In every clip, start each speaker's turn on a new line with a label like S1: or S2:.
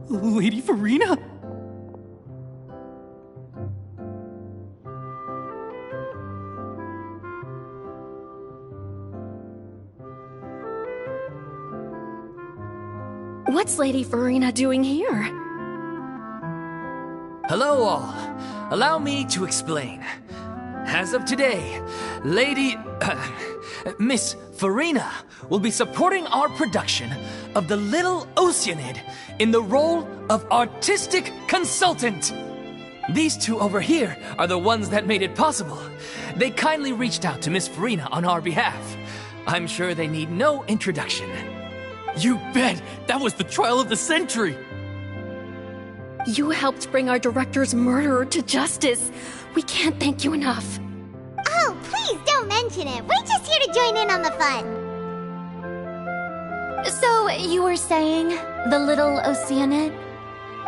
S1: Lady Farina?
S2: What's Lady Farina doing here?
S3: Hello all. Allow me to explain. As of today, Miss Farina will be supporting our production of The Little Oceanid in the role of artistic consultant. These two over here are the ones that made it possible. They kindly reached out to Miss Farina on our behalf. I'm sure they need no introduction.
S1: You bet! That was the trial of the century!
S2: You helped bring our director's murderer to justice. We can't thank you enough.
S4: Oh, please don't mention it. We're just here to join in on the fun.
S5: So, you were saying The Little Oceanid?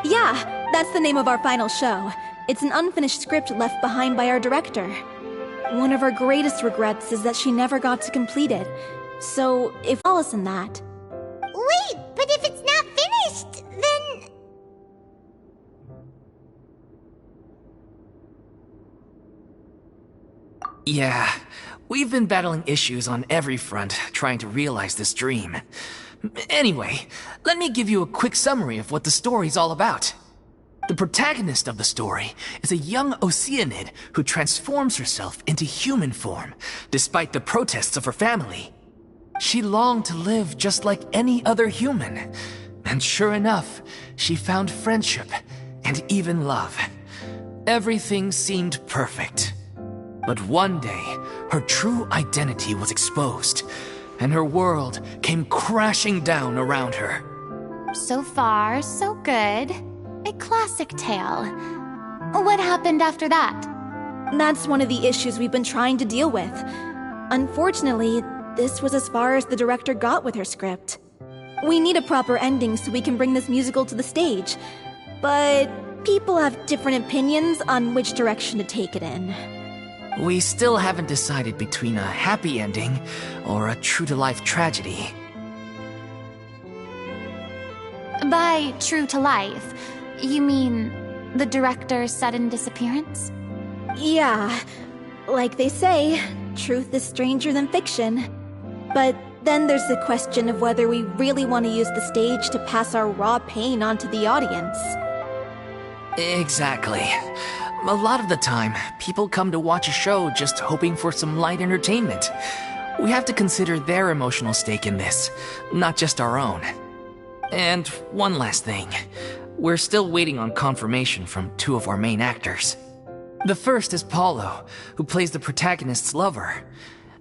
S6: Yeah, that's the name of our final show. It's an unfinished script left behind by our director. One of our greatest regrets is that she never got to complete it. So, if all us in that.
S4: Wait, but if it's not finished, then...
S3: Yeah, we've been battling issues on every front trying to realize this dream. Anyway, let me give you a quick summary of what the story's all about. The protagonist of the story is a young Oceanid who transforms herself into human form, despite the protests of her family. She longed to live just like any other human, and sure enough, she found friendship and even love. Everything seemed perfect. But one day, her true identity was exposed, and her world came crashing down around her.
S5: So far, so good. A classic tale. What happened after that?
S6: That's one of the issues we've been trying to deal with. Unfortunately, this was as far as the director got with her script. We need a proper ending so we can bring this musical to the stage. But people have different opinions on which direction to take it in.
S3: We still haven't decided between a happy ending or a true-to-life tragedy.
S5: By true to life, you mean the director's sudden disappearance?
S6: Yeah, like they say, truth is stranger than fiction. But then there's the question of whether we really want to use the stage to pass our raw pain onto the audience.
S3: Exactly. A lot of the time, people come to watch a show just hoping for some light entertainment. We have to consider their emotional stake in this, not just our own. And one last thing. We're still waiting on confirmation from two of our main actors. The first is Paulo, who plays the protagonist's lover.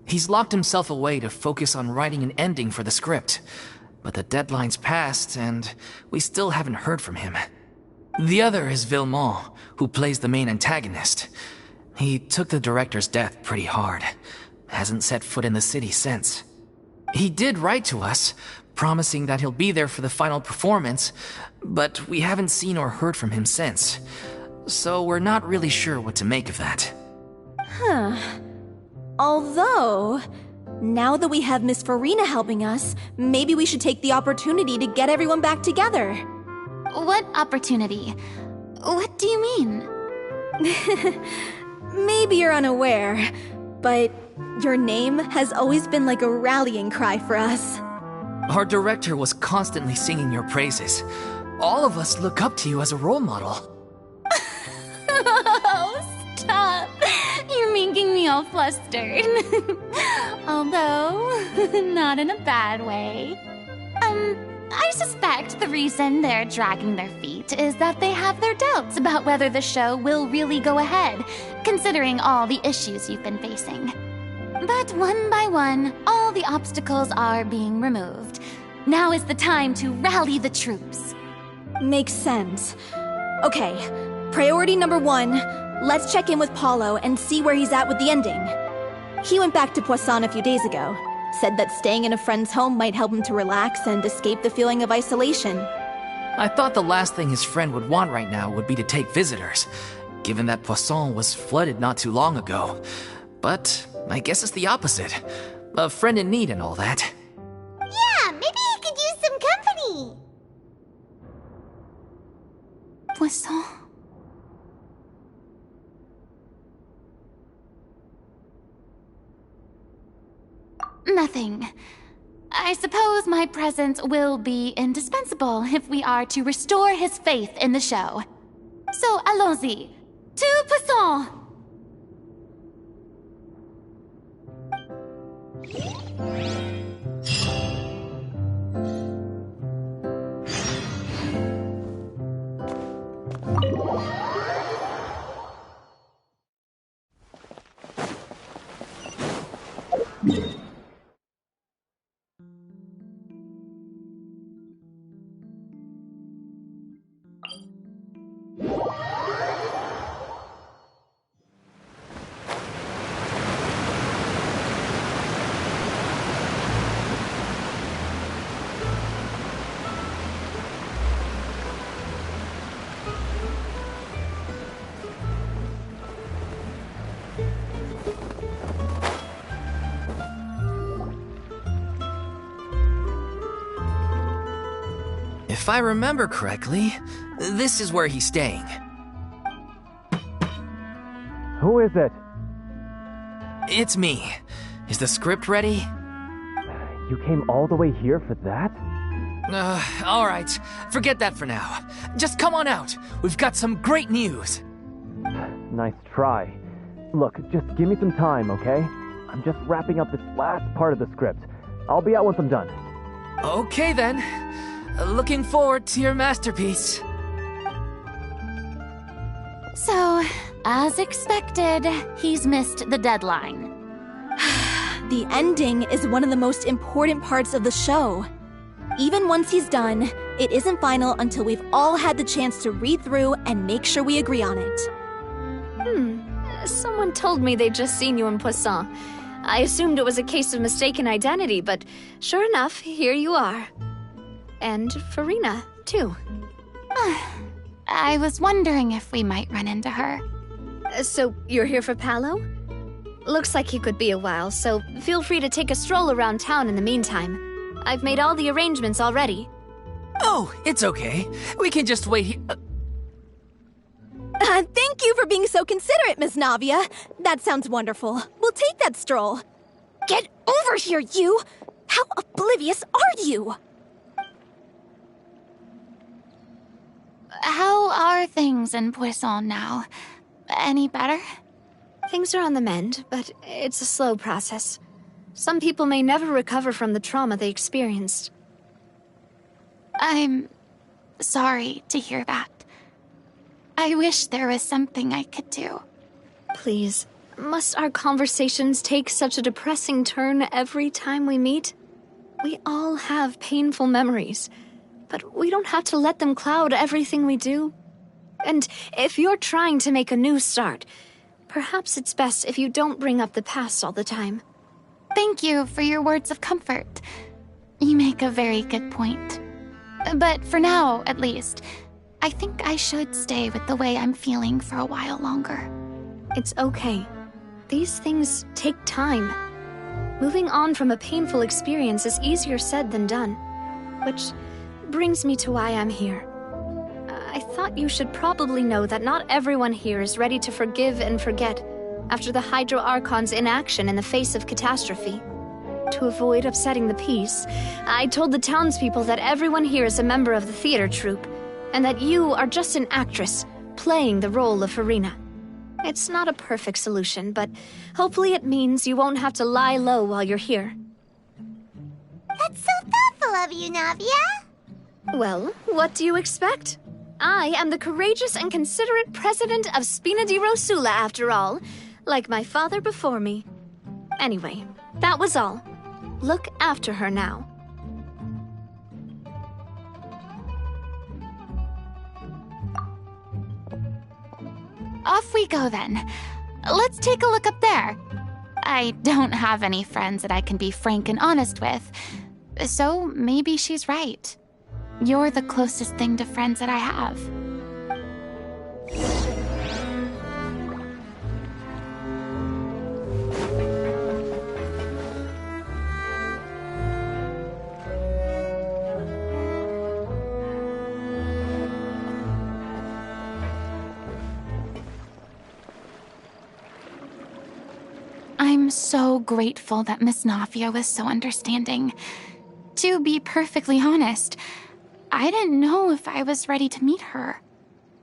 S3: He's locked himself away to focus on writing an ending for the script. But the deadline's passed, and we still haven't heard from him. The other is Villemont, who plays the main antagonist. He took the director's death pretty hard. Hasn't set foot in the city since. He did write to us, promising that he'll be there for the final performance, but we haven't seen or heard from him since. So we're not really sure what to make of that.
S6: Huh. Although, now that we have Miss Farina helping us, maybe we should take the opportunity to get everyone back together.
S5: What opportunity? What do you mean?
S6: Maybe you're unaware, but your name has always been like a rallying cry for us.
S3: Our director was constantly singing your praises. All of us look up to you as a role model.
S5: Oh, stop! You're making me all flustered. Although, not in a bad way. I suspect the reason they're dragging their feet is that they have their doubts about whether the show will really go ahead, considering all the issues you've been facing. But one by one, all the obstacles are being removed. Now is the time to rally the troops.
S6: Makes sense. Okay, priority number 1, let's check in with Paulo and see where he's at with the ending. He went back to Poisson a few days ago. Said that staying in a friend's home might help him to relax and escape the feeling of isolation.
S3: I thought the last thing his friend would want right now would be to take visitors, given that Poisson was flooded not too long ago. But I guess it's the opposite. A friend in need and all that.
S4: Yeah, maybe he could use some company.
S5: Poisson. Nothing. I suppose my presence will be indispensable if we are to restore his faith in the show. So, allons-y. To Poisson!
S3: If I remember correctly, this is where he's staying.
S7: Who is it?
S3: It's me. Is the script ready?
S7: You came all the way here for that?
S3: Alright. Forget that for now. Just come on out. We've got some great news.
S7: Nice try. Look, just give me some time, okay? I'm just wrapping up this last part of the script. I'll be out once I'm done.
S3: Okay then. Looking forward to your masterpiece.
S5: So, as expected, he's missed the deadline.
S6: The ending is one of the most important parts of the show. Even once he's done, it isn't final until we've all had the chance to read through and make sure we agree on it.
S2: Someone told me they'd just seen you in Poisson. I assumed it was a case of mistaken identity, but sure enough, here you are. And Farina, too.
S5: I was wondering if we might run into her.
S2: So, you're here for Paolo? Looks like he could be a while, so feel free to take a stroll around town in the meantime. I've made all the arrangements already.
S3: Oh, it's okay. We can just wait here.
S6: Thank you for being so considerate, Ms. Navia. That sounds wonderful. We'll take that stroll. Get over here, you! How oblivious are you?
S5: How are things in Poisson now? Any better?
S2: Things are on the mend, but it's a slow process. Some people may never recover from the trauma they experienced.
S5: I'm sorry to hear that. I wish there was something I could do.
S2: Please, must our conversations take such a depressing turn every time we meet? We all have painful memories, but we don't have to let them cloud everything we do. And if you're trying to make a new start, perhaps it's best if you don't bring up the past all the time.
S5: Thank you for your words of comfort. You make a very good point. But for now, at least, I think I should stay with the way I'm feeling for a while longer.
S2: It's okay. These things take time. Moving on from a painful experience is easier said than done. Which brings me to why I'm here. I thought you should probably know that not everyone here is ready to forgive and forget after the Hydro Archon's inaction in the face of catastrophe. To avoid upsetting the peace, I told the townspeople that everyone here is a member of the theater troupe, and that you are just an actress playing the role of Farina. It's not a perfect solution, but hopefully it means you won't have to lie low while you're here.
S4: That's so thoughtful of you, Navia.
S2: Well, what do you expect? I am the courageous and considerate president of Spina di Rosula, after all, like my father before me. Anyway, that was all. Look after her now.
S5: Off we go then. Let's take a look up there. I don't have any friends that I can be frank and honest with, so maybe she's right. You're the closest thing to friends that I have. I'm so grateful that Miss Navia was so understanding. To be perfectly honest, I didn't know if I was ready to meet her.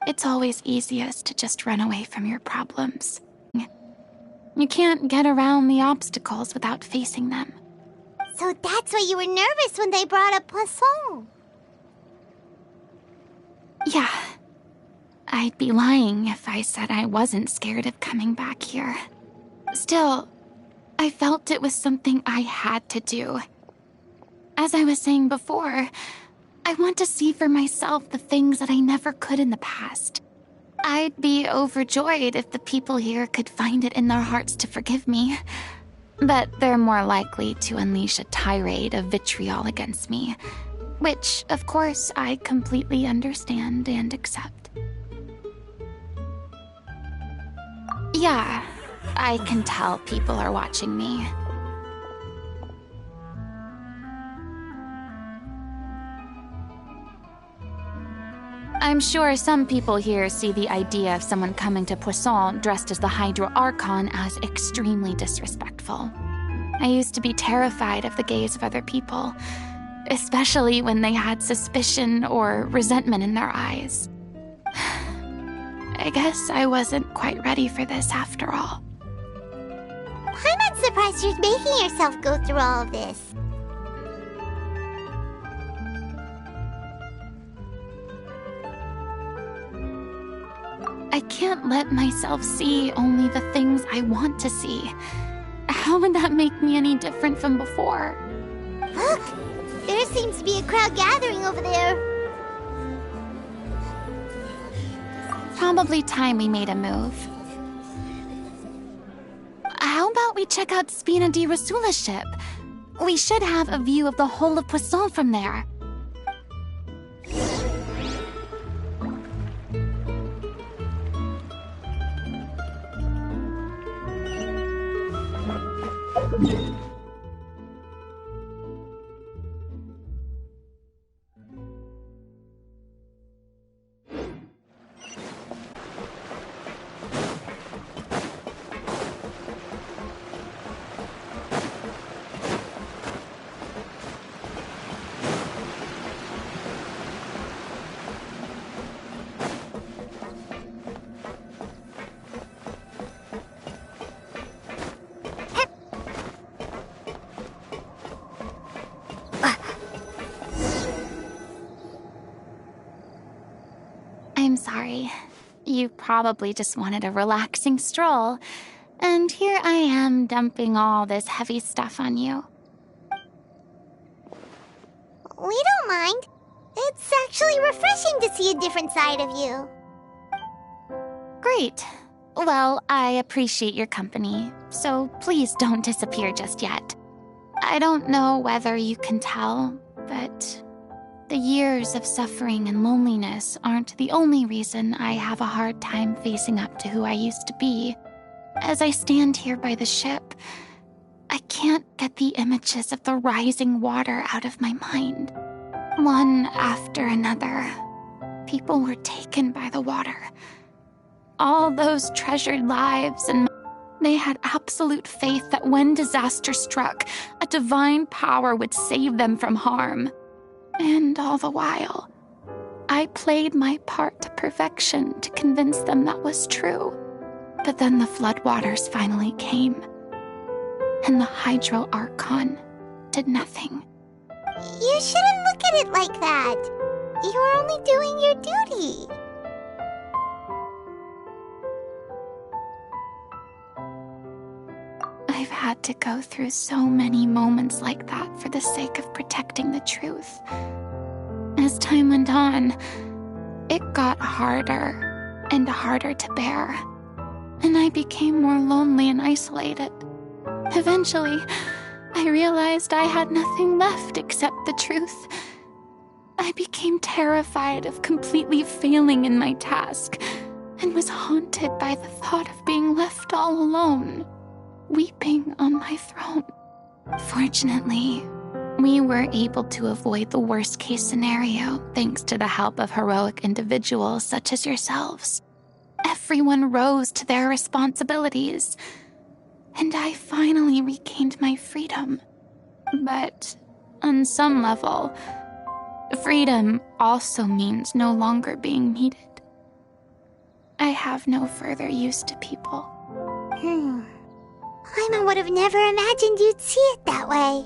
S5: It's always easiest to just run away from your problems. You can't get around the obstacles without facing them.
S4: So that's why you were nervous when they brought up Poisson.
S5: Yeah. I'd be lying if I said I wasn't scared of coming back here. Still, I felt it was something I had to do. As I was saying before, I want to see for myself the things that I never could in the past. I'd be overjoyed if the people here could find it in their hearts to forgive me. But they're more likely to unleash a tirade of vitriol against me, which, of course, I completely understand and accept. Yeah, I can tell people are watching me. I'm sure some people here see the idea of someone coming to Poisson dressed as the Hydro Archon as extremely disrespectful. I used to be terrified of the gaze of other people, especially when they had suspicion or resentment in their eyes. I guess I wasn't quite ready for this after all.
S4: I'm not surprised you're making yourself go through all of this.
S5: I can't let myself see only the things I want to see. How would that make me any different from before?
S4: Look! There seems to be a crowd gathering over there.
S5: Probably time we made a move. How about we check out Spina di Rosula's ship? We should have a view of the whole of Poisson from there. I'm sorry. You probably just wanted a relaxing stroll, and here I am dumping all this heavy stuff on you.
S4: We don't mind. It's actually refreshing to see a different side of you.
S5: Great. Well, I appreciate your company, so please don't disappear just yet. I don't know whether you can tell, but the years of suffering and loneliness aren't the only reason I have a hard time facing up to who I used to be. As I stand here by the ship, I can't get the images of the rising water out of my mind. One after another, people were taken by the water. All those treasured lives, and they had absolute faith that when disaster struck, a divine power would save them from harm. And all the while, I played my part to perfection to convince them that was true. But then the floodwaters finally came, and the Hydro Archon did nothing.
S4: You shouldn't look at it like that. You are only doing your duty.
S5: I've had to go through so many moments like that for the sake of protecting the truth. As time went on, it got harder and harder to bear, and I became more lonely and isolated. Eventually, I realized I had nothing left except the truth. I became terrified of completely failing in my task, and was haunted by the thought of being left all alone, weeping on my throne. Fortunately, we were able to avoid the worst-case scenario thanks to the help of heroic individuals such as yourselves. Everyone rose to their responsibilities, and I finally regained my freedom. But on some level, freedom also means no longer being needed. I have no further use to people.
S4: Paimon would have never imagined you'd see it that way.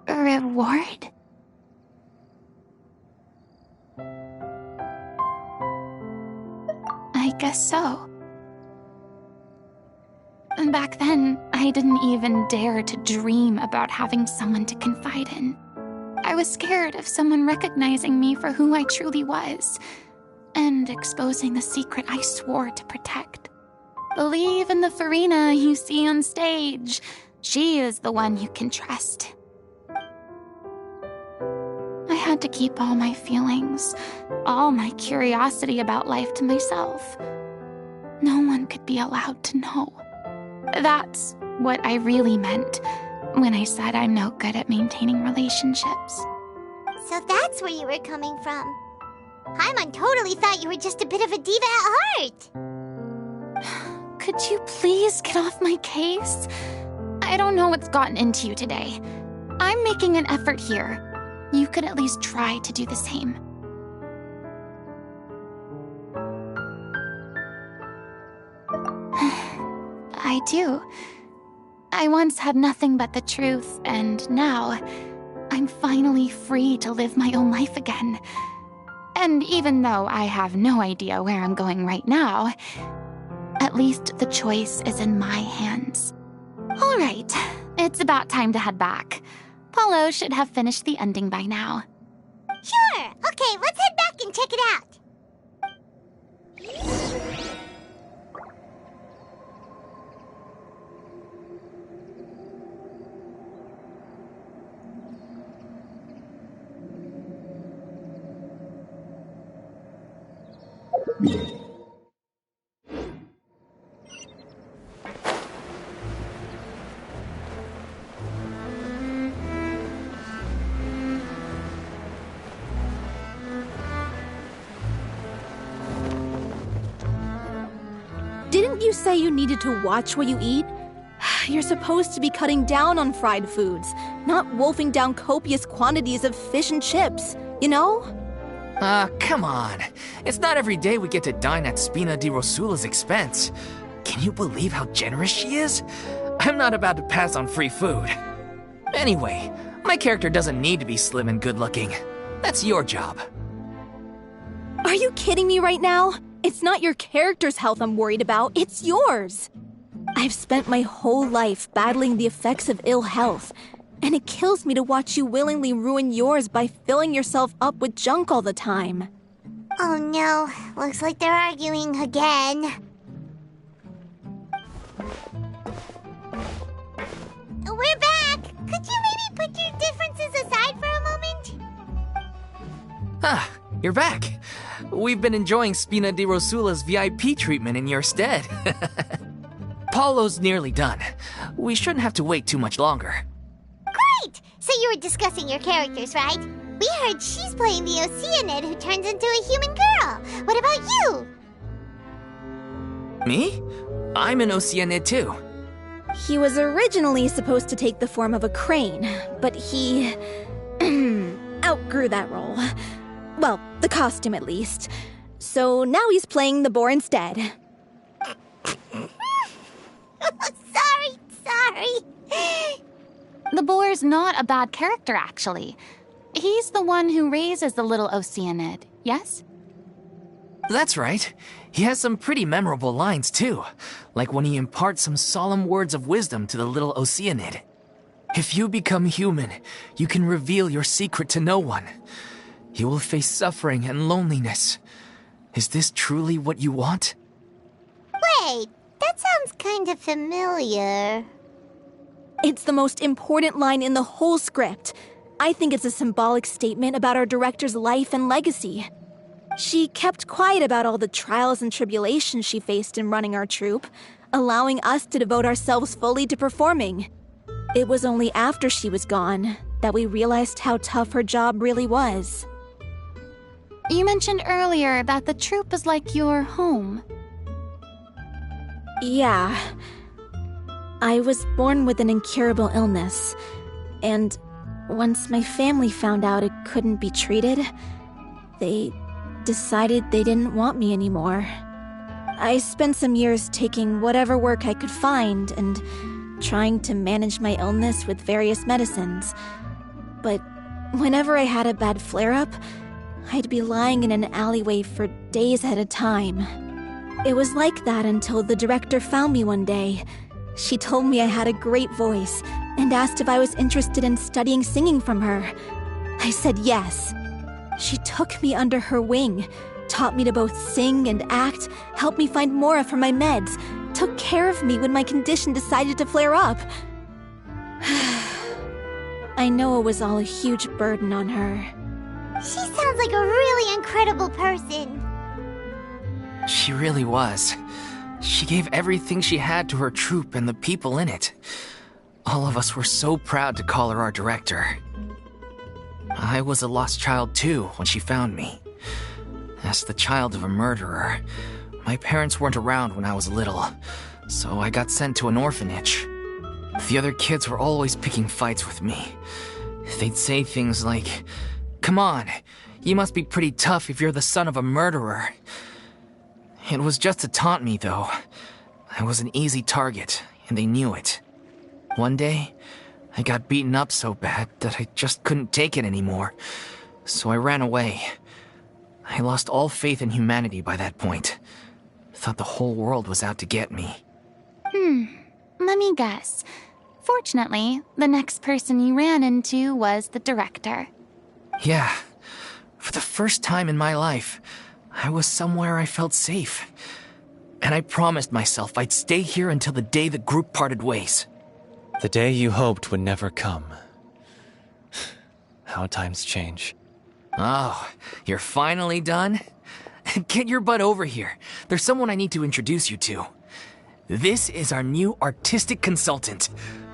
S5: A reward? I guess so. Back then, I didn't even dare to dream about having someone to confide in. I was scared of someone recognizing me for who I truly was, and exposing the secret I swore to protect. Believe in the Farina you see on stage. She is the one you can trust. I had to keep all my feelings, all my curiosity about life to myself. No one could be allowed to know. That's what I really meant when I said I'm no good at maintaining relationships.
S4: So that's where you were coming from. Paimon totally thought you were just a bit of a diva at heart.
S5: Could you please get off my case? I don't know what's gotten into you today. I'm making an effort here. You could at least try to do the same. I do. I once had nothing but the truth, and now I'm finally free to live my own life again. And even though I have no idea where I'm going right now, at least the choice is in my hands. All right, it's about time to head back. Paulo should have finished the ending by now.
S4: Sure. Okay, let's head back and check it out.
S6: Didn't you say you needed to watch what you eat? You're supposed to be cutting down on fried foods, not wolfing down copious quantities of fish and chips, you know?
S3: Come on. It's not every day we get to dine at Spina di Rosula's expense. Can you believe how generous she is? I'm not about to pass on free food. Anyway, my character doesn't need to be slim and good-looking. That's your job.
S6: Are you kidding me right now? It's not your character's health I'm worried about, it's yours. I've spent my whole life battling the effects of ill health, and it kills me to watch you willingly ruin yours by filling yourself up with junk all the time.
S4: Oh no, looks like they're arguing again. We're back! Could you maybe put your differences aside for a moment?
S3: Ah, you're back. We've been enjoying Spina di Rosula's VIP treatment in your stead. Paulo's nearly done. We shouldn't have to wait too much longer.
S4: Great! So you were discussing your characters, right? We heard she's playing the Oceanid who turns into a human girl. What about you?
S3: Me? I'm an Oceanid too.
S6: He was originally supposed to take the form of a crane, but he outgrew that role. Well, the costume at least. So now he's playing the boar instead.
S4: Sorry.
S5: The boar's not a bad character, actually. He's the one who raises the little Oceanid, yes?
S3: That's right. He has some pretty memorable lines, too. Like when he imparts some solemn words of wisdom to the little Oceanid. If you become human, you can reveal your secret to no one. You will face suffering and loneliness. Is this truly what you want?
S4: Wait, that sounds kind of familiar.
S6: It's the most important line in the whole script. I think it's a symbolic statement about our director's life and legacy. She kept quiet about all the trials and tribulations she faced in running our troupe, allowing us to devote ourselves fully to performing. It was only after she was gone that we realized how tough her job really was.
S5: You mentioned earlier that the troupe is like your home.
S6: Yeah. I was born with an incurable illness, and once my family found out it couldn't be treated, they decided they didn't want me anymore. I spent some years taking whatever work I could find and trying to manage my illness with various medicines. But whenever I had a bad flare-up, I'd be lying in an alleyway for days at a time. It was like that until the director found me one day. She told me I had a great voice and asked if I was interested in studying singing from her. I said yes. She took me under her wing, taught me to both sing and act, helped me find Mora for my meds, took care of me when my condition decided to flare up. I know it was all a huge burden on her.
S4: She sounds like a really incredible person.
S3: She really was. She gave everything she had to her troupe and the people in it. All of us were so proud to call her our director. I was a lost child too when she found me. As the child of a murderer, my parents weren't around when I was little, so I got sent to an orphanage. The other kids were always picking fights with me. They'd say things like, "Come on, you must be pretty tough if you're the son of a murderer." It was just to taunt me, though. I was an easy target, and they knew it. One day, I got beaten up so bad that I just couldn't take it anymore, so I ran away. I lost all faith in humanity by that point. Thought the whole world was out to get me.
S5: Let me guess. Fortunately, the next person you ran into was the director.
S3: Yeah. For the first time in my life, I was somewhere I felt safe. And I promised myself I'd stay here until the day the group parted ways.
S8: The day you hoped would never come. How times change.
S3: Oh, you're finally done? Get your butt over here. There's someone I need to introduce you to. This is our new artistic consultant,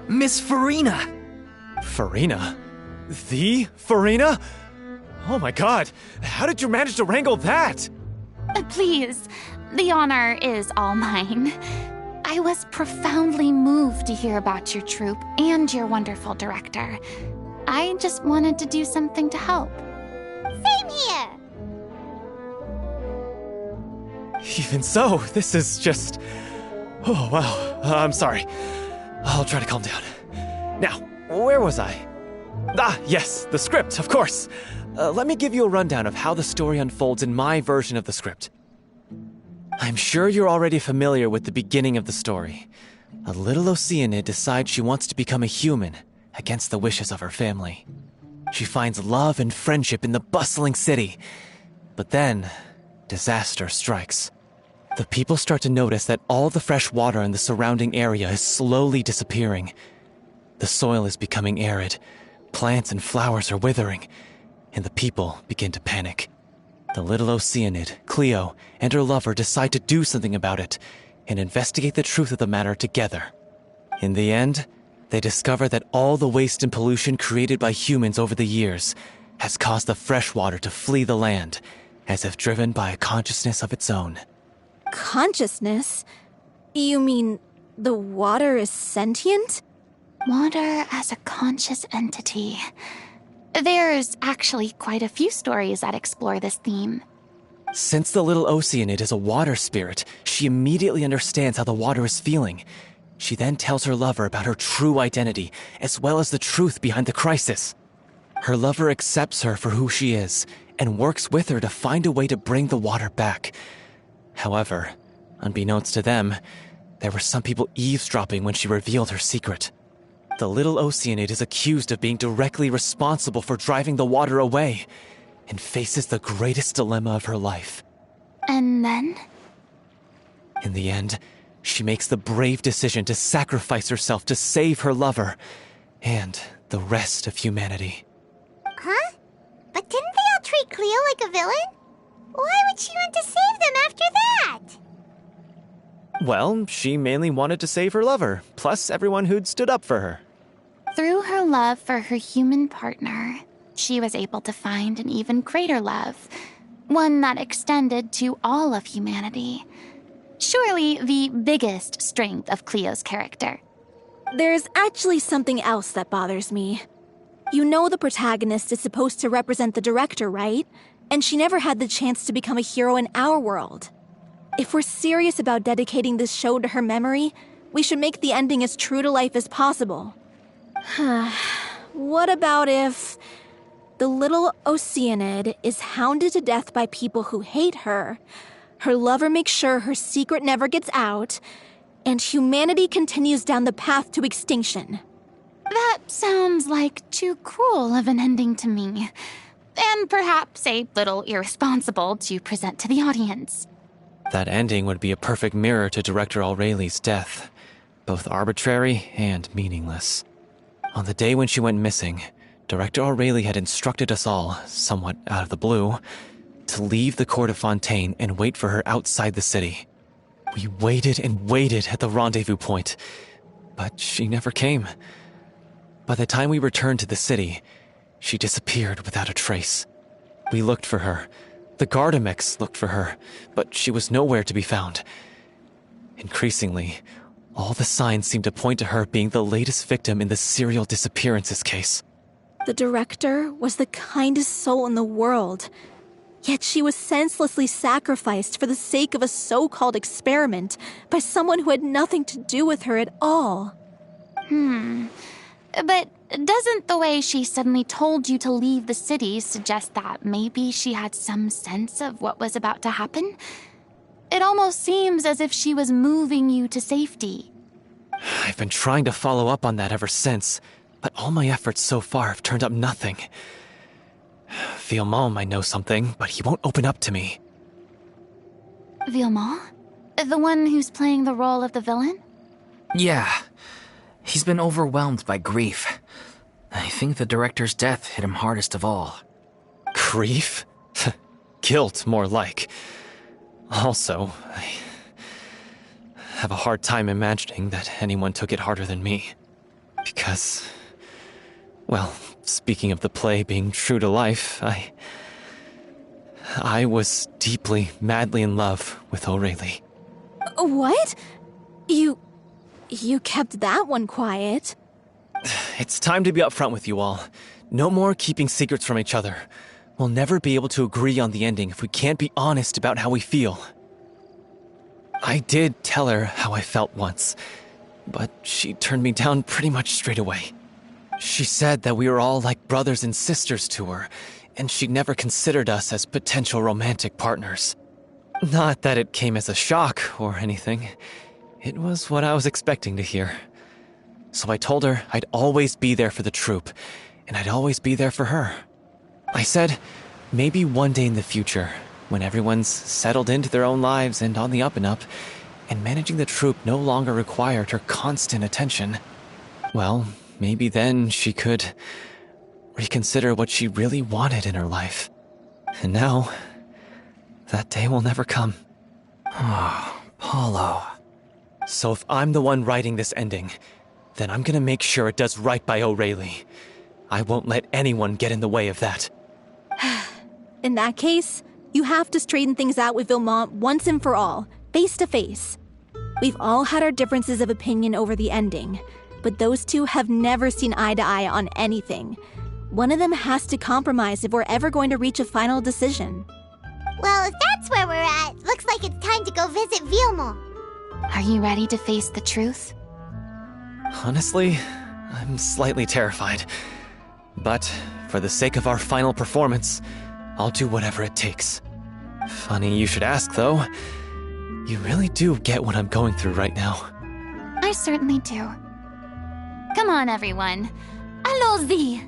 S3: Miss Farina.
S8: Farina? The Farina? Oh my god, how did you manage to wrangle that?
S5: Please, the honor is all mine. I was profoundly moved to hear about your troupe and your wonderful director. I just wanted to do something to help.
S4: Same here.
S8: Even so, this is just... Oh, wow. I'm sorry. I'll try to calm down. Now, where was I? Ah, yes, the script, of course. Let me give you a rundown of how the story unfolds in my version of the script. I'm sure you're already familiar with the beginning of the story. A little Oceanid decides she wants to become a human, against the wishes of her family. She finds love and friendship in the bustling city. But then, disaster strikes. The people start to notice that all the fresh water in the surrounding area is slowly disappearing. The soil is becoming arid, plants and flowers are withering, and the people begin to panic. The little Oceanid, Cleo, and her lover decide to do something about it and investigate the truth of the matter together. In the end, they discover that all the waste and pollution created by humans over the years has caused the fresh water to flee the land, as if driven by a consciousness of its own.
S6: Consciousness? You mean the water is sentient?
S5: Water as a conscious entity. There's actually quite a few stories that explore this theme.
S8: Since the little Oceanid is a water spirit, she immediately understands how the water is feeling. She then tells her lover about her true identity, as well as the truth behind the crisis. Her lover accepts her for who she is, and works with her to find a way to bring the water back. However, unbeknownst to them, there were some people eavesdropping when she revealed her secret. The little Oceanid is accused of being directly responsible for driving the water away, and faces the greatest dilemma of her life.
S5: And then?
S8: In the end, she makes the brave decision to sacrifice herself to save her lover, and the rest of humanity.
S4: Huh? But didn't they all treat Cleo like a villain? Why would she want to save them after that?
S8: Well, she mainly wanted to save her lover, plus everyone who'd stood up for her.
S5: Through her love for her human partner, she was able to find an even greater love, one that extended to all of humanity. Surely the biggest strength of Cleo's character.
S6: There's actually something else that bothers me. You know the protagonist is supposed to represent the director, right? And she never had the chance to become a hero in our world. If we're serious about dedicating this show to her memory, we should make the ending as true to life as possible. What about if the little Oceanid is hounded to death by people who hate her, her lover makes sure her secret never gets out, and humanity continues down the path to extinction?
S5: That sounds like too cruel of an ending to me, and perhaps a little irresponsible to present to the audience.
S8: That ending would be a perfect mirror to Director Aureli's death, both arbitrary and meaningless. On the day when she went missing, Director Aureli had instructed us all, somewhat out of the blue, to leave the court of Fontaine and wait for her outside the city. We waited and waited at the rendezvous point, but she never came. By the time we returned to the city, she disappeared without a trace. We looked for her. The Gardamex looked for her, but she was nowhere to be found. Increasingly, all the signs seemed to point to her being the latest victim in the serial disappearances case.
S6: The director was the kindest soul in the world, yet she was senselessly sacrificed for the sake of a so-called experiment by someone who had nothing to do with her at all.
S5: But doesn't the way she suddenly told you to leave the city suggest that maybe she had some sense of what was about to happen? It almost seems as if she was moving you to safety.
S8: I've been trying to follow up on that ever since, but all my efforts so far have turned up nothing. Villemont might know something, but he won't open up to me.
S5: Villemont? The one who's playing the role of the villain?
S3: Yeah. He's been overwhelmed by grief. I think the director's death hit him hardest of all.
S8: Grief? Guilt, more like. Also, I have a hard time imagining that anyone took it harder than me. Because, well, speaking of the play being true to life, I was deeply, madly in love with Aurelie.
S6: What? You kept that one quiet.
S8: It's time to be upfront with you all. No more keeping secrets from each other. We'll never be able to agree on the ending if we can't be honest about how we feel. I did tell her how I felt once, but she turned me down pretty much straight away. She said that we were all like brothers and sisters to her, and she'd never considered us as potential romantic partners. Not that it came as a shock or anything. It was what I was expecting to hear. So I told her I'd always be there for the troupe, and I'd always be there for her. I said, maybe one day in the future, when everyone's settled into their own lives and on the up and up, and managing the troupe no longer required her constant attention, well, maybe then she could reconsider what she really wanted in her life. And now, that day will never come.
S3: Oh, Paulo.
S8: So if I'm the one writing this ending, then I'm gonna make sure it does right by Aurelie. I won't let anyone get in the way of that.
S6: In that case, you have to straighten things out with Villemont once and for all, face to face. We've all had our differences of opinion over the ending, but those two have never seen eye to eye on anything. One of them has to compromise if we're ever going to reach a final decision.
S4: Well, if that's where we're at, looks like it's time to go visit Vilmo.
S5: Are you ready to face the truth?
S8: Honestly, I'm slightly terrified. But for the sake of our final performance, I'll do whatever it takes. Funny you should ask, though. You really do get what I'm going through right now.
S5: I certainly do. Come on, everyone. Allons-y!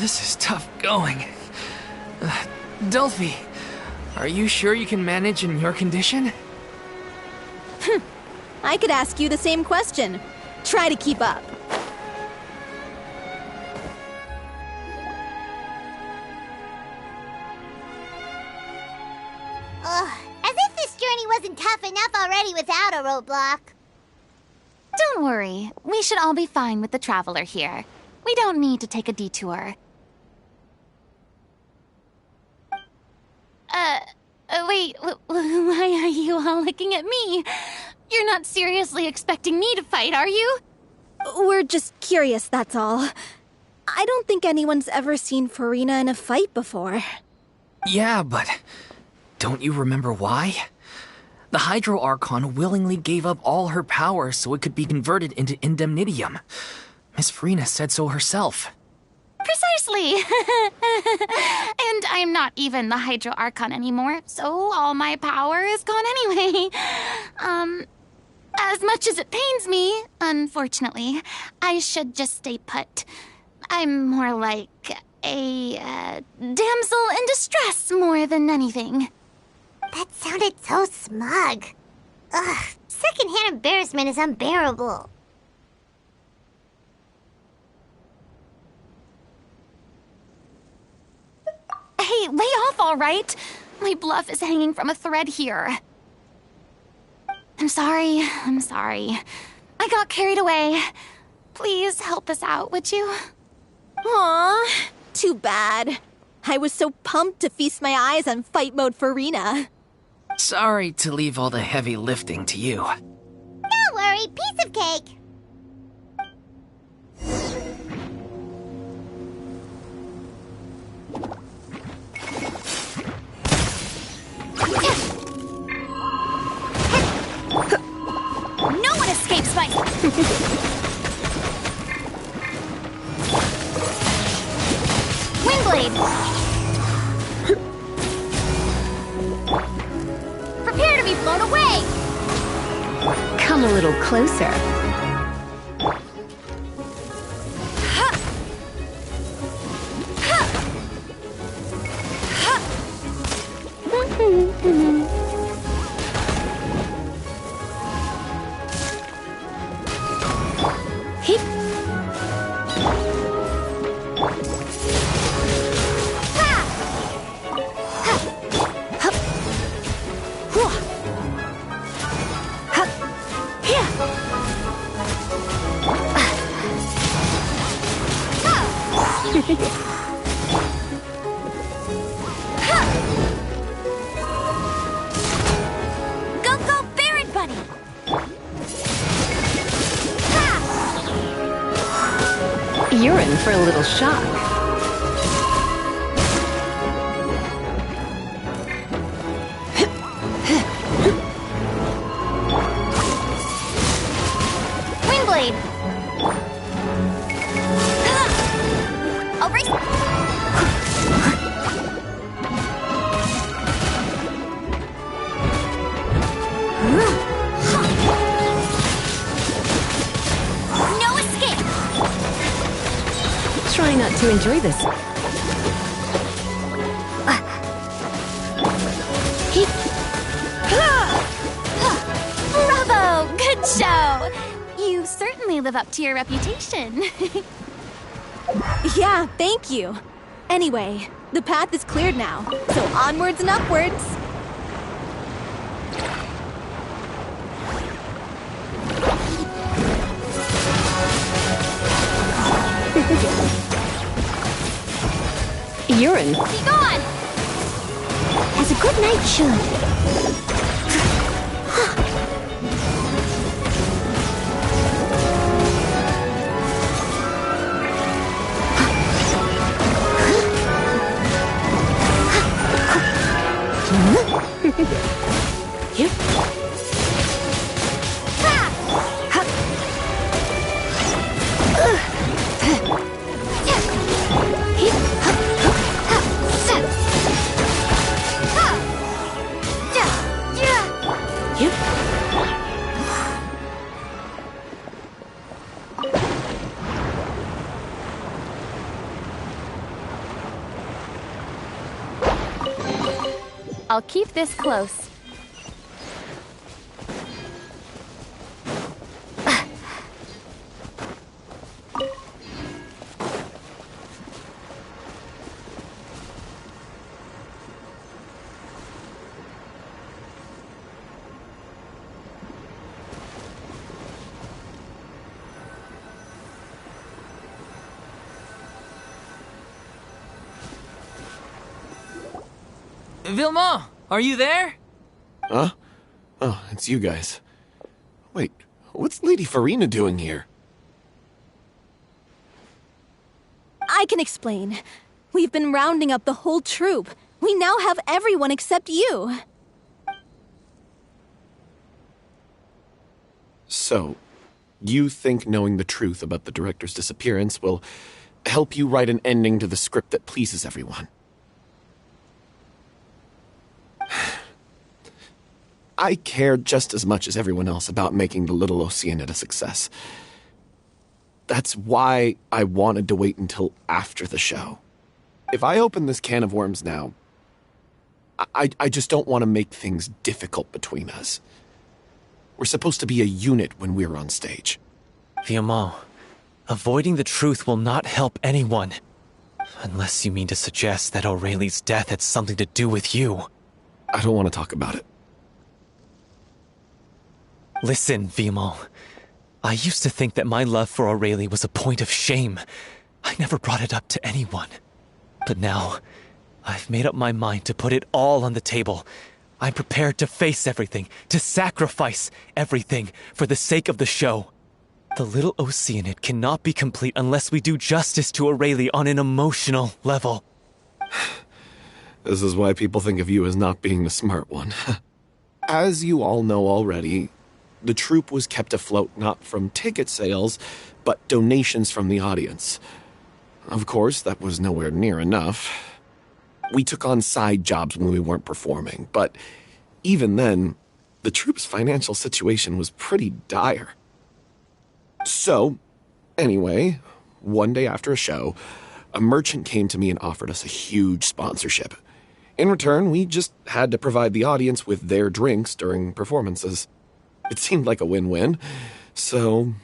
S3: This is tough going. Delphi, are you sure you can manage in your condition?
S6: I could ask you the same question. Try to keep up.
S4: As if this journey wasn't tough enough already without a roadblock.
S5: Don't worry. We should all be fine with the traveler here. We don't need to take a detour. Wait, why are you all looking at me? You're not seriously expecting me to fight, are you?
S6: We're just curious, that's all. I don't think anyone's ever seen Farina in a fight before.
S3: Yeah, but don't you remember why? The Hydro Archon willingly gave up all her power so it could be converted into Indemnitium. Miss Farina said so herself.
S5: Precisely! And I'm not even the Hydro Archon anymore, so all my power is gone anyway. As much as it pains me, unfortunately, I should just stay put. I'm more like a damsel in distress more than anything.
S4: That sounded so smug. Ugh, secondhand embarrassment is unbearable.
S5: Hey, lay off, all right? My bluff is hanging from a thread here. I'm sorry. I got carried away. Please help us out, would you?
S6: Aw, too bad. I was so pumped to feast my eyes on fight mode Farina.
S3: Sorry to leave all the heavy lifting to you.
S4: Don't worry, piece of cake.
S5: No one escapes my... Windblade! Prepare to be blown away!
S9: Come a little closer.
S5: Go, Baron Buddy!
S9: You're in for a little shock.
S5: Windblade! I'll race... No escape!
S9: Try not to enjoy this.
S5: Bravo! Good show! You You certainly live up to your reputation.
S6: Yeah, thank you. Anyway, the path is cleared now, so onwards and upwards.
S9: Urine.
S5: Be gone!
S4: As a good knight should.
S5: I'll keep this close.
S3: Vilma, are you there?
S10: Huh? Oh, it's you guys. Wait, what's Lady Farina doing here?
S6: I can explain. We've been rounding up the whole troop. We now have everyone except you.
S10: So, you think knowing the truth about the director's disappearance will help you write an ending to the script that pleases everyone? I care just as much as everyone else about making the Little Oceanid a success. That's why I wanted to wait until after the show. If I open this can of worms now, I just don't want to make things difficult between us. We're supposed to be a unit when we're on stage.
S8: Vilma, avoiding the truth will not help anyone. Unless you mean to suggest that Aurelie's death had something to do with you.
S10: I don't want to talk about it.
S8: Listen, Vilma. I used to think that my love for Aurelie was a point of shame. I never brought it up to anyone. But now, I've made up my mind to put it all on the table. I'm prepared to face everything, to sacrifice everything for the sake of the show. The Little Oceanid cannot be complete unless we do justice to Aurelie on an emotional level.
S10: This is why people think of you as not being the smart one. As you all know already, the troupe was kept afloat not from ticket sales, but donations from the audience. Of course, that was nowhere near enough. We took on side jobs when we weren't performing, but even then, the troupe's financial situation was pretty dire. So, anyway, one day after a show, a merchant came to me and offered us a huge sponsorship. In return, we just had to provide the audience with their drinks during performances. It seemed like a win-win, so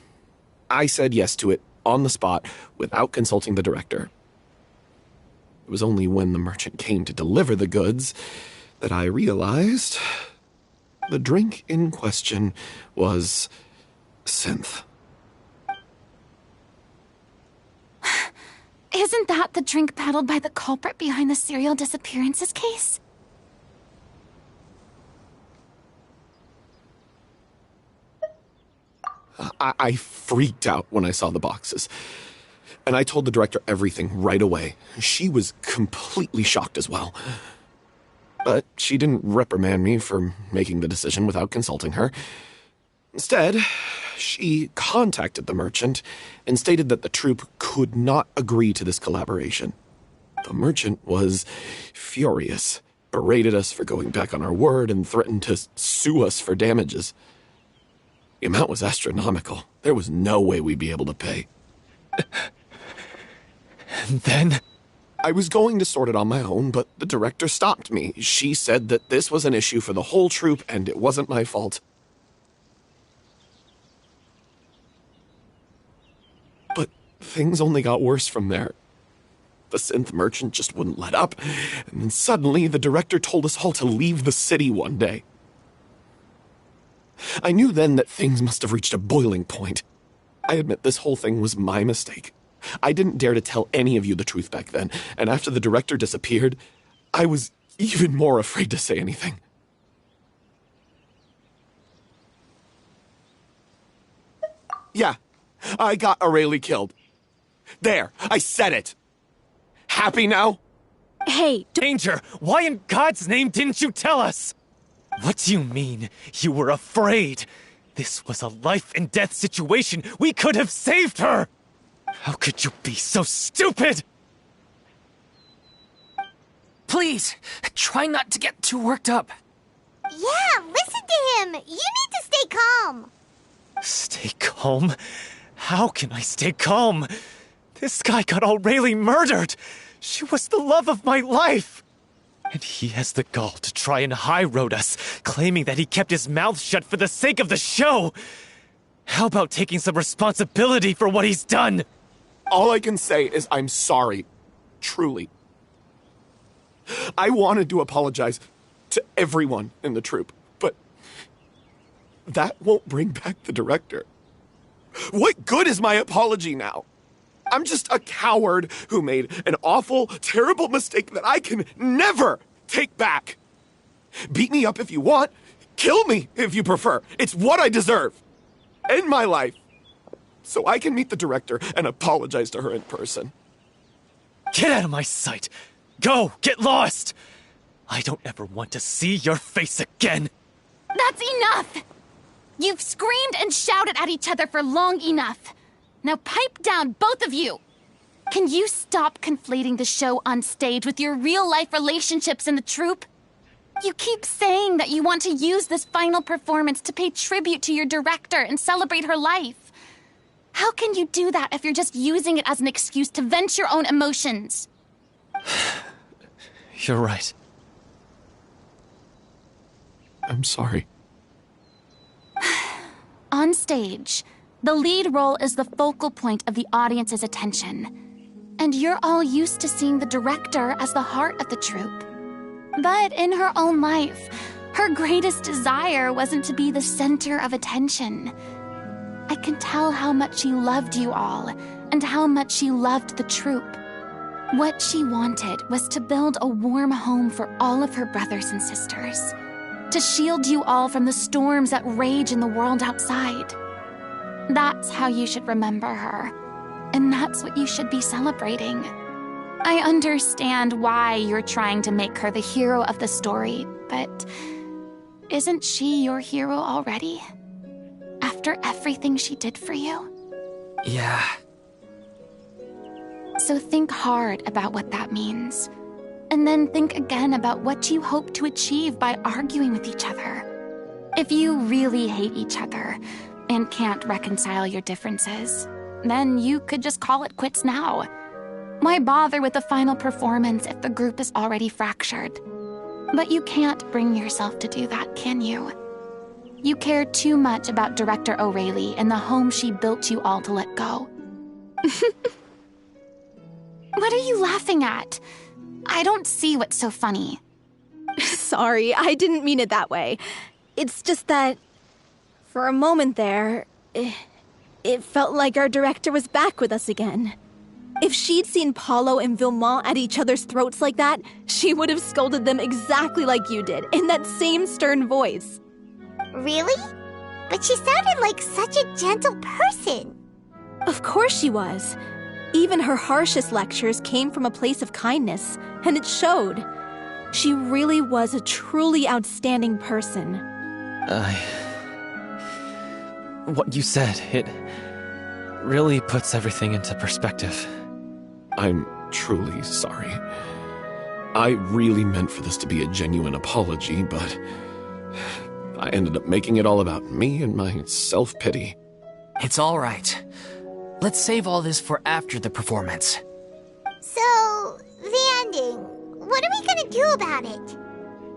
S10: I said yes to it on the spot without consulting the director. It was only when the merchant came to deliver the goods that I realized the drink in question was synth.
S5: Isn't that the drink peddled by the culprit behind the serial disappearances case?
S10: I freaked out when I saw the boxes. And I told the director everything right away. She was completely shocked as well. But she didn't reprimand me for making the decision without consulting her. Instead, she contacted the merchant and stated that the troupe could not agree to this collaboration. The merchant was furious, berated us for going back on our word, and threatened to sue us for damages. The amount was astronomical. There was no way we'd be able to pay.
S8: And then?
S10: I was going to sort it on my own, but the director stopped me. She said that this was an issue for the whole troupe and it wasn't my fault. things only got worse from there. The synth merchant just wouldn't let up, and then suddenly the director told us all to leave the city one day. I knew then that things must have reached a boiling point. I admit this whole thing was my mistake. I didn't dare to tell any of you the truth back then, and after the director disappeared, I was even more afraid to say anything. Yeah, I got Aurelie killed. There, I said it. Happy now?
S6: Hey,
S8: Danger! Why in God's name didn't you tell us? What do you mean, you were afraid? This was a life and death situation. We could have saved her! How could you be so stupid?
S3: Please, try not to get too worked up.
S4: Yeah, listen to him. You need to stay calm.
S8: Stay calm? How can I stay calm? This guy got Aurelie murdered! She was the love of my life! And he has the gall to try and high-road us, claiming that he kept his mouth shut for the sake of the show! How about taking some responsibility for what he's done?
S10: All I can say is I'm sorry. Truly. I wanted to apologize to everyone in the troupe, but that won't bring back the director. What good is my apology now? I'm just a coward who made an awful, terrible mistake that I can never take back. Beat me up if you want. Kill me if you prefer. It's what I deserve. End my life. So I can meet the director and apologize to her in person.
S8: Get out of my sight! Go! Get lost! I don't ever want to see your face again!
S5: That's enough! You've screamed and shouted at each other for long enough. Now pipe down, both of you! Can you stop conflating the show on stage with your real-life relationships in the troupe? You keep saying that you want to use this final performance to pay tribute to your director and celebrate her life. How can you do that if you're just using it as an excuse to vent your own emotions?
S8: You're right.
S10: I'm sorry.
S5: On stage, the lead role is the focal point of the audience's attention. And you're all used to seeing the director as the heart of the troupe. But in her own life, her greatest desire wasn't to be the center of attention. I can tell how much she loved you all, and how much she loved the troupe. What she wanted was to build a warm home for all of her brothers and sisters. To shield you all from the storms that rage in the world outside. That's how you should remember her. And that's what you should be celebrating. I understand why you're trying to make her the hero of the story, but isn't she your hero already? After everything she did for you?
S3: Yeah.
S5: So think hard about what that means. And then think again about what you hope to achieve by arguing with each other. If you really hate each other and can't reconcile your differences, then you could just call it quits now. Why bother with the final performance if the group is already fractured? But you can't bring yourself to do that, can you? You care too much about Director Aurelie and the home she built you all to let go. What are you laughing at? I don't see what's so funny.
S6: Sorry, I didn't mean it that way. It's just that, for a moment there, it felt like our director was back with us again. If she'd seen Paulo and Villemont at each other's throats like that, she would have scolded them exactly like you did, in that same stern voice.
S4: Really? But she sounded like such a gentle person.
S6: Of course she was. Even her harshest lectures came from a place of kindness, and it showed. She really was a truly outstanding person.
S8: What you said, it really puts everything into perspective.
S10: I'm truly sorry. I really meant for this to be a genuine apology, but I ended up making it all about me and my self-pity.
S3: It's all right. Let's save all this for after the performance.
S4: So, the ending. What are we gonna do about it?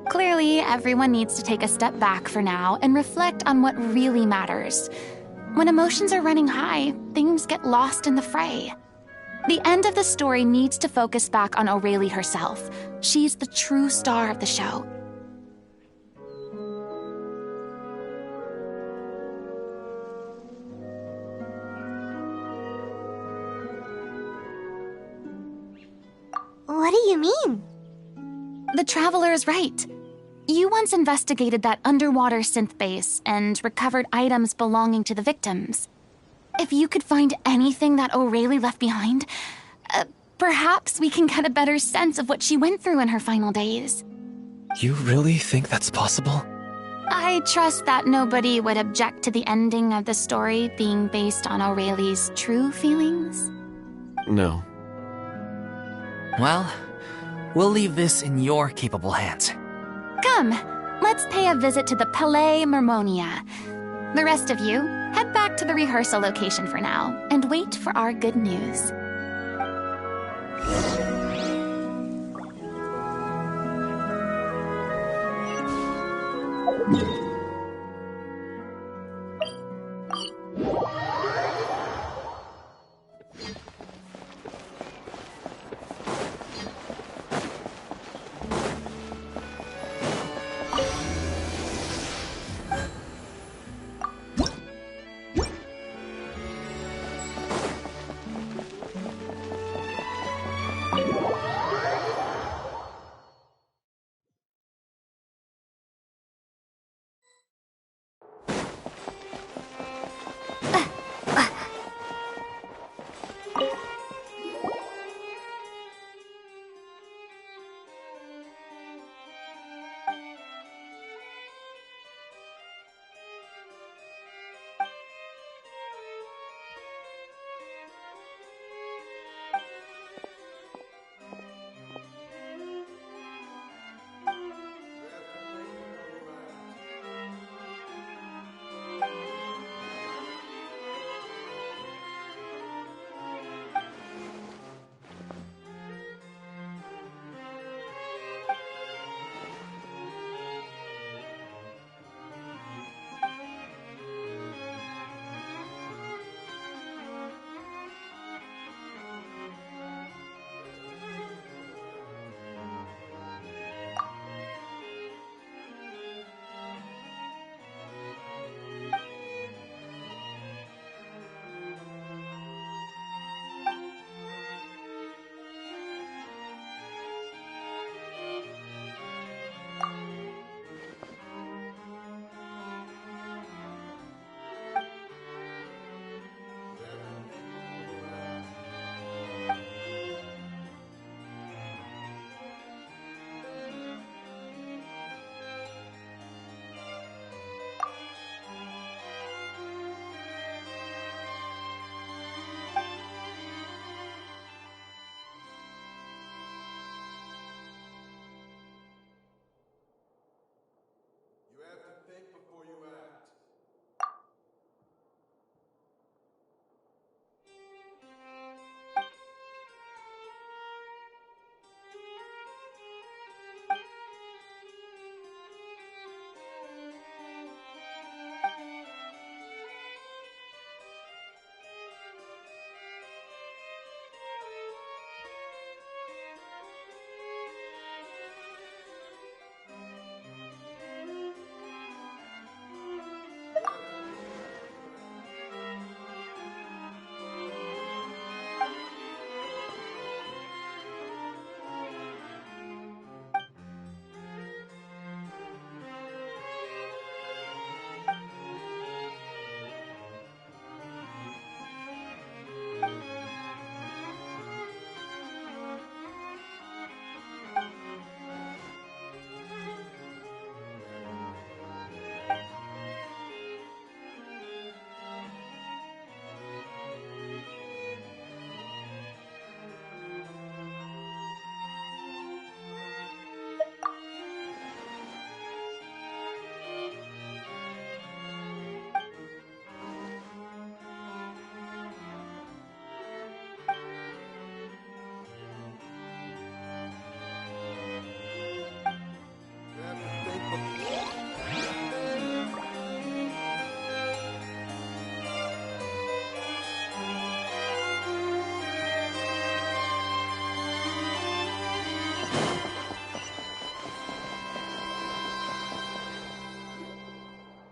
S5: Clearly, everyone needs to take a step back for now and reflect on what really matters. When emotions are running high, things get lost in the fray. The end of the story needs to focus back on Aurelie herself. She's the true star of the show.
S4: What do you mean?
S5: The Traveler is right. You once investigated that underwater synth base and recovered items belonging to the victims. If you could find anything that Aurelie left behind, perhaps we can get a better sense of what she went through in her final days.
S8: You really think that's possible?
S5: I trust that nobody would object to the ending of the story being based on Aurelie's true feelings.
S10: No.
S3: Well, we'll leave this in your capable hands.
S5: Come, let's pay a visit to the Palais Mermonia. The rest of you, head back to the rehearsal location for now, and wait for our good news.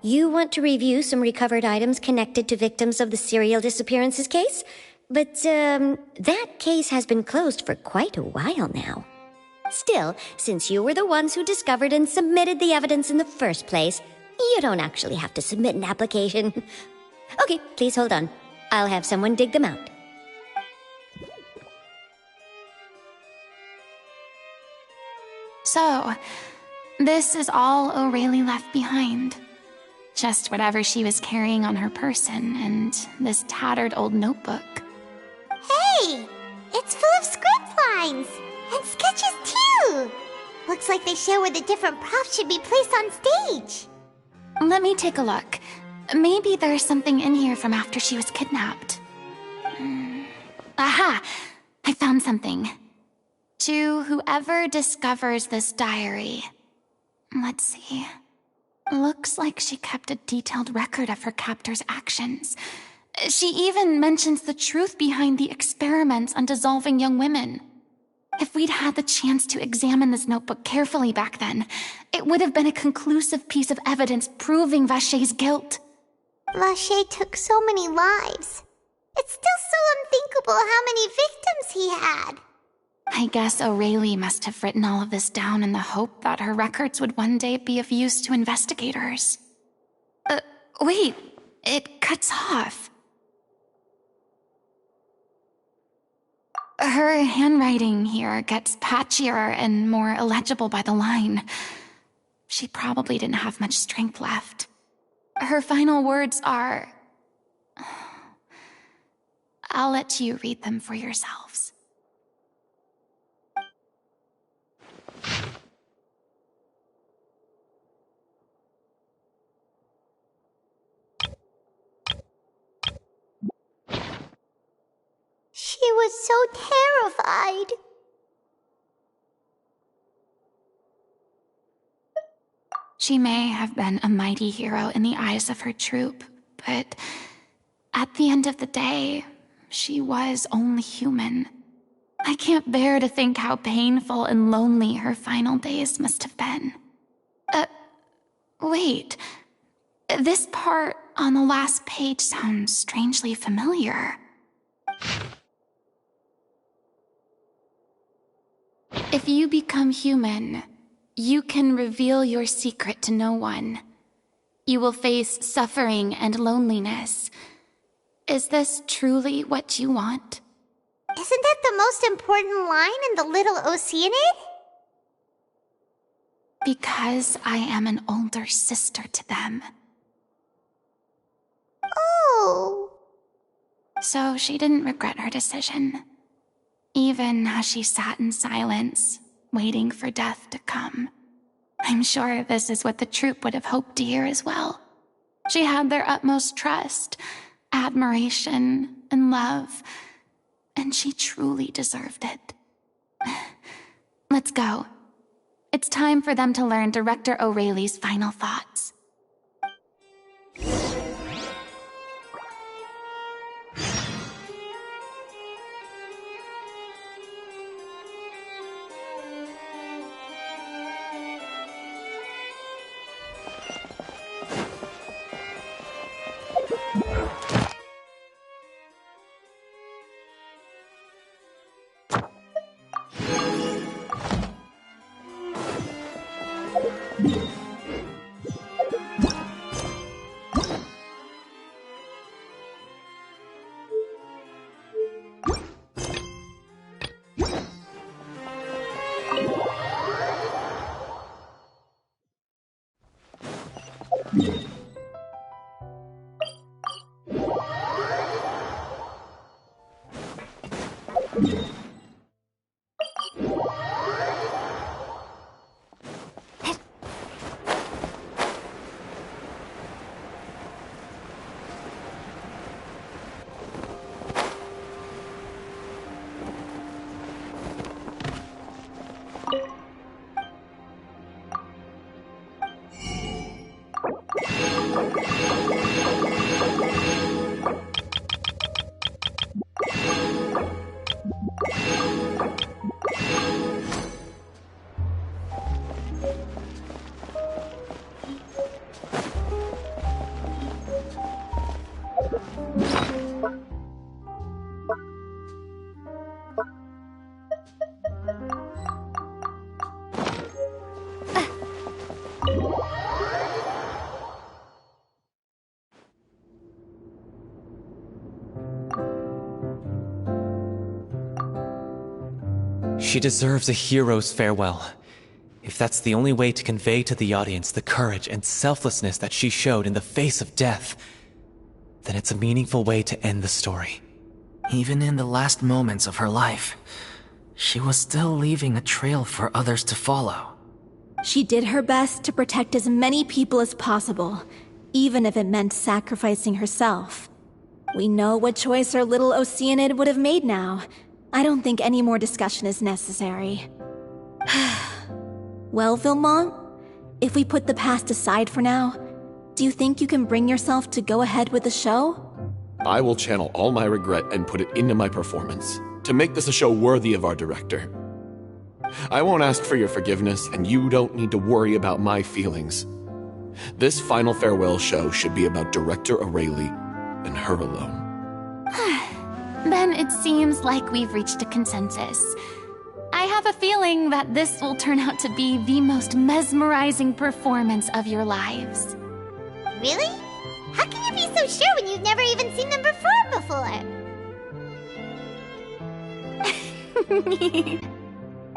S11: You want to review some recovered items connected to victims of the serial disappearances case? But, that case has been closed for quite a while now. Still, since you were the ones who discovered and submitted the evidence in the first place, you don't actually have to submit an application. Okay, please hold on. I'll have someone dig them out.
S5: So, this is all O'Reilly left behind. Just whatever she was carrying on her person and this tattered old notebook.
S4: Hey! It's full of script lines! And sketches too! Looks like they show where the different props should be placed on stage.
S5: Let me take a look. Maybe there's something in here from after she was kidnapped. Aha! I found something. To whoever discovers this diary. Let's see. Looks like she kept a detailed record of her captor's actions. She even mentions the truth behind the experiments on dissolving young women. If we'd had the chance to examine this notebook carefully back then, it would have been a conclusive piece of evidence proving Vacher's guilt.
S4: Vacher took so many lives. It's still so unthinkable how many victims he had.
S5: I guess O'Reilly must have written all of this down in the hope that her records would one day be of use to investigators. Wait, it cuts off. Her handwriting here gets patchier and more illegible by the line. She probably didn't have much strength left. Her final words are... I'll let you read them for yourselves.
S4: She was so terrified.
S5: She may have been a mighty hero in the eyes of her troop, but at the end of the day, she was only human. I can't bear to think how painful and lonely her final days must have been. Wait. This part on the last page sounds strangely familiar. If you become human, you can reveal your secret to no one. You will face suffering and loneliness. Is this truly what you want?
S4: Isn't that the most important line in the Little Oceanid?
S5: Because I am an older sister to them.
S4: Oh.
S5: So she didn't regret her decision, even as she sat in silence, waiting for death to come. I'm sure this is what the troupe would have hoped to hear as well. She had their utmost trust, admiration, and love, and she truly deserved it. Let's go. It's time for them to learn Director O'Reilly's final thoughts.
S8: She deserves a hero's farewell. If that's the only way to convey to the audience the courage and selflessness that she showed in the face of death, then it's a meaningful way to end the story.
S3: Even in the last moments of her life, she was still leaving a trail for others to follow.
S6: She did her best to protect as many people as possible, even if it meant sacrificing herself. We know what choice our little Oceanid would have made now. I don't think any more discussion is necessary. Well, Vilmont, if we put the past aside for now, do you think you can bring yourself to go ahead with the show?
S10: I will channel all my regret and put it into my performance, to make this a show worthy of our director. I won't ask for your forgiveness, and you don't need to worry about my feelings. This final farewell show should be about Director Aurelie and her alone.
S5: Then it seems like we've reached a consensus. I have a feeling that this will turn out to be the most mesmerizing performance of your lives.
S4: Really? How can you be so sure when you've never even seen them perform before?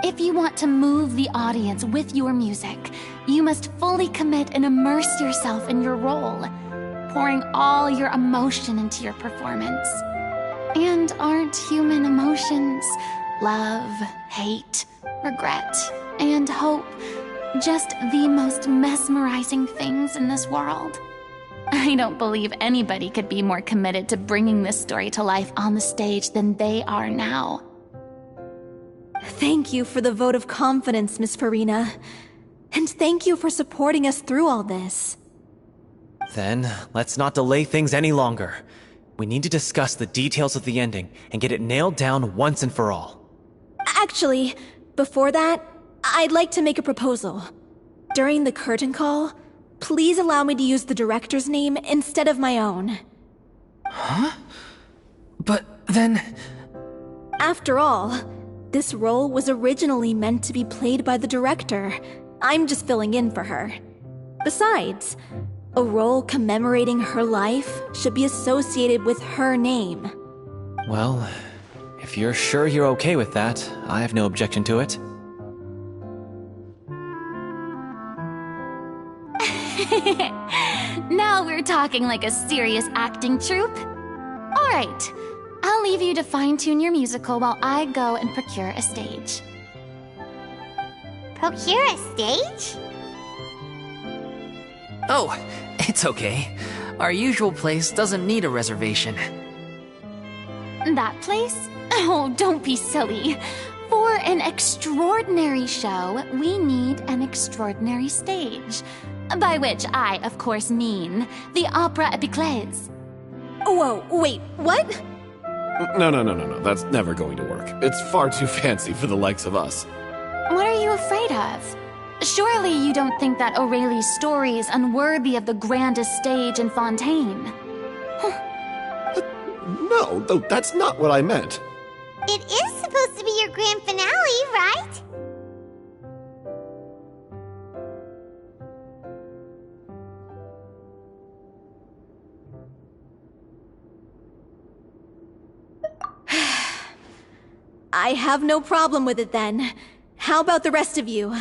S5: If you want to move the audience with your music, you must fully commit and immerse yourself in your role, pouring all your emotion into your performance. And aren't human emotions, love, hate, regret, and hope, just the most mesmerizing things in this world? I don't believe anybody could be more committed to bringing this story to life on the stage than they are now.
S6: Thank you for the vote of confidence, Miss Farina. And thank you for supporting us through all this.
S8: Then, let's not delay things any longer. We need to discuss the details of the ending and get it nailed down once and for all.
S6: Actually, before that, I'd like to make a proposal. During the curtain call, please allow me to use the director's name instead of my own.
S3: Huh? But then...
S6: After all, this role was originally meant to be played by the director. I'm just filling in for her. Besides, a role commemorating her life should be associated with her name.
S8: Well, if you're sure you're okay with that, I have no objection to it.
S5: Now we're talking like a serious acting troupe. All right, I'll leave you to fine-tune your musical while I go and procure a stage.
S4: Procure a stage?
S3: Oh, it's okay. Our usual place doesn't need a reservation.
S5: That place? Oh, don't be silly. For an extraordinary show, we need an extraordinary stage. By which I, of course, mean the Opera Epiclese.
S6: Whoa, wait, what?
S10: No. That's never going to work. It's far too fancy for the likes of us.
S5: What are you afraid of? Surely you don't think that Aurelie's story is unworthy of the grandest stage in Fontaine.
S10: No, though that's not what I meant.
S4: It is supposed to be your grand finale, right?
S6: I have no problem with it then. How about the rest of you?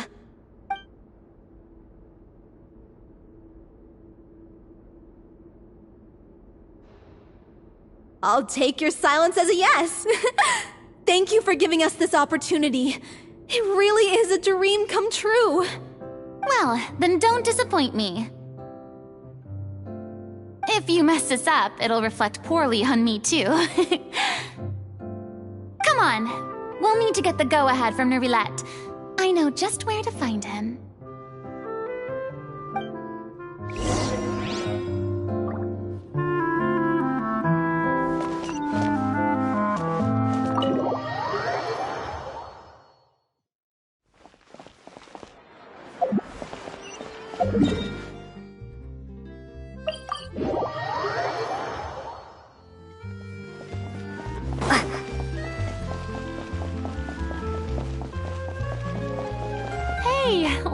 S6: I'll take your silence as a yes. Thank you for giving us this opportunity. It really is a dream come true.
S5: Well, then don't disappoint me. If you mess this up, it'll reflect poorly on me too. Come on, we'll need to get the go-ahead from Nerilette. I know just where to find him.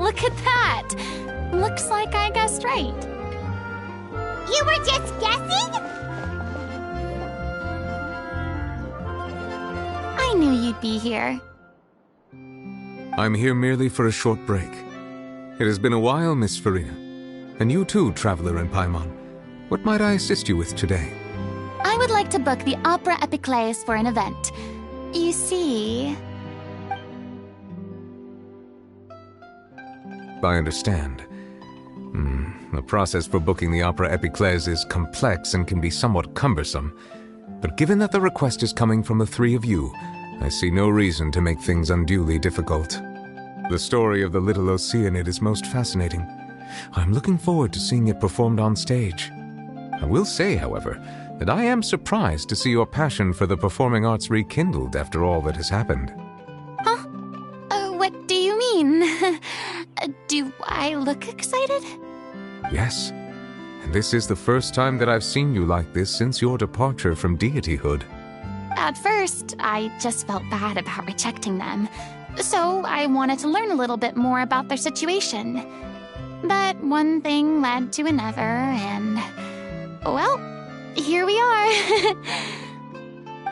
S5: Look at that! Looks like I guessed right.
S4: You were just guessing?
S5: I knew you'd be here.
S12: I'm here merely for a short break. It has been a while, Miss Farina. And you too, Traveler in Paimon. What might I assist you with today?
S5: I would like to book the Opera Epiclese for an event. You see...
S12: I understand. The process for booking the Opera Epiclese is complex and can be somewhat cumbersome. But given that the request is coming from the three of you, I see no reason to make things unduly difficult. The story of the Little Oceanid is most fascinating. I'm looking forward to seeing it performed on stage. I will say, however, that I am surprised to see your passion for the performing arts rekindled after all that has happened.
S5: Huh? What do you mean? Do I look excited?
S12: Yes. And this is the first time that I've seen you like this since your departure from deityhood.
S5: At first, I just felt bad about rejecting them. So I wanted to learn a little bit more about their situation. But one thing led to another, and... well, here we are.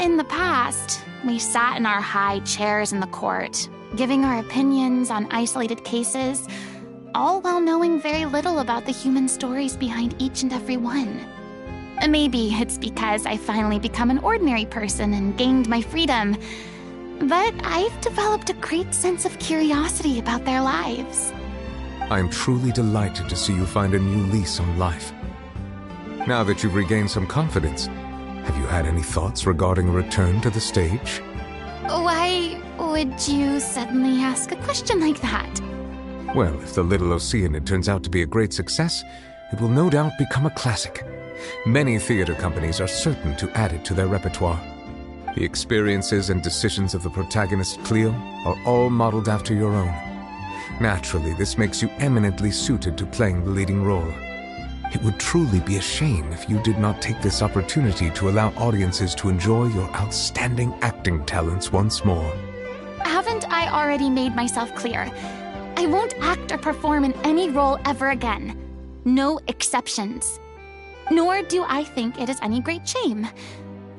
S5: In the past, we sat in our high chairs in the court, giving our opinions on isolated cases, all while knowing very little about the human stories behind each and every one. Maybe it's because I finally become an ordinary person and gained my freedom, but I've developed a great sense of curiosity about their lives.
S12: I'm truly delighted to see you find a new lease on life. Now that you've regained some confidence, have you had any thoughts regarding a return to the stage?
S5: Why would you suddenly ask a question like that?
S12: Well, if the Little Oceanid turns out to be a great success, it will no doubt become a classic. Many theater companies are certain to add it to their repertoire. The experiences and decisions of the protagonist, Cleo, are all modeled after your own. Naturally, this makes you eminently suited to playing the leading role. It would truly be a shame if you did not take this opportunity to allow audiences to enjoy your outstanding acting talents once more.
S5: Haven't I already made myself clear? I won't act or perform in any role ever again. No exceptions. Nor do I think it is any great shame.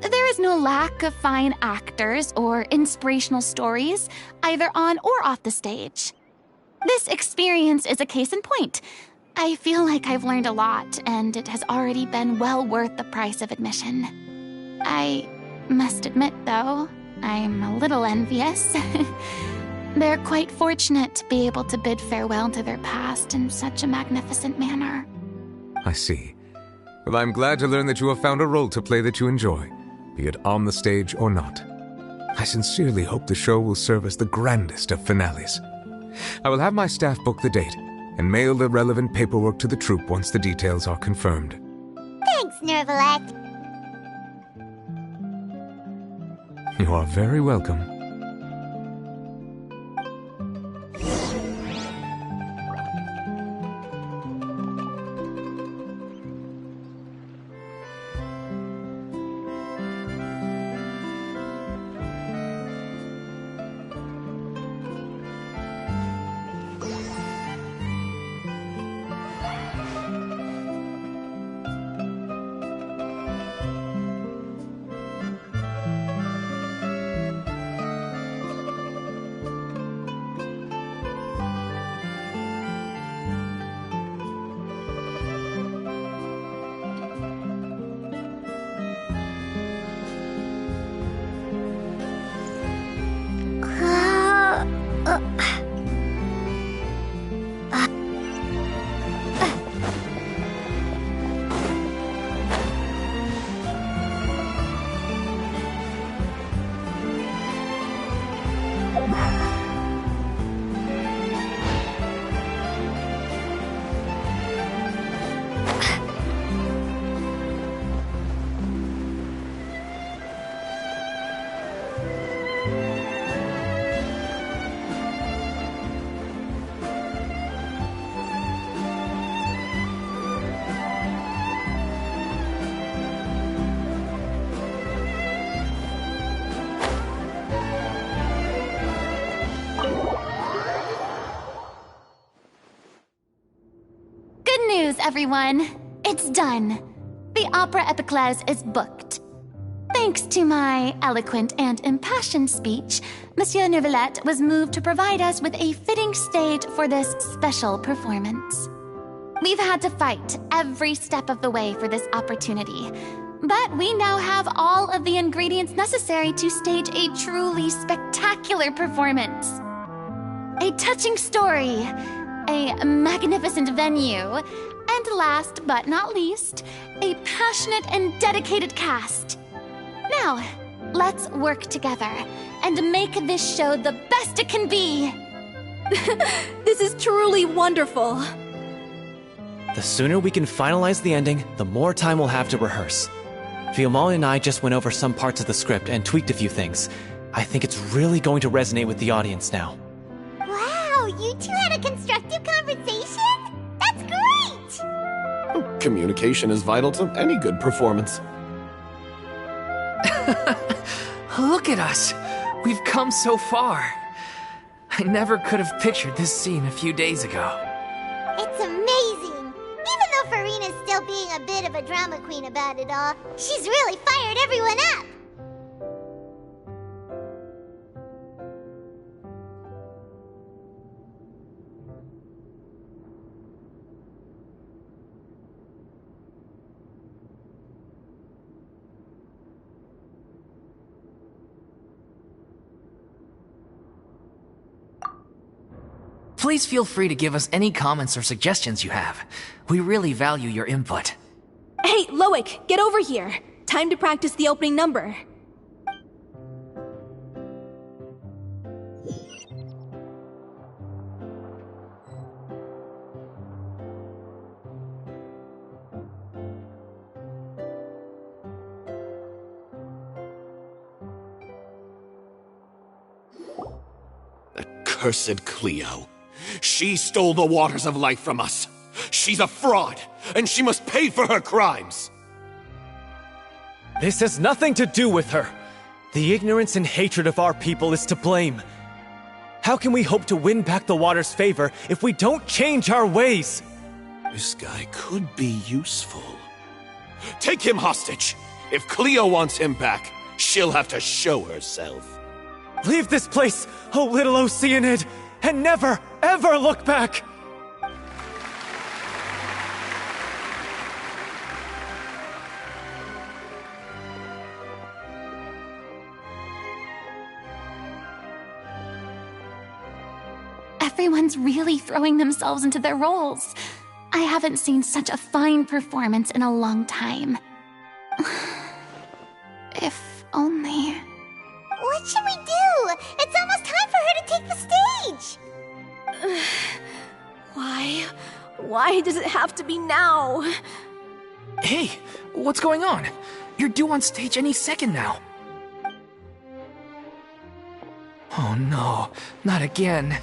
S5: There is no lack of fine actors or inspirational stories, either on or off the stage. This experience is a case in point. I feel like I've learned a lot, and it has already been well worth the price of admission. I must admit, though, I'm a little envious. They're quite fortunate to be able to bid farewell to their past in such a magnificent manner.
S12: I see. Well, I'm glad to learn that you have found a role to play that you enjoy, be it on the stage or not. I sincerely hope the show will serve as the grandest of finales. I will have my staff book the date and mail the relevant paperwork to the troupe once the details are confirmed.
S4: Thanks, Nervalette.
S12: You are very welcome.
S5: everyone. It's done. The Opera Epiclese is booked. Thanks to my eloquent and impassioned speech, Monsieur Neuvillette was moved to provide us with a fitting stage for this special performance. We've had to fight every step of the way for this opportunity, but we now have all of the ingredients necessary to stage a truly spectacular performance. A touching story, a magnificent venue, and last but not least, a passionate and dedicated cast. Now, let's work together and make this show the best it can be.
S6: This is truly wonderful.
S8: The sooner we can finalize the ending, the more time we'll have to rehearse. Fiamma and I just went over some parts of the script and tweaked a few things. I think it's really going to resonate with the audience now.
S4: Wow, you two had a constructive conversation? That's great!
S10: Communication is vital to any good performance.
S3: Look at us! We've come so far. I never could have pictured this scene a few days ago.
S4: It's amazing! Even though Farina's still being a bit of a drama queen about it all, she's really fired everyone up!
S3: Please feel free to give us any comments or suggestions you have. We really value your input.
S6: Hey, Loic, get over here. Time to practice the opening number.
S10: Accursed Cleo. She stole the waters of life from us. She's a fraud, and she must pay for her crimes.
S8: This has nothing to do with her. The ignorance and hatred of our people is to blame. How can we hope to win back the water's favor if we don't change our ways?
S10: This guy could be useful. Take him hostage. If Cleo wants him back, she'll have to show herself.
S8: Leave this place, O little Oceanid, and never, ever look back!
S5: Everyone's really throwing themselves into their roles. I haven't seen such a fine performance in a long time. If only...
S4: What should we do? It's almost time for her to take the stage!
S6: Why does it have to be now?
S3: Hey, what's going on? You're due on stage any second now. Oh no, not again.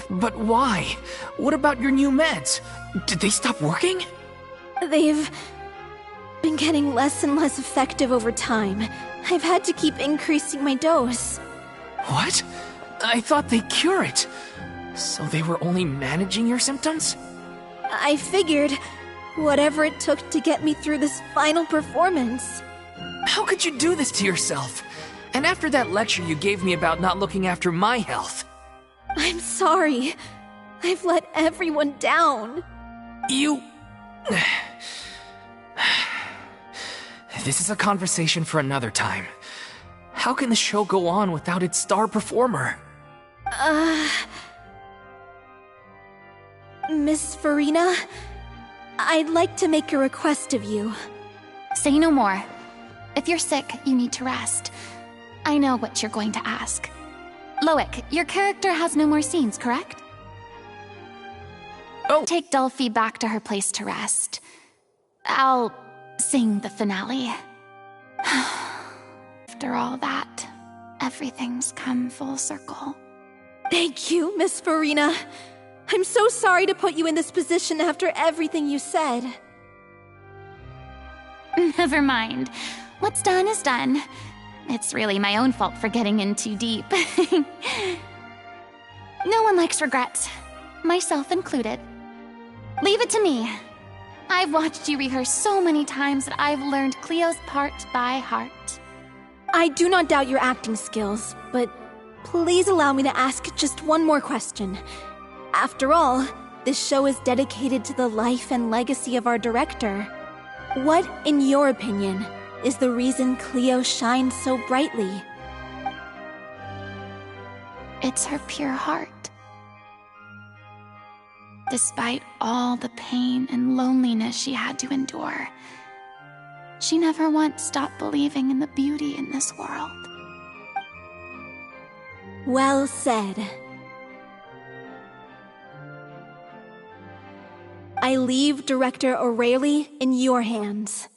S3: But why? What about your new meds? Did they stop working?
S6: They've been getting less and less effective over time. I've had to keep increasing my dose.
S3: What? I thought they cure it. So they were only managing your symptoms?
S6: I figured whatever it took to get me through this final performance.
S3: How could you do this to yourself? And after that lecture you gave me about not looking after my health.
S6: I'm sorry. I've let everyone down.
S3: You... This is a conversation for another time. How can the show go on without its star performer?
S6: Miss Farina, I'd like to make a request of you.
S5: Say no more. If you're sick, you need to rest. I know what you're going to ask. Loic, your character has no more scenes, correct?
S3: Oh!
S5: Take Delphi back to her place to rest. I'll sing the finale. After all that, everything's come full circle.
S6: Thank you, Miss Farina. I'm so sorry to put you in this position after everything you said.
S5: Never mind. What's done is done. It's really my own fault for getting in too deep. No one likes regrets, myself included. Leave it to me. I've watched you rehearse so many times that I've learned Cleo's part by heart.
S6: I do not doubt your acting skills, but please allow me to ask just one more question. After all, this show is dedicated to the life and legacy of our director. What, in your opinion, is the reason Cleo shines so brightly?
S5: It's her pure heart. Despite all the pain and loneliness she had to endure, she never once stopped believing in the beauty in this world.
S6: Well said. I leave Director O'Reilly in your hands.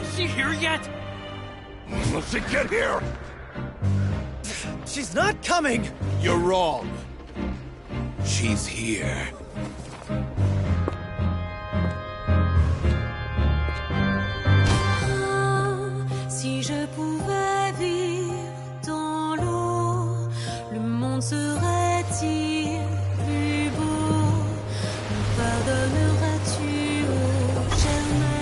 S1: Is she here yet?
S13: Will she get here?
S8: She's not coming!
S13: You're wrong. She's here.
S14: Si je pouvais vivre dans l'eau, le monde serait-il plus beau? Me pardonneras-tu, ô chère mère?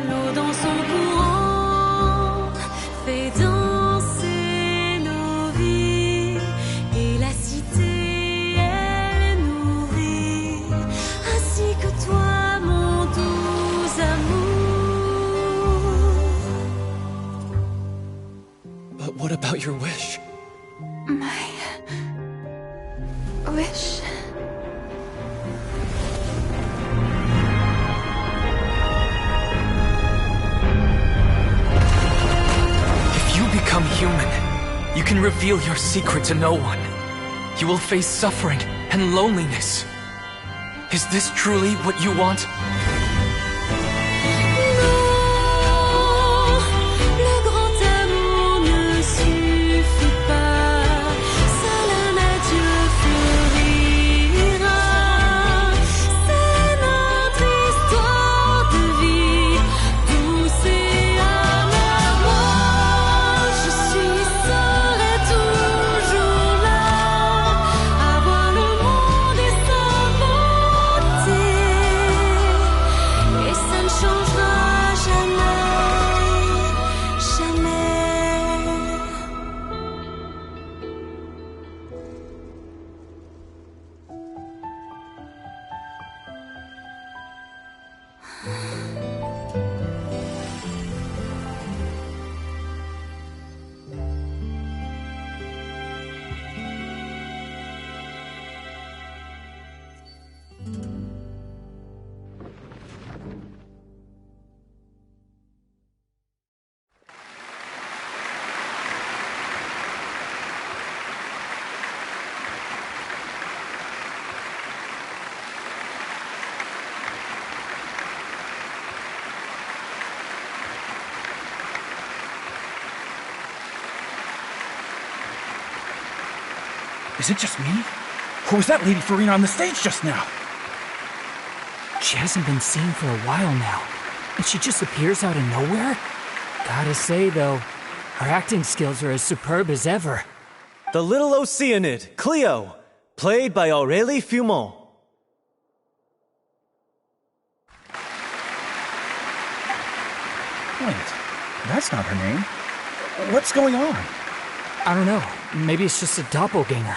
S14: L'eau dans son courant fait danser nos vies, et la cité elle nourrit, ainsi que toi, mon doux amour.
S8: But what about your wish?
S5: My wish.
S3: If you become human, you can reveal your secret to no one. You will face suffering and loneliness. Is this truly what you want?
S14: Le grand amour ne suffit pas, seul un adieu fleurira. C'est notre histoire de vie, douce et amère. Moi, je serai toujours là, à voir le monde et s'inventer, et ça ne changera jamais, jamais.
S1: Is it just me? Or was that Lady Farina on the stage just now?
S15: She hasn't been seen for a while now, and she just appears out of nowhere? Gotta say, though, her acting skills are as superb as ever.
S8: The Little Oceanid, Cleo, played by Aurélie Fumont.
S1: Wait, that's not her name. What's going on?
S15: I don't know, maybe it's just a doppelganger.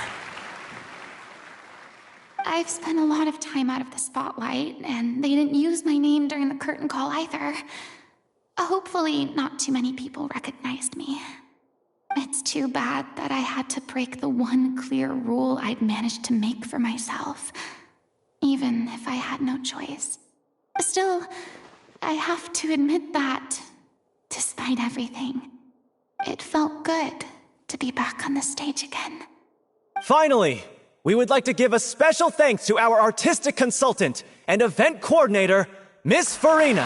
S5: I've spent a lot of time out of the spotlight, and they didn't use my name during the curtain call either. Hopefully, not too many people recognized me. It's too bad that I had to break the one clear rule I'd managed to make for myself, even if I had no choice. Still, I have to admit that, despite everything, It felt good to be back on the stage again.
S8: Finally, we would like to give a special thanks to our artistic consultant and event coordinator, Miss Farina.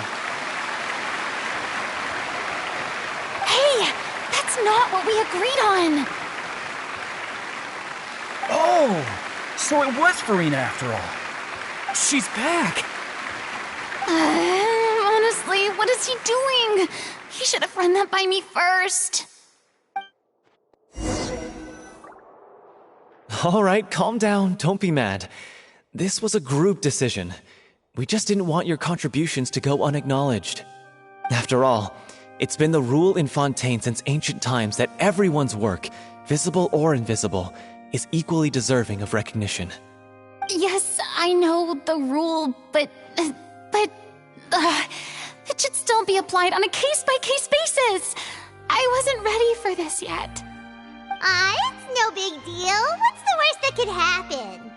S5: Hey, that's not what we agreed on.
S15: Oh, so it was Farina after all. She's back.
S5: Honestly, what is he doing? He should have run that by me first.
S8: All right, calm down. Don't be mad. This was a group decision. We just didn't want your contributions to go unacknowledged. After all, it's been the rule in Fontaine since ancient times that everyone's work, visible or invisible, is equally deserving of recognition.
S5: Yes, I know the rule, but it should still be applied on a case-by-case basis. I wasn't ready for this yet.
S4: It's no big deal. What's the worst that could happen?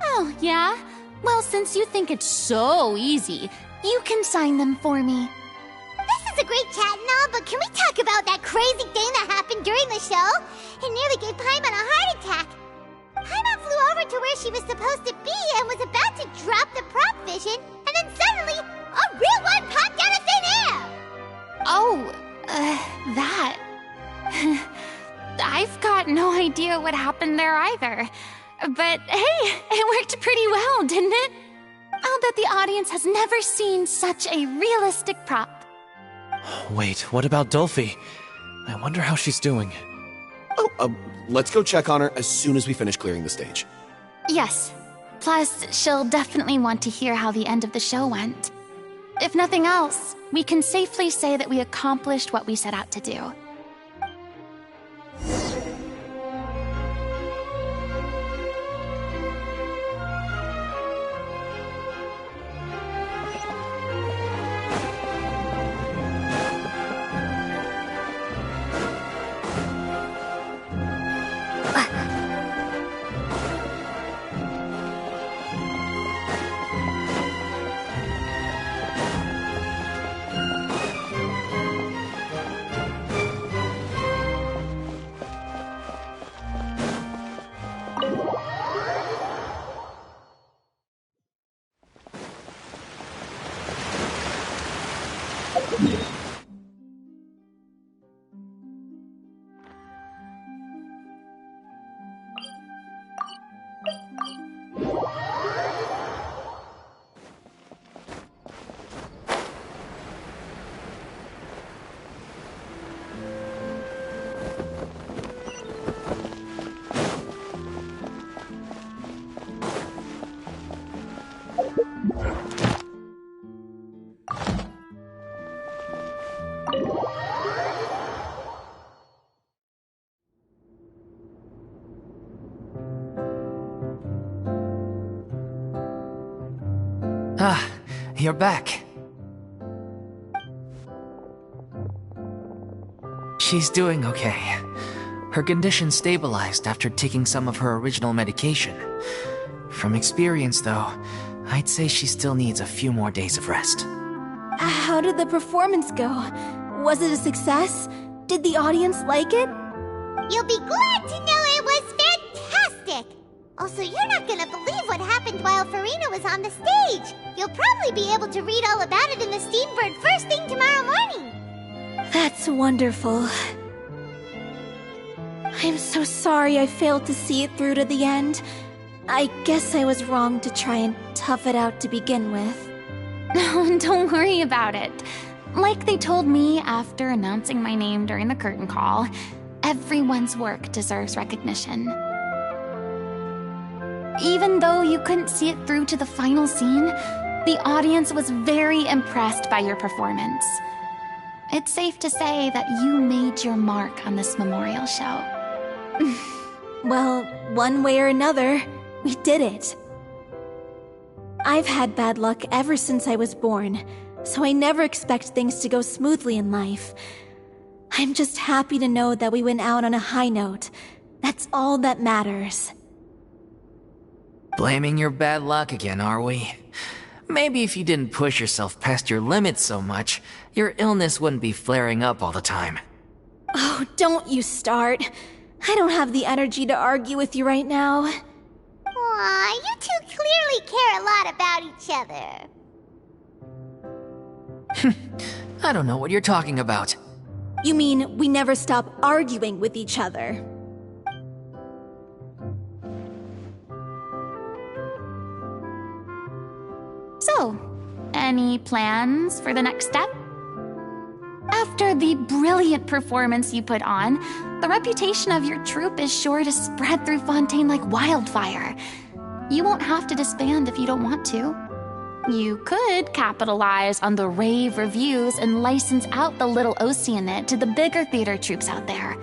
S5: Oh, yeah? Well, since you think it's so easy, you can sign them for me.
S4: This is a great chat and all, but can we talk about that crazy thing that happened during the show? It nearly gave Paimon a heart attack. Paimon flew over to where she was supposed to be and was about to drop the prop vision, and then suddenly, a real one popped out of thin air!
S5: Oh, that. I've got no idea what happened there either. But hey, it worked pretty well, didn't it? I'll bet the audience has never seen such a realistic prop.
S8: Wait, what about Dolphy? I wonder how she's doing.
S10: Let's go check on her as soon as we finish clearing the stage.
S5: Yes. Plus, she'll definitely want to hear how the end of the show went. If nothing else, we can safely say that we accomplished what we set out to do.
S3: Ah, you're back. She's doing okay. Her condition stabilized after taking some of her original medication. From experience, though, I'd say she still needs a few more days of rest.
S6: How did the performance go? Was it a success? Did the audience like it?
S4: You'll be glad to know it was fantastic! Also, you're not gonna believe what happened while Farina was on the stage. You'll probably be able to read all about it in the Steambird first thing tomorrow morning.
S6: That's wonderful. I'm so sorry I failed to see it through to the end. I guess I was wrong to try and tough it out to begin with.
S5: No, don't worry about it. Like they told me after announcing my name during the curtain call, everyone's work deserves recognition. Even though you couldn't see it through to the final scene, the audience was very impressed by your performance. It's safe to say that you made your mark on this memorial show.
S6: Well, one way or another, we did it. I've had bad luck ever since I was born, so I never expect things to go smoothly in life. I'm just happy to know that we went out on a high note. That's all that matters.
S3: Blaming your bad luck again, are we? Maybe if you didn't push yourself past your limits so much, your illness wouldn't be flaring up all the time.
S6: Oh, don't you start. I don't have the energy to argue with you right now.
S4: Aw, you two clearly care a lot about each other.
S3: I don't know what you're talking about.
S6: You mean we never stop arguing with each other?
S5: So, any plans for the next step? After the brilliant performance you put on, the reputation of your troupe is sure to spread through Fontaine like wildfire. You won't have to disband if you don't want to. You could capitalize on the rave reviews and license out the Little Oceanid to the bigger theater troupes out there.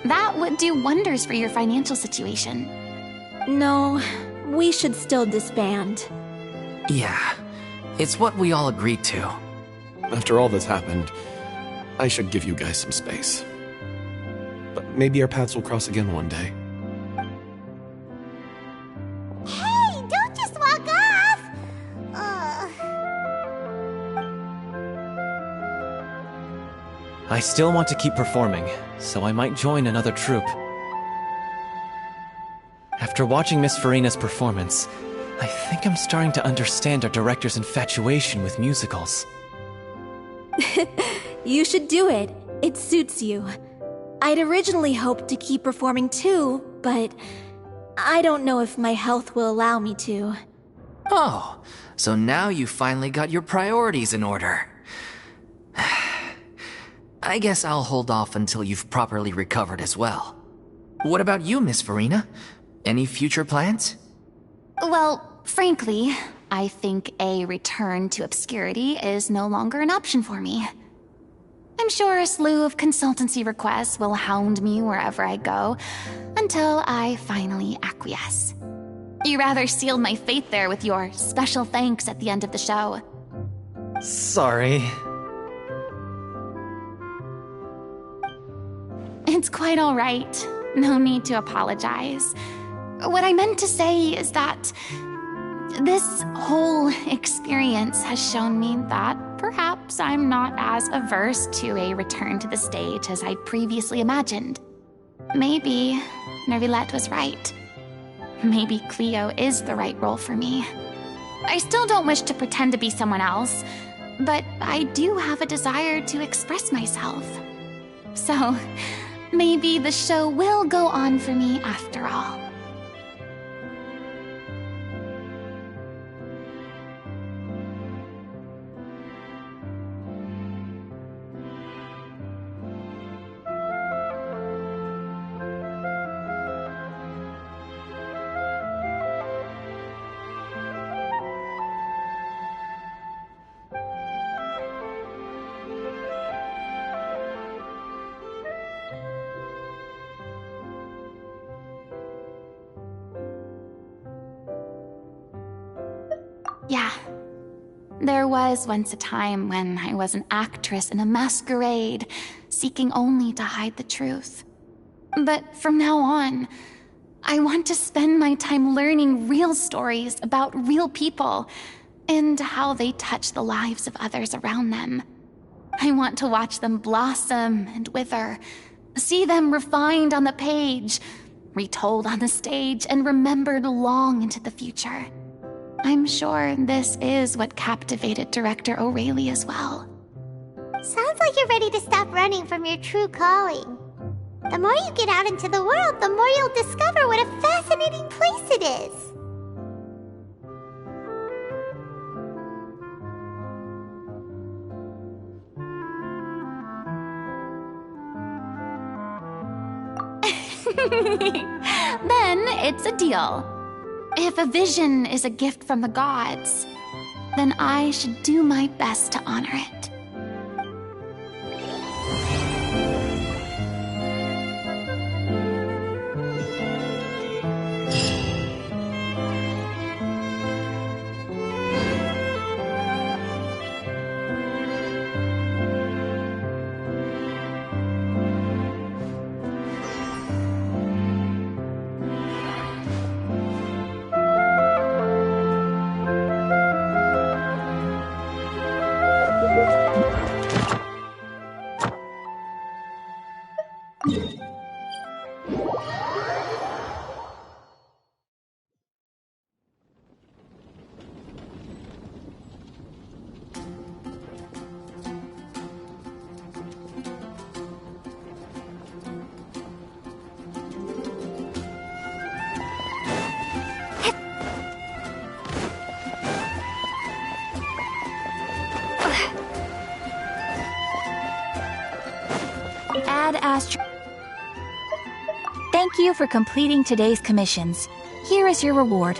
S5: That would do wonders for your financial situation.
S6: No, we should still disband.
S3: Yeah, it's what we all agreed to.
S10: After all that's happened, I should give you guys some space. But maybe our paths will cross again one day.
S4: Hey, don't just walk off!
S7: I still want to keep performing, so I might join another troupe. After watching Miss Farina's performance, I think I'm starting to understand our director's infatuation with musicals.
S6: You should do it. It suits you. I'd originally hoped to keep performing too, but I don't know if my health will allow me to.
S3: Oh, so now you finally got your priorities in order. I guess I'll hold off until you've properly recovered as well. What about you, Miss Farina? Any future plans?
S5: Well, frankly, I think a return to obscurity is no longer an option for me. I'm sure a slew of consultancy requests will hound me wherever I go, until I finally acquiesce. You rather sealed my fate there with your special thanks at the end of the show.
S7: Sorry.
S5: It's quite all right. No need to apologize. What I meant to say is that this whole experience has shown me that perhaps I'm not as averse to a return to the stage as I'd previously imagined. Maybe Nervillette was right. Maybe Cleo is the right role for me. I still don't wish to pretend to be someone else, but I do have a desire to express myself. So, maybe the show will go on for me after all. Yeah. There was once a time when I was an actress in a masquerade, seeking only to hide the truth. But from now on, I want to spend my time learning real stories about real people and how they touch the lives of others around them. I want to watch them blossom and wither, see them refined on the page, retold on the stage, and remembered long into the future. I'm sure this is what captivated director O'Reilly as well.
S4: Sounds like you're ready to stop running from your true calling. The more you get out into the world, the more you'll discover what a fascinating place it is.
S5: Then it's a deal. If a vision is a gift from the gods, then I should do my best to honor it. Thank you for completing today's commissions. Here is your reward.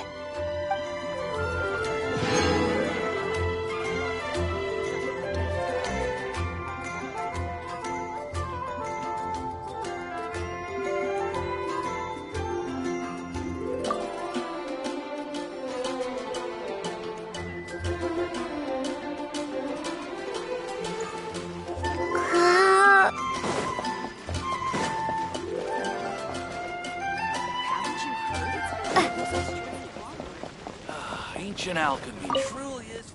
S13: Ancient alchemy truly is.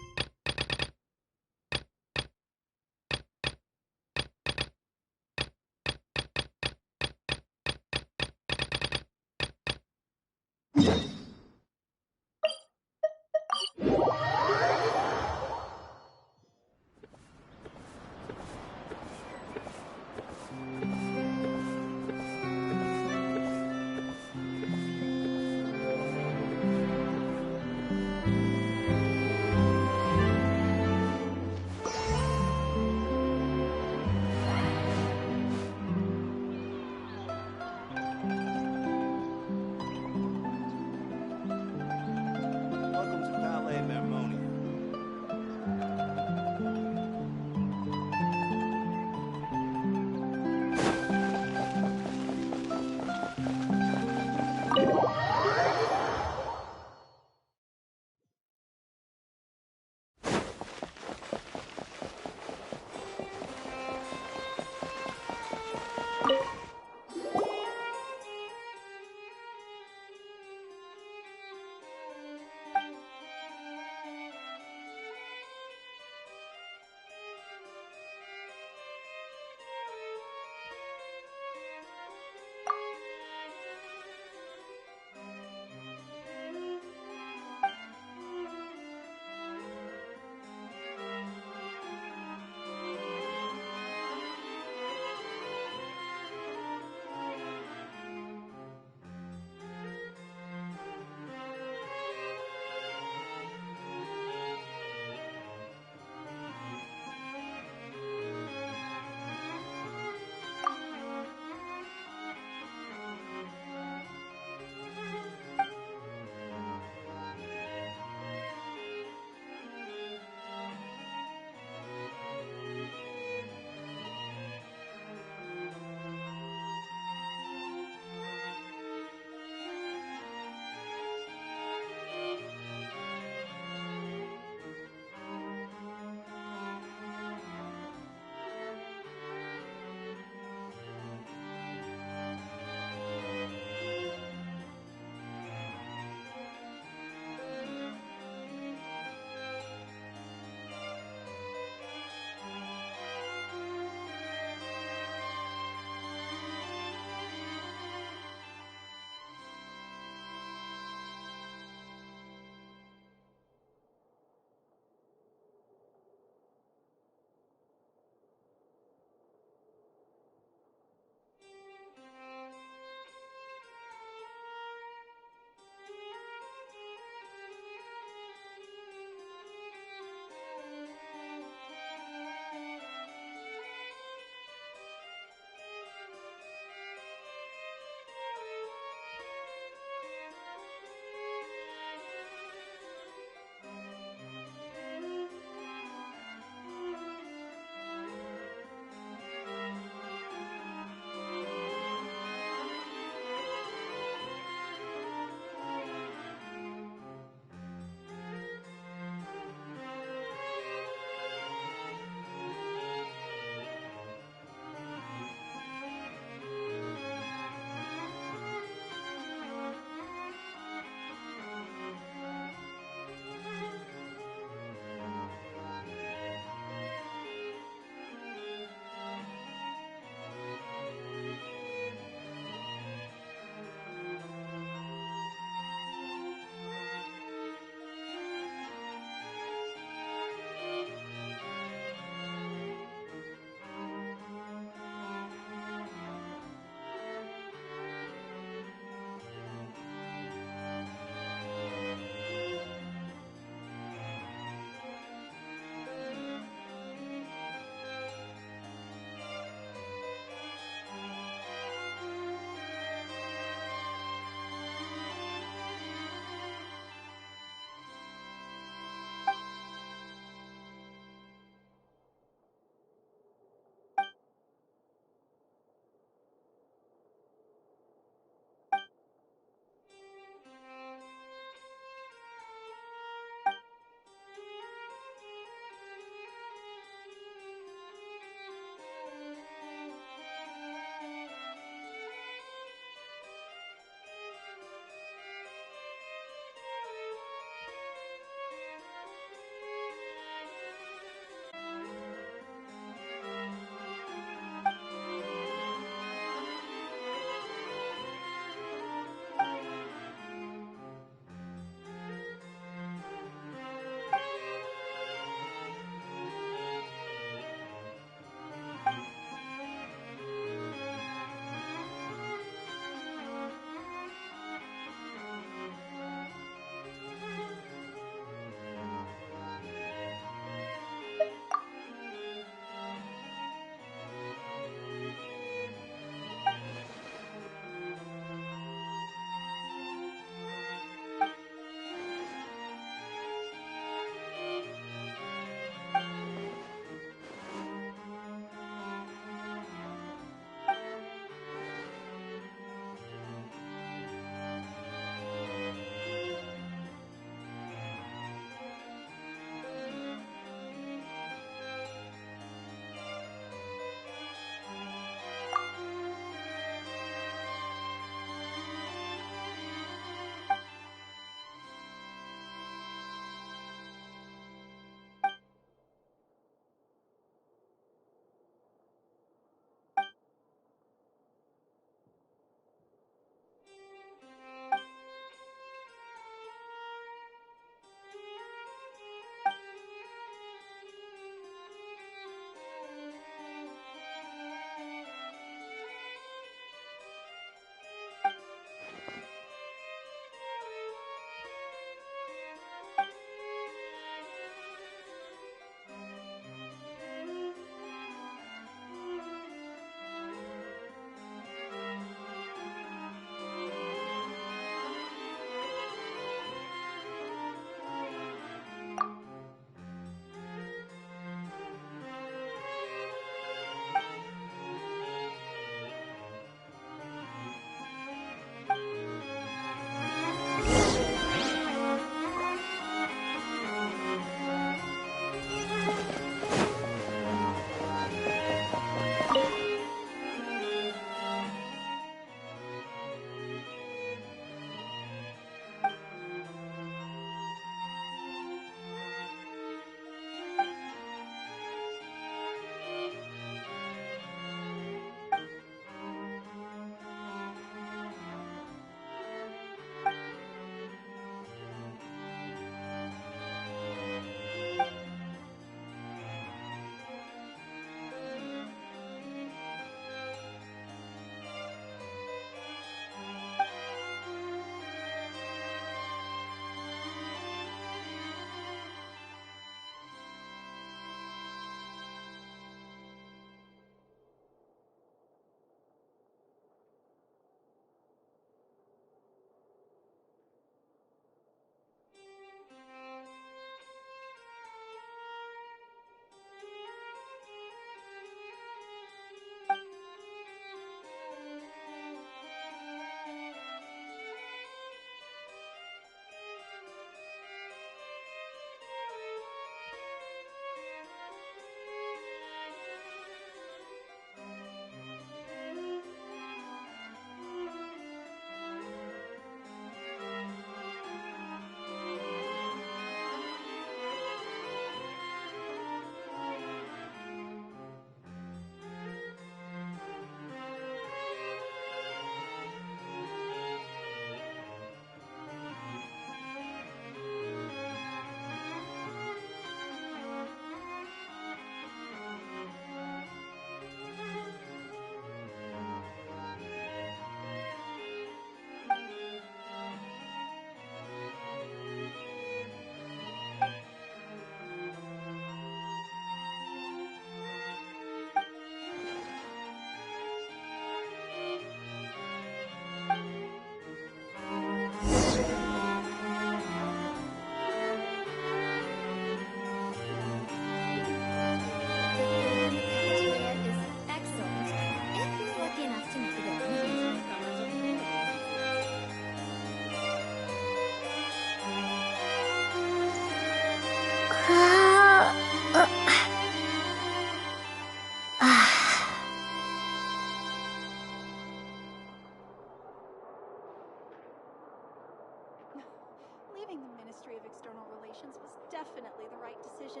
S16: Ministry of External Relations was definitely the right decision.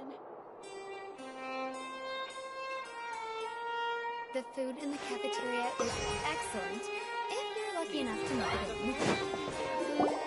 S2: The food in the cafeteria is excellent, if you're lucky enough to make it in.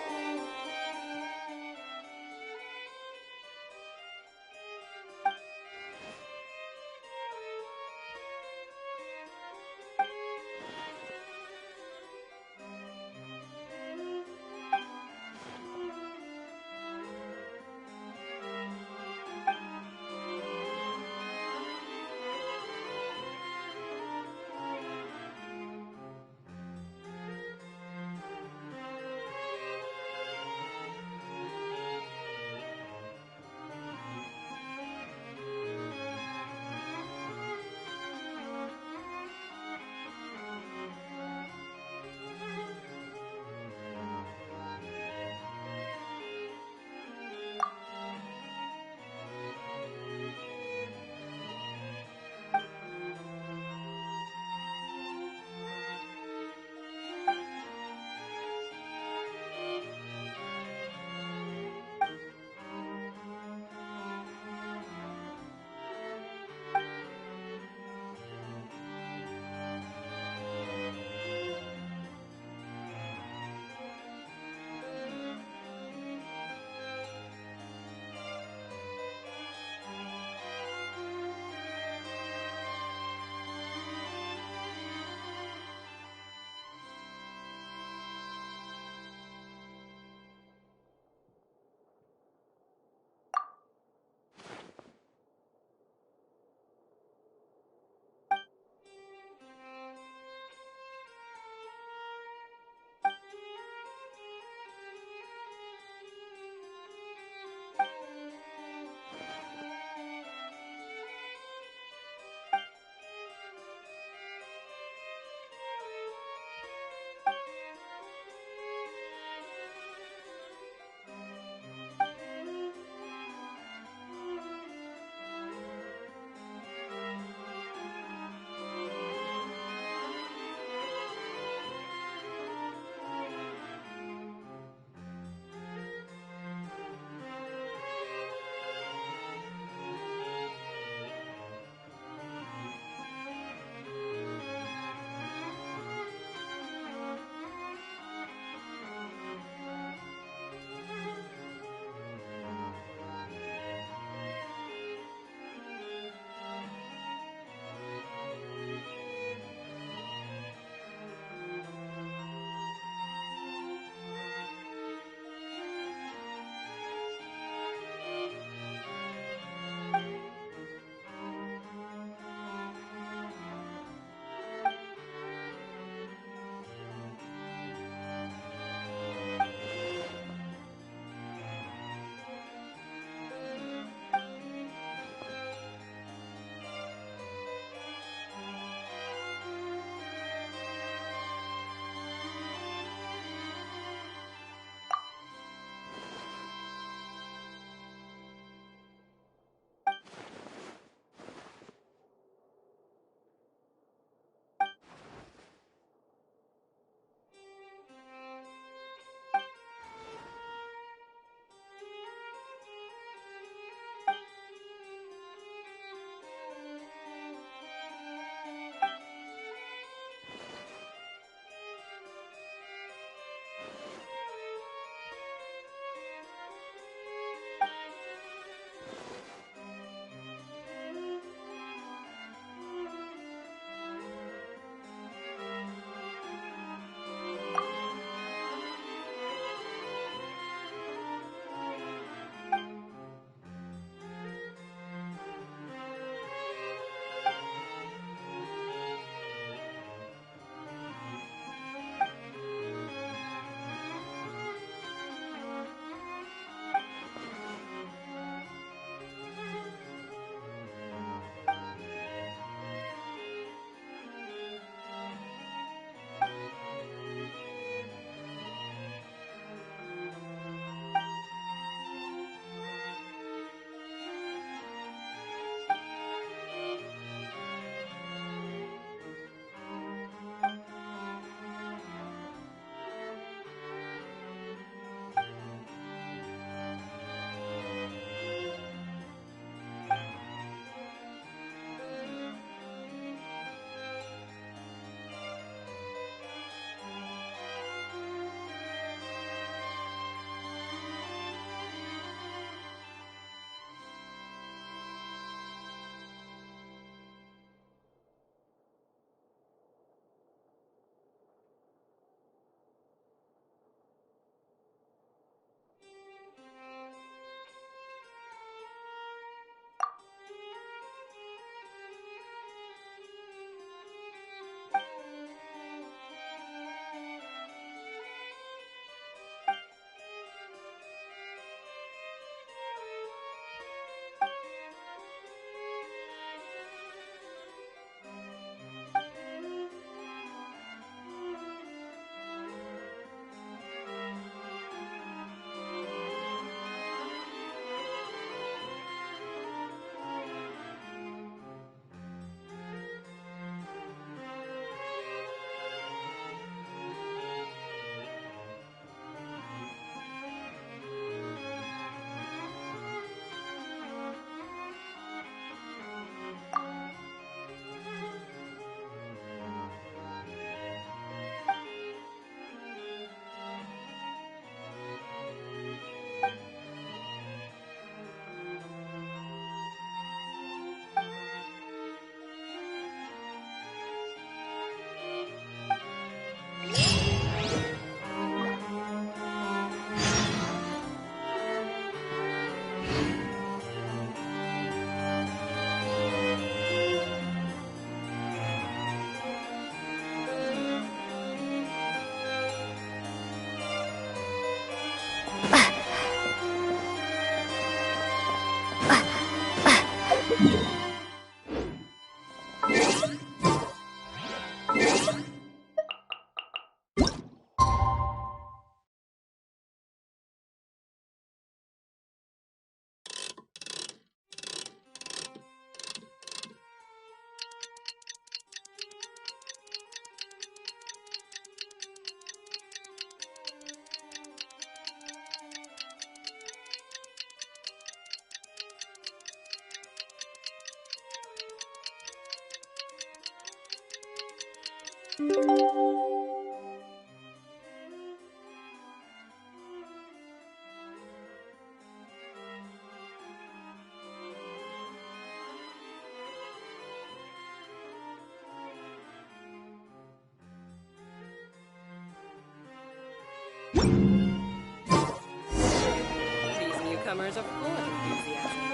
S17: newcomers are full of enthusiasm.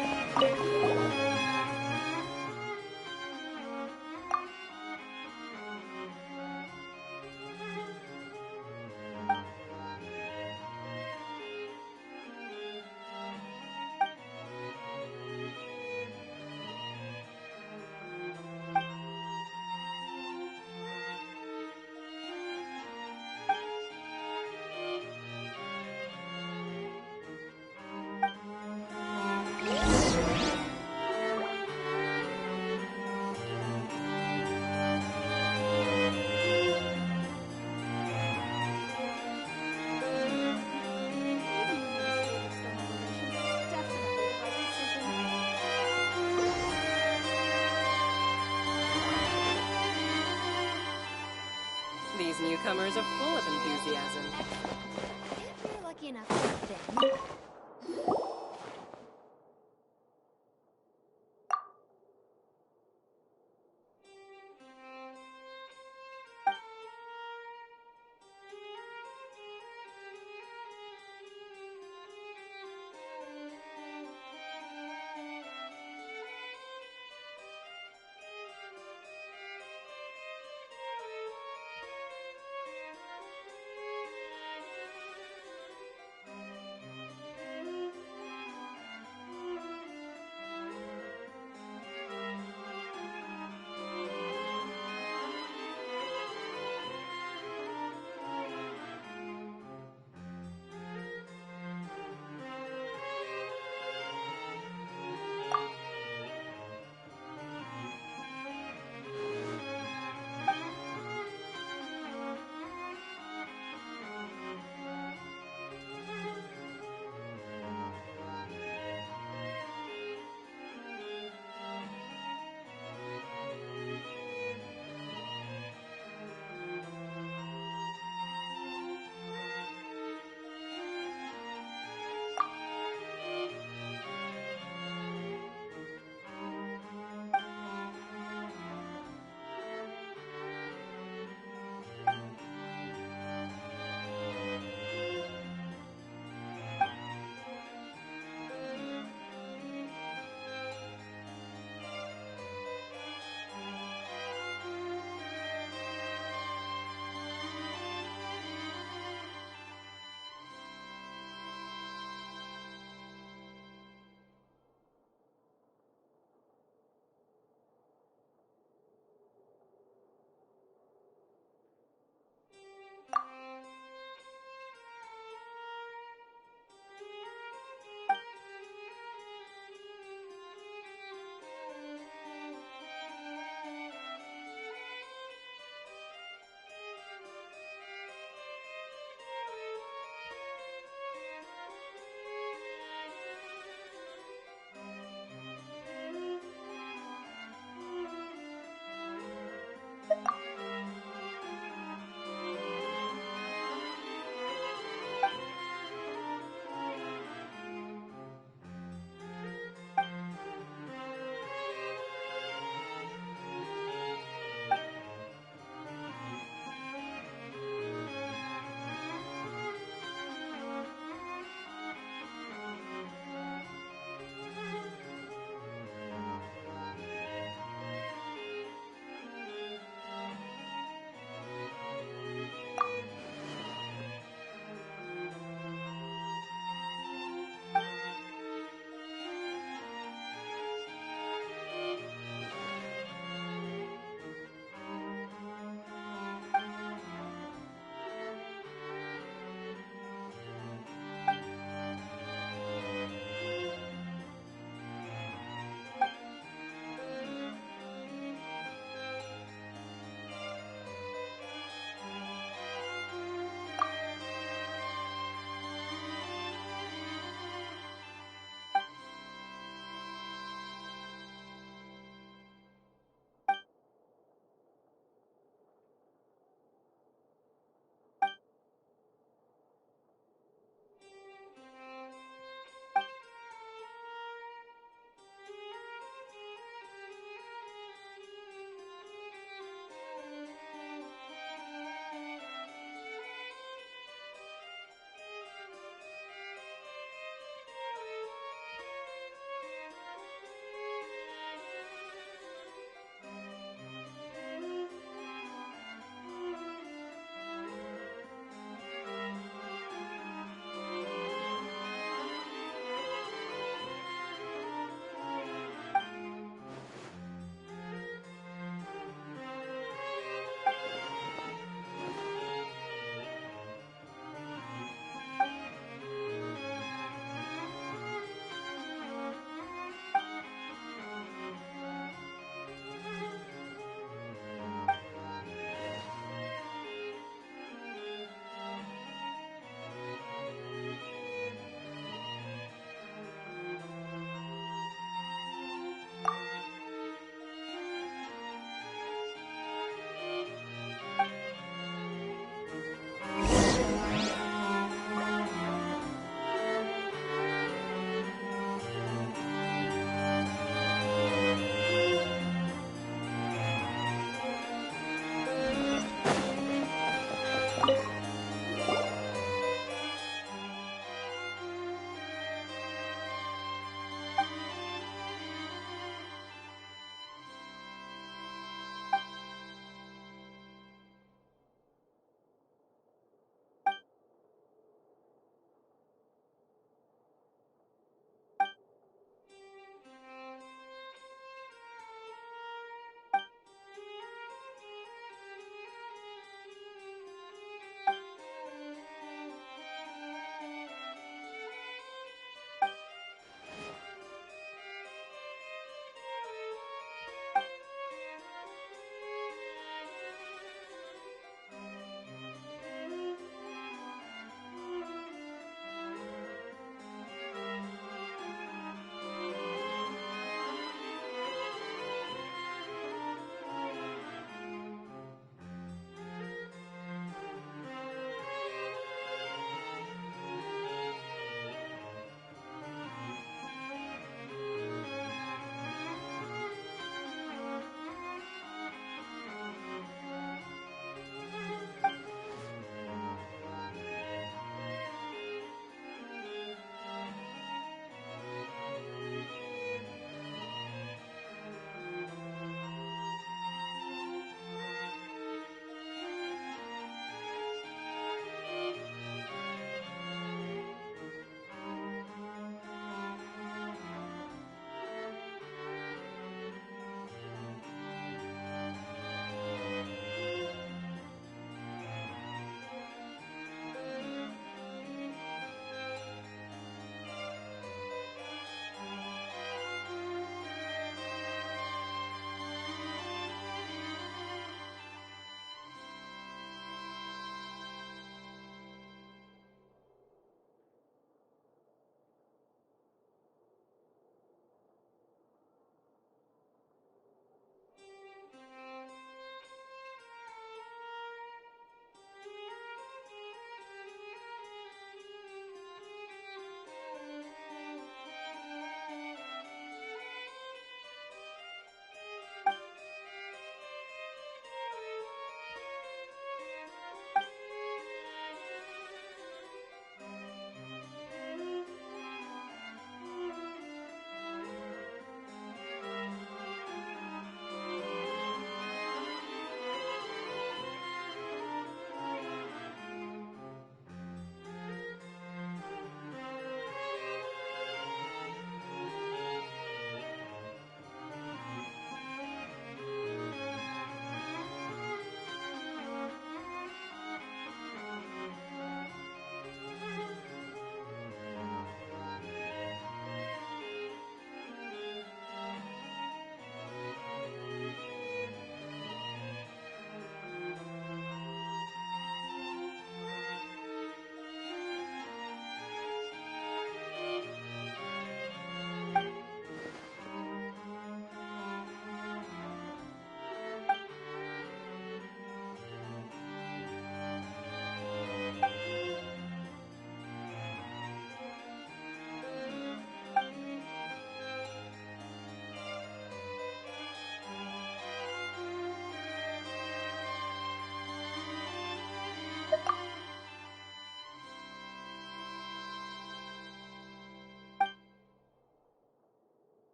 S17: These newcomers are full of enthusiasm.
S2: If you're lucky enough to fit in.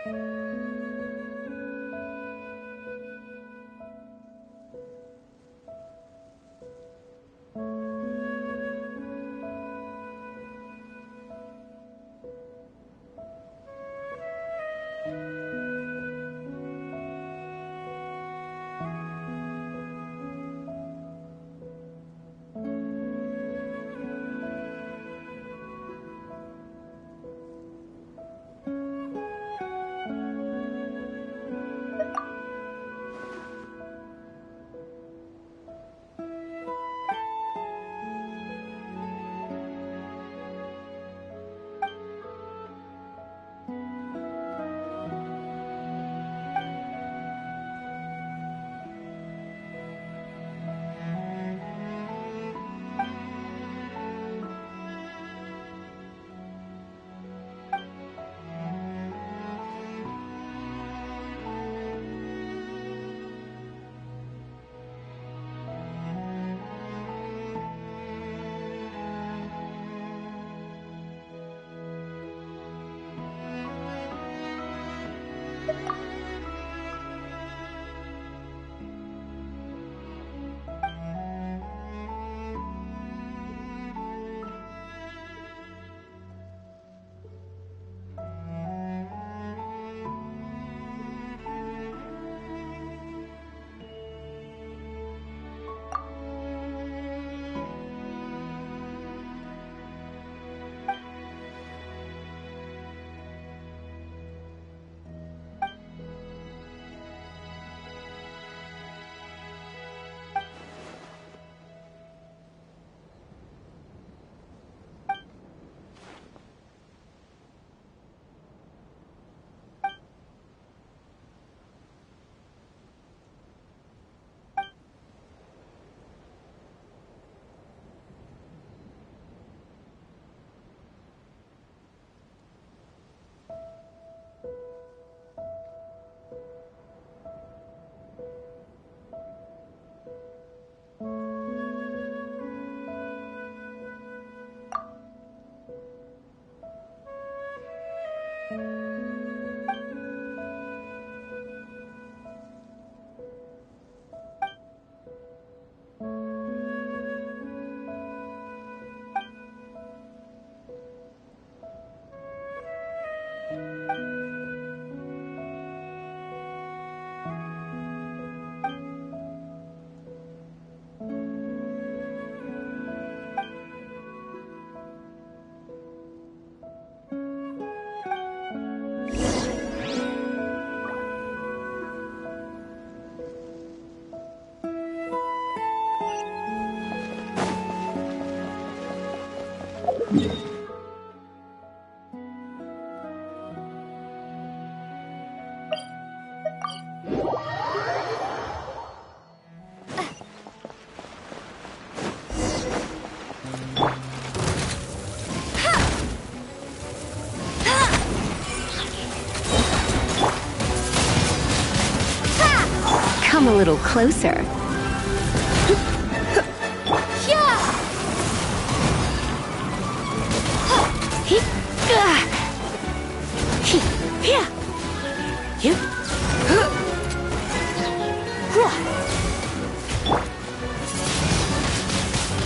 S9: Come a little closer.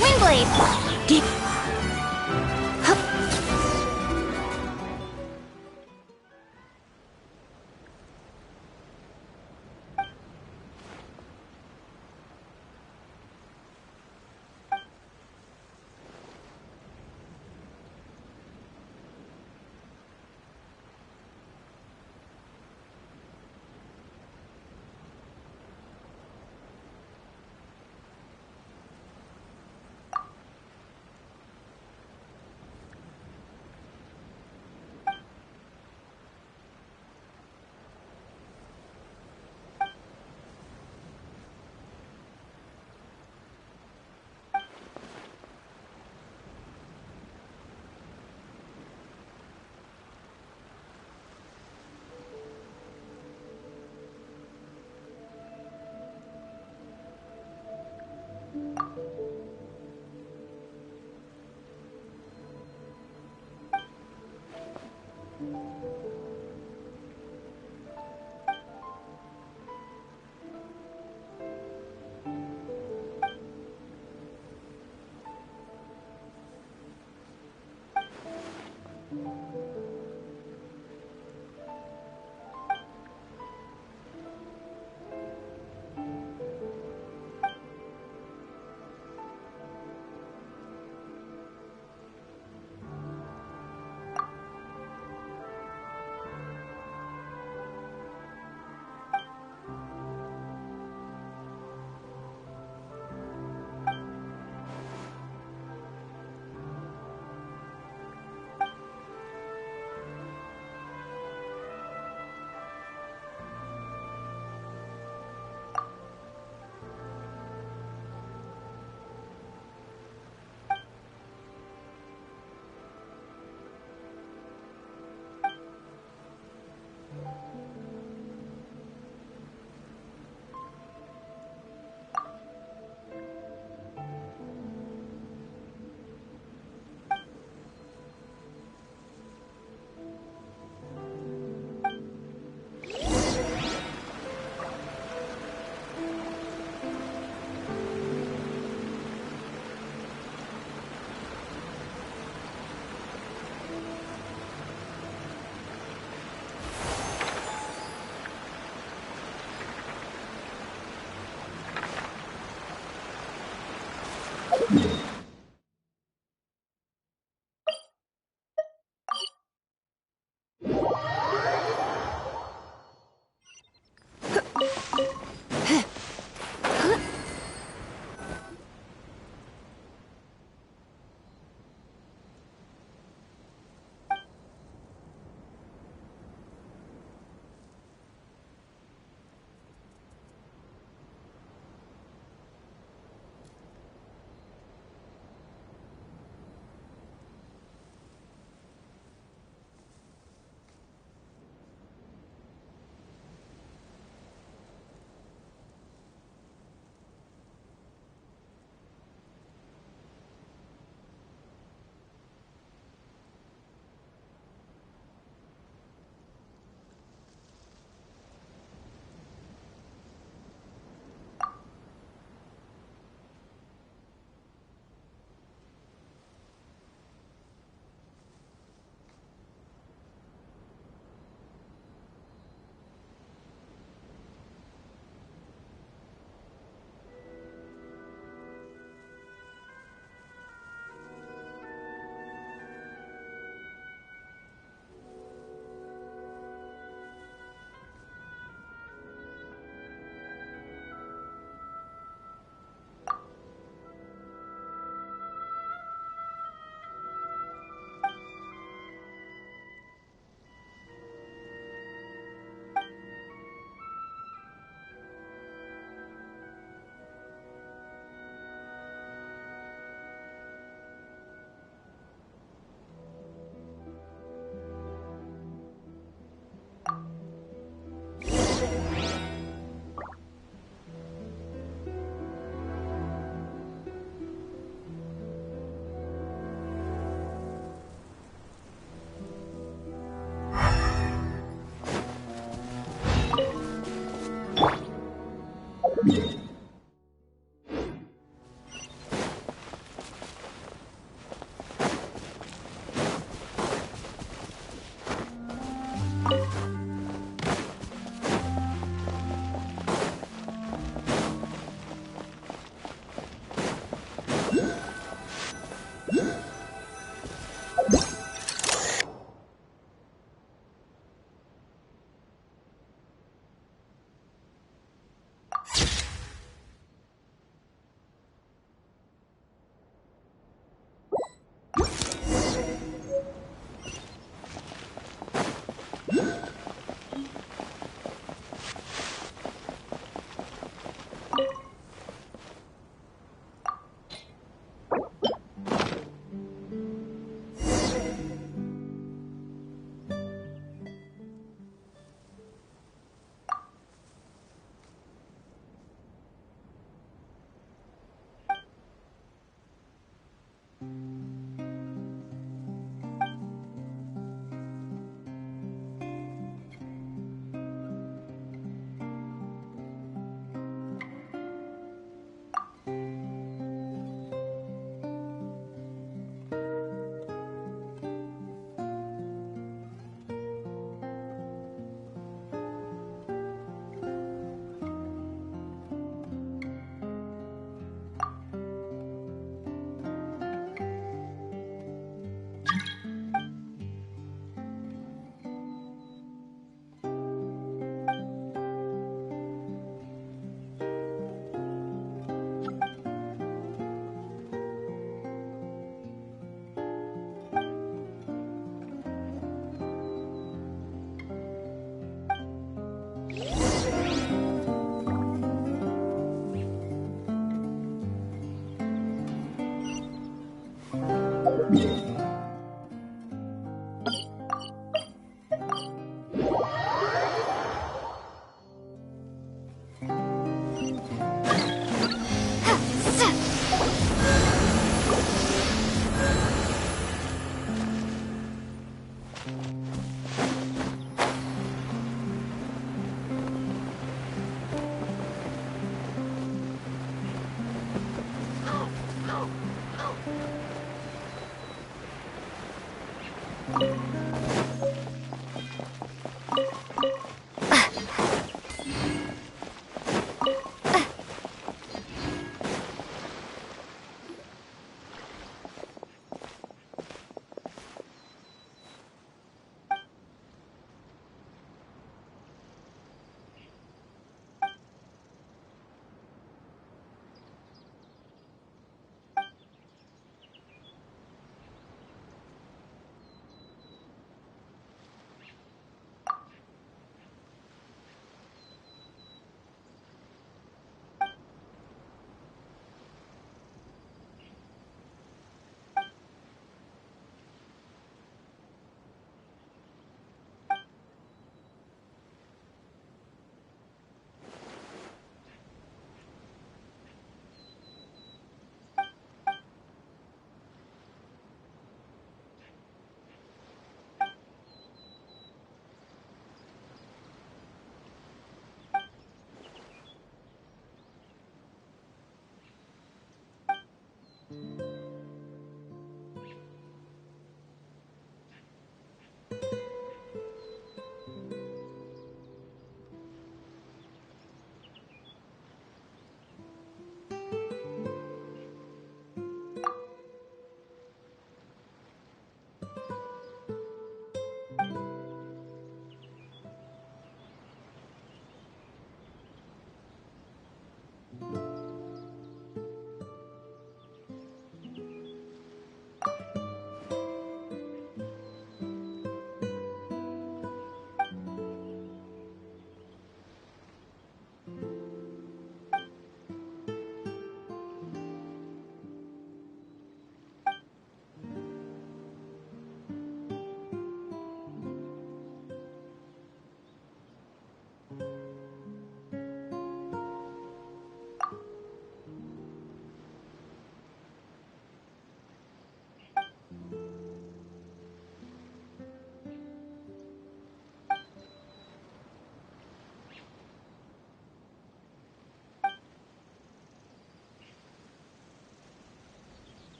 S5: Windblade!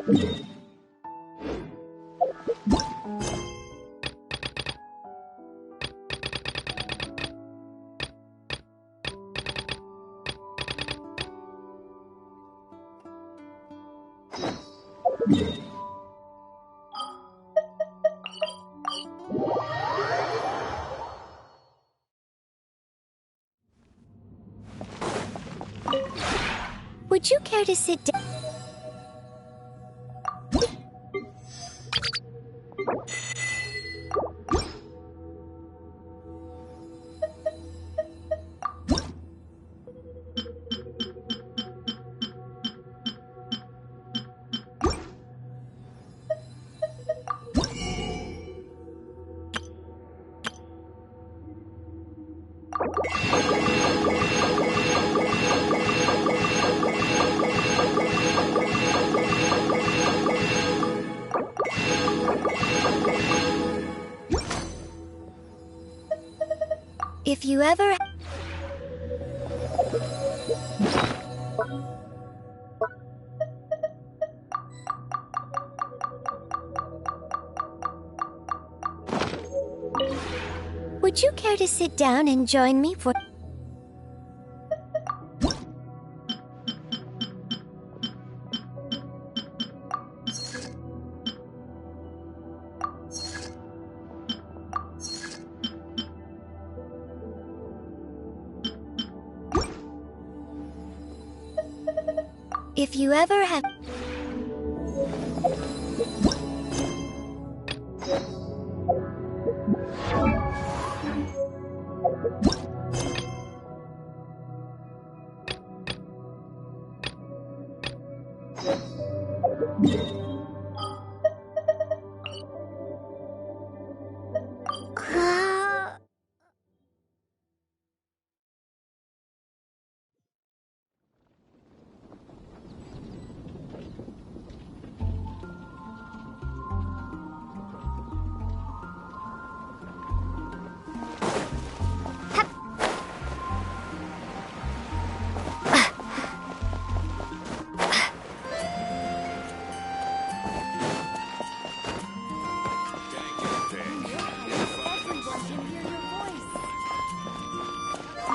S11: Would you care to sit down? If you ever... Would you care to sit down and join me for... If you ever have...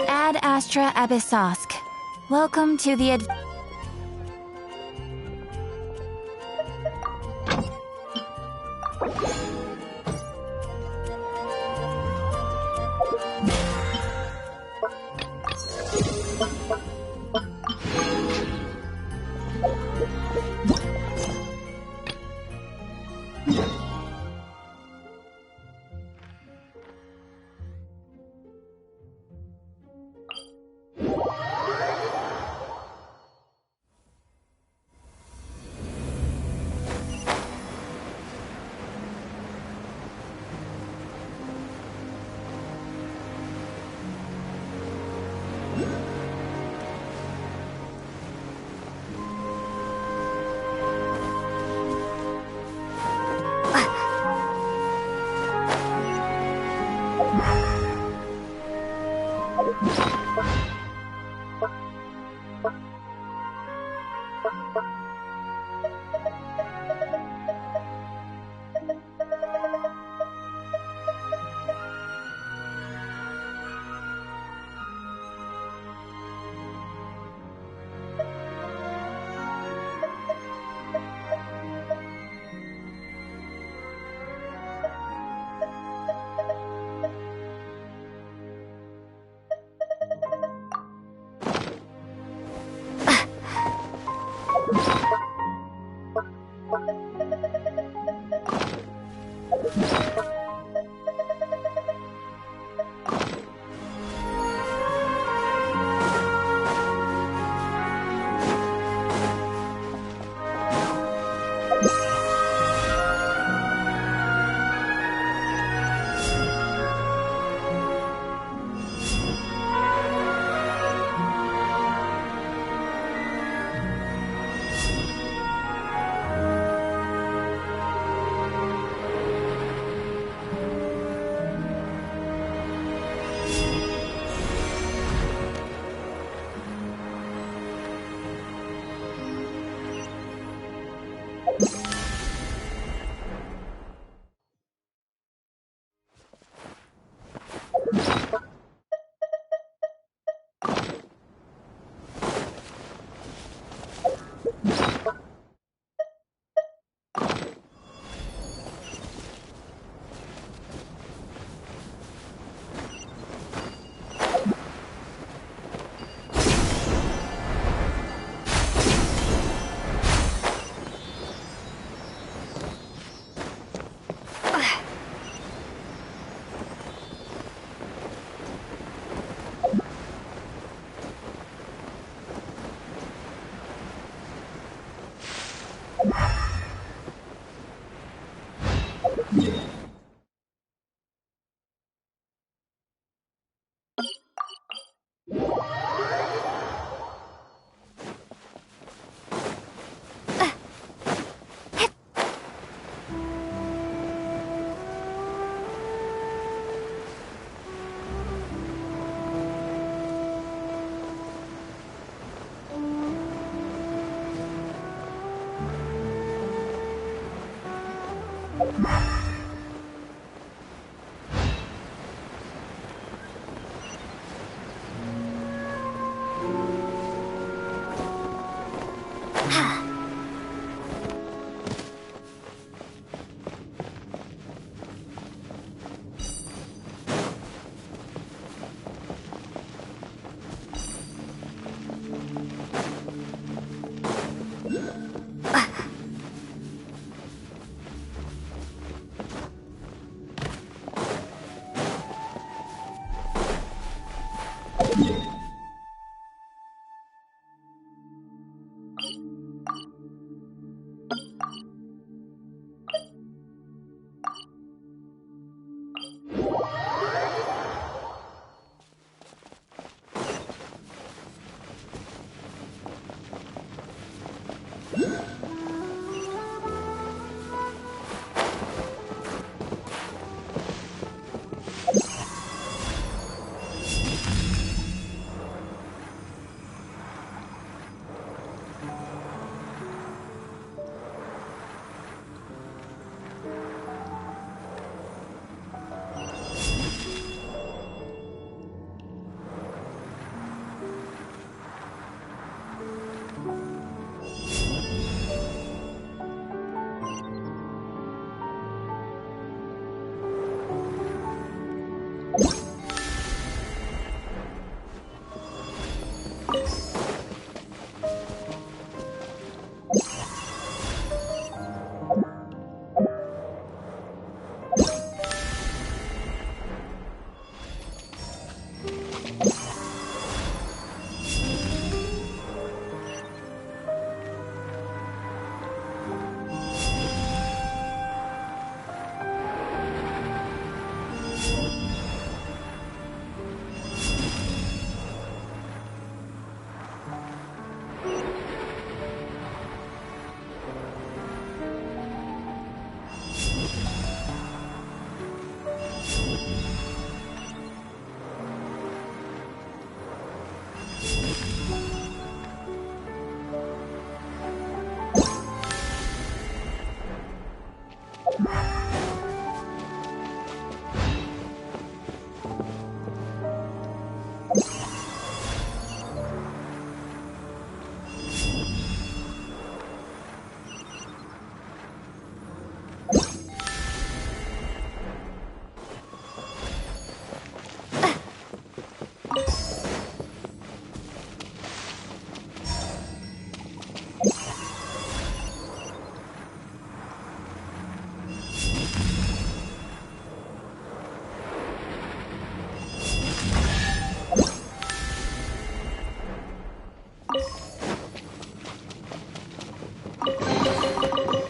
S5: Ad Astra Abyssosk. Welcome to the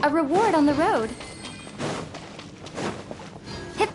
S5: A reward on the road. Hip.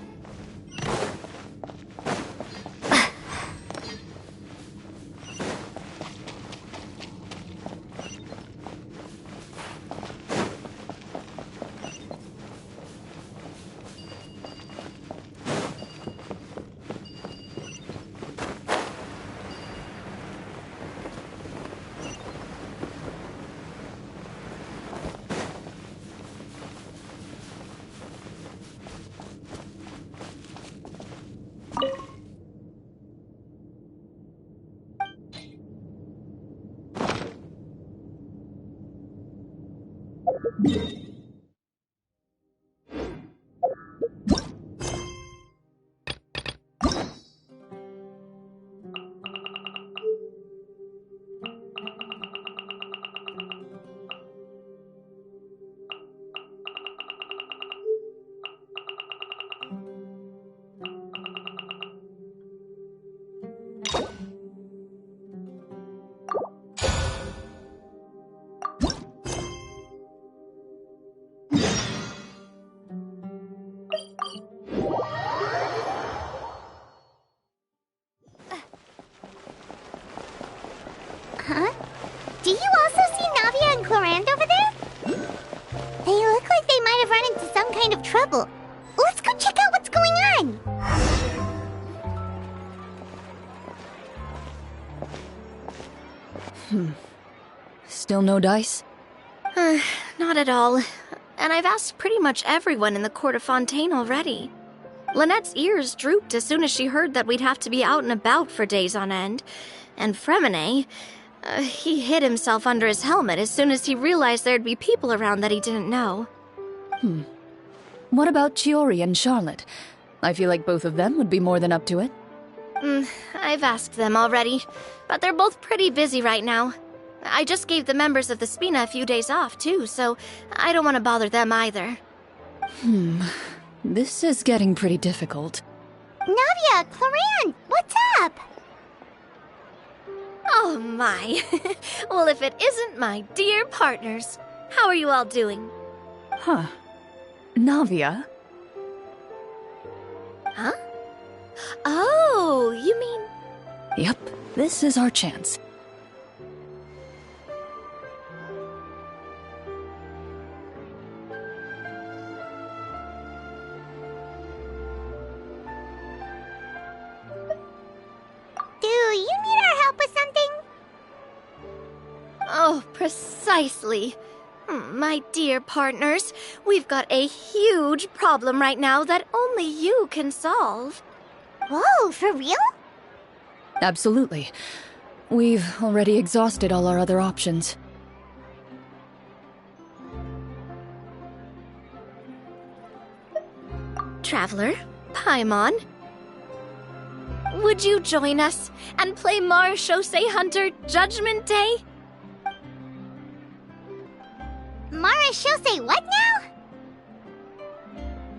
S4: Huh? Do you also see Navia and Clorand over there? They look like they might have run into some kind of trouble. Let's go check out what's going on!
S18: Still no dice?
S2: Not at all. And I've asked pretty much everyone in the court of Fontaine already. Lynette's ears drooped as soon as she heard that we'd have to be out and about for days on end. And Fremine, he hid himself under his helmet as soon as he realized there'd be people around that he didn't know.
S18: What about Chiori and Charlotte? I feel like both of them would be more than up to it.
S2: I've asked them already, but they're both pretty busy right now. I just gave the members of the Spina a few days off, too, so I don't want to bother them either.
S18: This is getting pretty difficult.
S4: Navia, Clorand, what's up?
S2: Oh my. Well, if it isn't my dear partners. How are you all doing?
S18: Huh. Navia?
S2: Huh? Oh, you mean...
S18: Yep, this is our chance.
S4: Do you need our help with something?
S2: Oh, precisely. My dear partners, we've got a huge problem right now that only you can solve.
S4: Whoa, for real?
S18: Absolutely. We've already exhausted all our other options.
S2: Traveler, Paimon, would you join us and play Marechaussee Hunter Judgment Day?
S4: Marechaussee what now?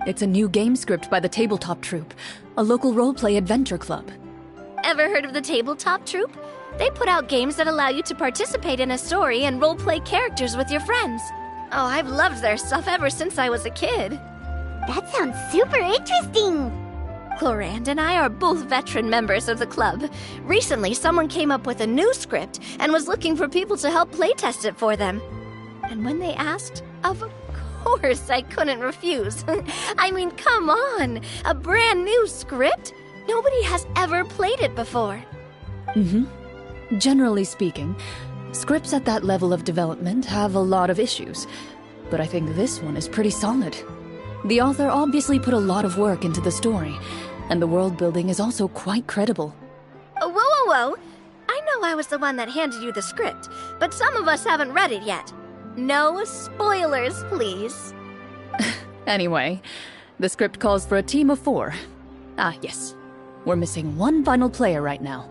S18: It's a new game script by the Tabletop Troupe, a local roleplay adventure club.
S2: Ever heard of the Tabletop Troupe? They put out games that allow you to participate in a story and roleplay characters with your friends. Oh, I've loved their stuff ever since I was a kid.
S4: That sounds super interesting!
S2: Clorand and I are both veteran members of the club. Recently, someone came up with a new script and was looking for people to help playtest it for them. And when they asked, of course I couldn't refuse. I mean, come on! A brand new script? Nobody has ever played it before.
S18: Generally speaking, scripts at that level of development have a lot of issues, but I think this one is pretty solid. The author obviously put a lot of work into the story, and the world building is also quite credible.
S2: Whoa. I know I was the one that handed you the script, but some of us haven't read it yet. No spoilers, please.
S18: Anyway, the script calls for a team of 4. Ah, yes. We're missing one final player right now.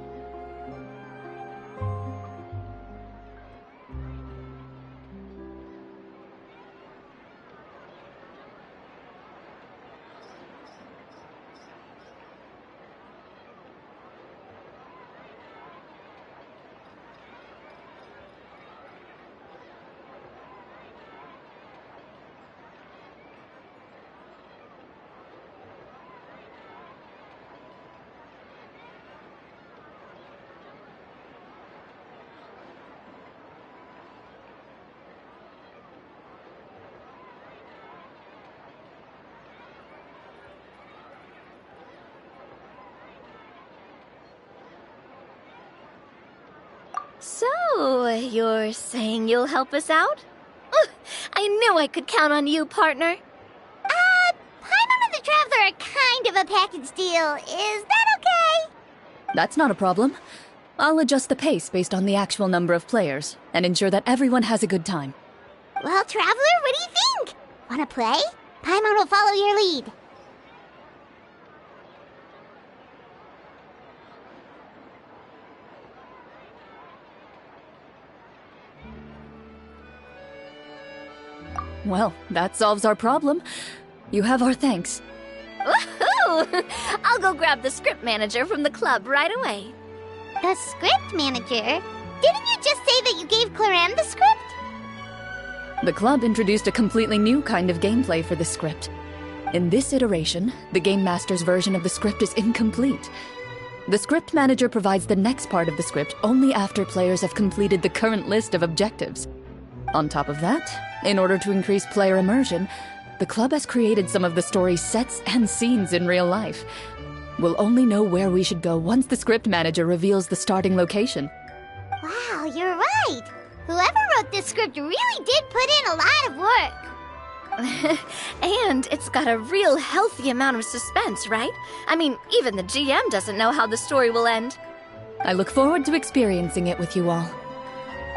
S2: So, you're saying you'll help us out? I knew I could count on you, partner.
S4: Paimon and the Traveler are kind of a package deal. Is that okay?
S18: That's not a problem. I'll adjust the pace based on the actual number of players, and ensure that everyone has a good time.
S4: Well, Traveler, what do you think? Wanna play? Paimon will follow your lead.
S18: Well, that solves our problem. You have our thanks.
S11: Woohoo! I'll go grab the script manager from the club right away.
S4: The script manager? Didn't you just say that you gave Claran the script?
S18: The club introduced a completely new kind of gameplay for the script. In this iteration, the Game Master's version of the script is incomplete. The script manager provides the next part of the script only after players have completed the current list of objectives. On top of that, in order to increase player immersion, the club has created some of the story's sets and scenes in real life. We'll only know where we should go once the script manager reveals the starting location.
S4: Wow, you're right! Whoever wrote this script really did put in a lot of work.
S11: And it's got a real healthy amount of suspense, right? I mean, even the GM doesn't know how the story will end.
S18: I look forward to experiencing it with you all.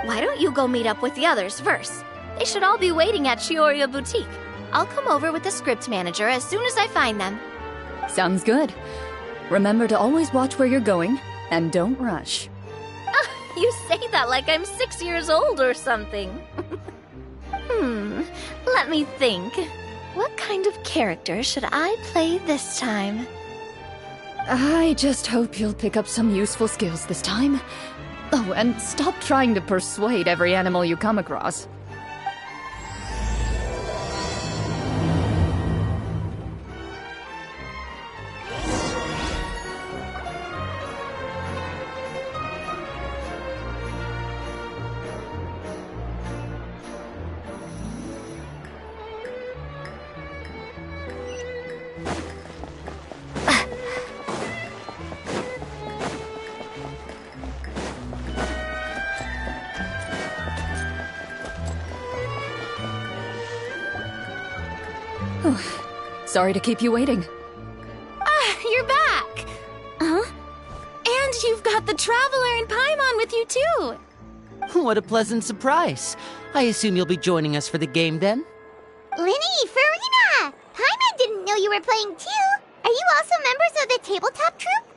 S11: Why don't you go meet up with the others first? They should all be waiting at Chioriya Boutique. I'll come over with the script manager as soon as I find them.
S18: Sounds good. Remember to always watch where you're going, and don't rush.
S11: You say that like I'm 6 years old or something. Let me think. What kind of character should I play this time?
S18: I just hope you'll pick up some useful skills this time. Oh, and stop trying to persuade every animal you come across. Sorry to keep you waiting.
S5: You're back! Huh? And you've got the Traveler and Paimon with you, too!
S19: What a pleasant surprise. I assume you'll be joining us for the game, then?
S4: Linny, Farina! Paimon didn't know you were playing, too! Are you also members of the tabletop troupe?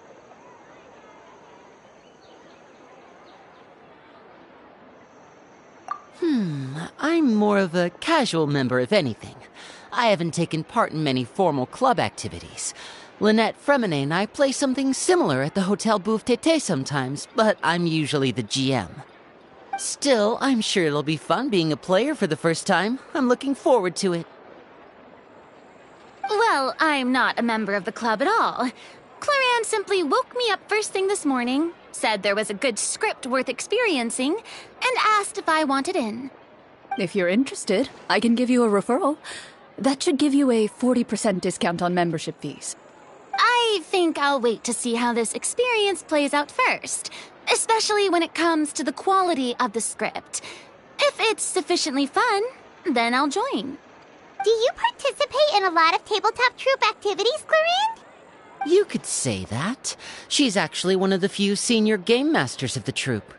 S19: I'm more of a casual member, if anything. I haven't taken part in many formal club activities. Lynette Fremine and I play something similar at the Hotel Bouffe Tété sometimes, but I'm usually the GM. Still, I'm sure it'll be fun being a player for the first time. I'm looking forward to it.
S5: Well, I'm not a member of the club at all. Claran simply woke me up first thing this morning, said there was a good script worth experiencing, and asked if I wanted in.
S18: If you're interested, I can give you a referral. That should give you a 40% discount on membership fees.
S5: I think I'll wait to see how this experience plays out first, especially when it comes to the quality of the script. If it's sufficiently fun, then I'll join.
S4: Do you participate in a lot of tabletop troupe activities, Claran?
S19: You could say that. She's actually one of the few senior game masters of the troupe.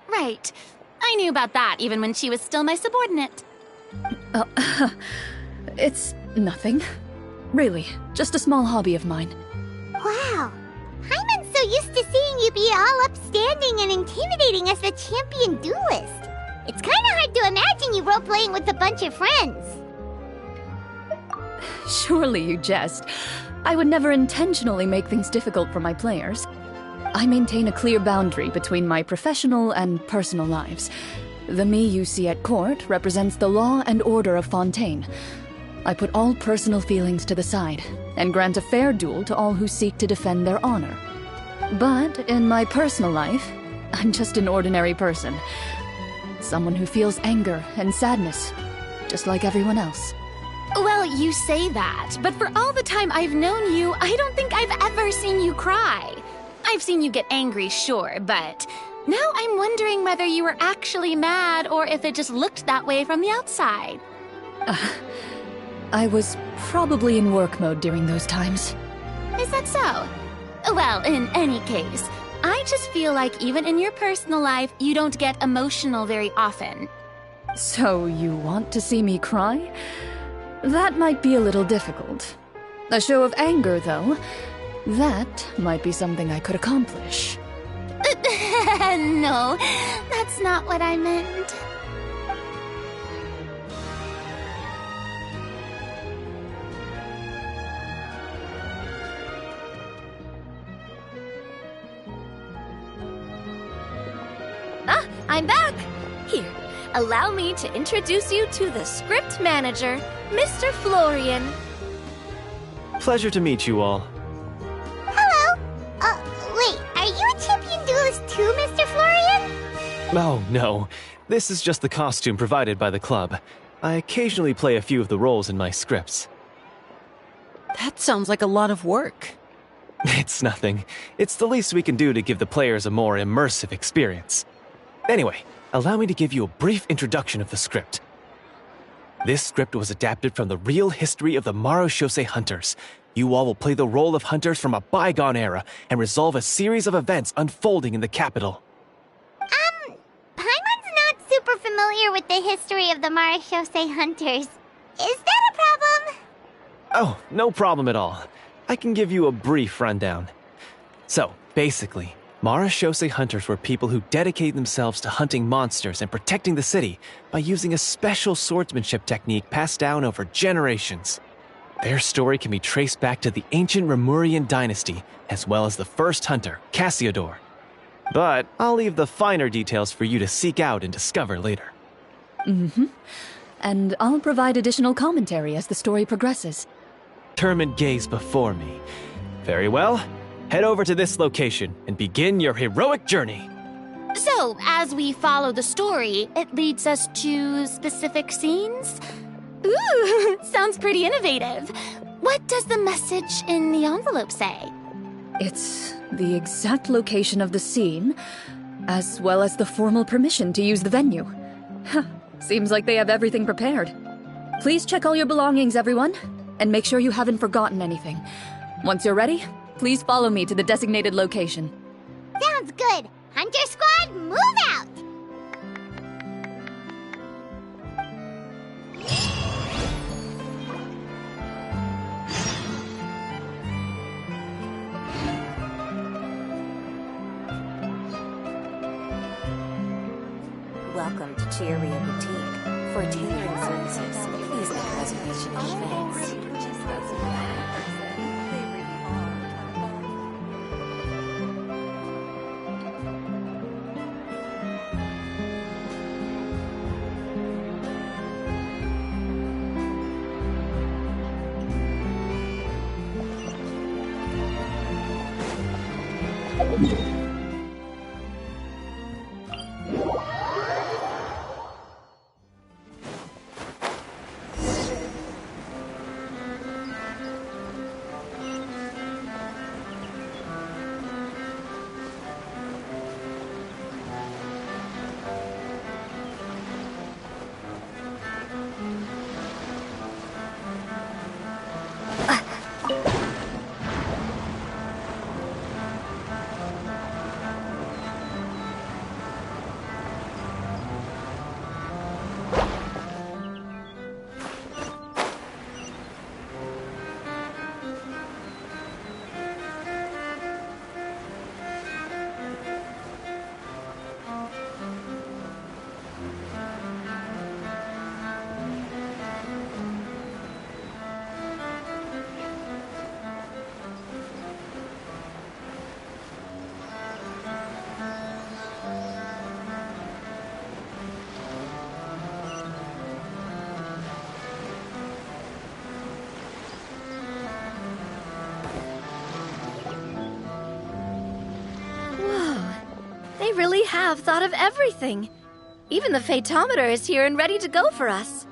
S5: Right. I knew about that even when she was still my subordinate.
S18: It's nothing. Really, just a small hobby of mine.
S4: Wow. Paimon's so used to seeing you be all upstanding and intimidating as the champion duelist. It's kind of hard to imagine you role-playing with a bunch of friends.
S18: Surely you jest. I would never intentionally make things difficult for my players. I maintain a clear boundary between my professional and personal lives. The me you see at court represents the law and order of Fontaine. I put all personal feelings to the side and grant a fair duel to all who seek to defend their honor. But in my personal life, I'm just an ordinary person. Someone who feels anger and sadness, just like everyone else.
S5: Well, you say that, but for all the time I've known you, I don't think I've ever seen you cry. I've seen you get angry, sure, but now I'm wondering whether you were actually mad or if it just looked that way from the outside.
S18: I was probably in work mode during those times.
S5: Is that so? Well, in any case, I just feel like even in your personal life, you don't get emotional very often.
S18: So you want to see me cry? That might be a little difficult. A show of anger, though, that might be something I could accomplish.
S5: No, that's not what I meant.
S20: Ah, I'm back! Here, allow me to introduce you to the script manager, Mr. Florian.
S7: Pleasure to meet you all.
S4: Hello! Wait, are you a champion duelist too, Mr. Florian?
S7: Oh, no. This is just the costume provided by the club. I occasionally play a few of the roles in my scripts.
S19: That sounds like a lot of work.
S7: It's nothing. It's the least we can do to give the players a more immersive experience. Anyway, allow me to give you a brief introduction of the script. This script was adapted from the real history of the Mrajtheartist hunters. You all will play the role of hunters from a bygone era and resolve a series of events unfolding in the capital.
S4: Paimon's not super familiar with the history of the Mrajtheartist hunters. Is that a problem?
S7: Oh, no problem at all. I can give you a brief rundown. So, basically, Mrajtheartist hunters were people who dedicated themselves to hunting monsters and protecting the city by using a special swordsmanship technique passed down over generations. Their story can be traced back to the ancient Remurian dynasty, as well as the first hunter, Cassiodor. But I'll leave the finer details for you to seek out and discover later.
S18: Mm-hmm. And I'll provide additional commentary as the story progresses.
S7: Determined gaze before me. Very well. Head over to this location and begin your heroic journey.
S5: So, as we follow the story, it leads us to specific scenes? Ooh, sounds pretty innovative. What does the message in the envelope say?
S18: It's the exact location of the scene, as well as the formal permission to use the venue. Seems like they have everything prepared. Please check all your belongings, everyone, and make sure you haven't forgotten anything. Once you're ready, please follow me to the designated location.
S4: Sounds good. Hunter Squad, move out!
S21: Welcome to Chiaria Boutique. For tailoring services, please make a reservation in advance.
S20: They really have thought of everything. Even the Fatometer is here and ready to go for us.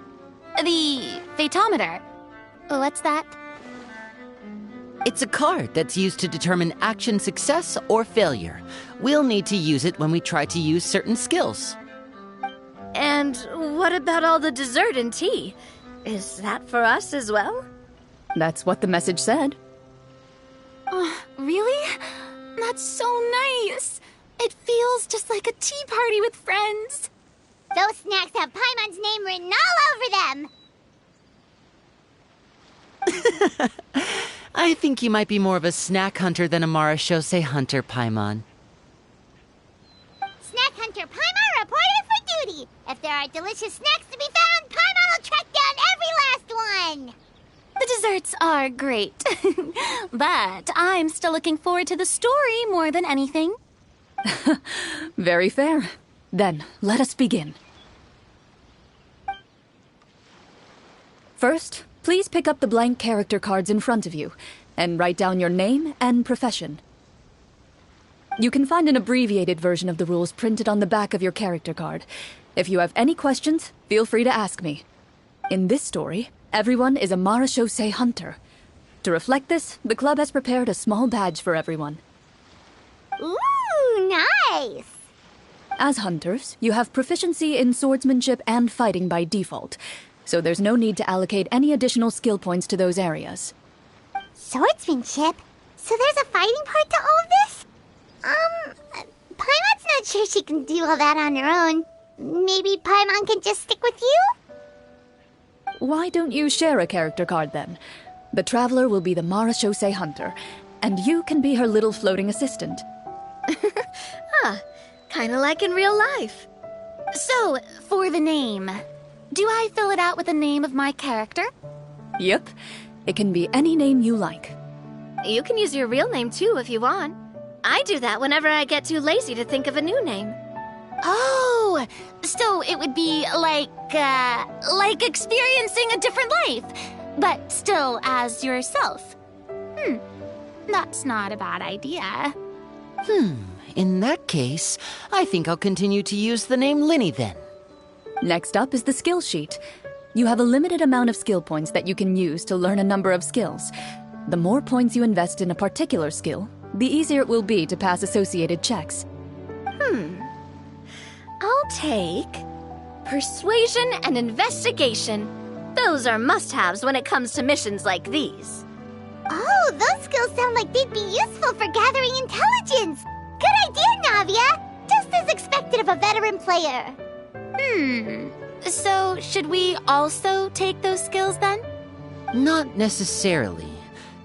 S5: The Fatometer? What's that?
S19: It's a card that's used to determine action success or failure. We'll need to use it when we try to use certain skills.
S20: And what about all the dessert and tea? Is that for us as well?
S18: That's what the message said.
S5: Really? That's so nice. It feels just like a tea party with friends.
S4: Those snacks have Paimon's name written all over them!
S19: I think you might be more of a snack hunter than a Marashose hunter, Paimon.
S4: Snack hunter Paimon reported for duty! If there are delicious snacks to be found, Paimon will track down every last one!
S5: The desserts are great, but I'm still looking forward to the story more than anything.
S18: Very fair. Then, let us begin. First, please pick up the blank character cards in front of you, and write down your name and profession. You can find an abbreviated version of the rules printed on the back of your character card. If you have any questions, feel free to ask me. In this story, everyone is a Marashose hunter. To reflect this, the club has prepared a small badge for everyone.
S4: Ooh, nice!
S18: As hunters, you have proficiency in swordsmanship and fighting by default, so there's no need to allocate any additional skill points to those areas.
S4: Swordsmanship? So there's a fighting part to all of this? Paimon's not sure she can do all that on her own. Maybe Paimon can just stick with you?
S18: Why don't you share a character card then? The Traveler will be the Marashose hunter, and you can be her little floating assistant.
S20: Kinda like in real life.
S5: So, for the name, do I fill it out with the name of my character?
S18: Yep. It can be any name you like.
S20: You can use your real name too if you want. I do that whenever I get too lazy to think of a new name.
S5: Oh, so it would be like experiencing a different life, but still as yourself. That's not a bad idea.
S19: In that case, I think I'll continue to use the name Linny then.
S18: Next up is the skill sheet. You have a limited amount of skill points that you can use to learn a number of skills. The more points you invest in a particular skill, the easier it will be to pass associated checks.
S20: I'll take persuasion and investigation. Those are must-haves when it comes to missions like these.
S4: Oh, those skills sound like they'd be useful for gathering intelligence! Good idea, Navia! Just as expected of a veteran player.
S5: So should we also take those skills then?
S19: Not necessarily.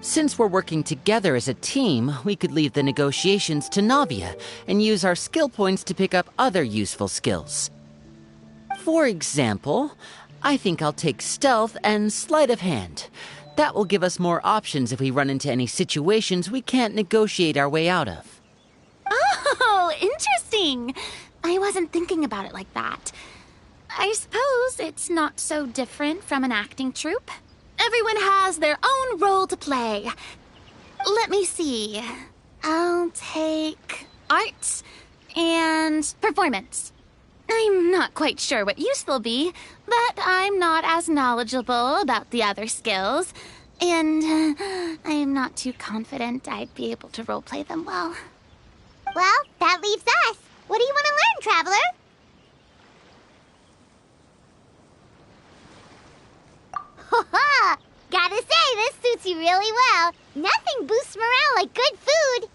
S19: Since we're working together as a team, we could leave the negotiations to Navia and use our skill points to pick up other useful skills. For example, I think I'll take stealth and sleight of hand. That will give us more options if we run into any situations we can't negotiate our way out of.
S5: Oh, interesting. I wasn't thinking about it like that. I suppose it's not so different from an acting troupe. Everyone has their own role to play. Let me see. I'll take arts and performance. I'm not quite sure what use they'll be, but I'm not as knowledgeable about the other skills, and I am not too confident I'd be able to roleplay them well.
S4: Well, that leaves us. What do you want to learn, Traveler? Ha! Gotta say, this suits you really well. Nothing boosts morale like good food.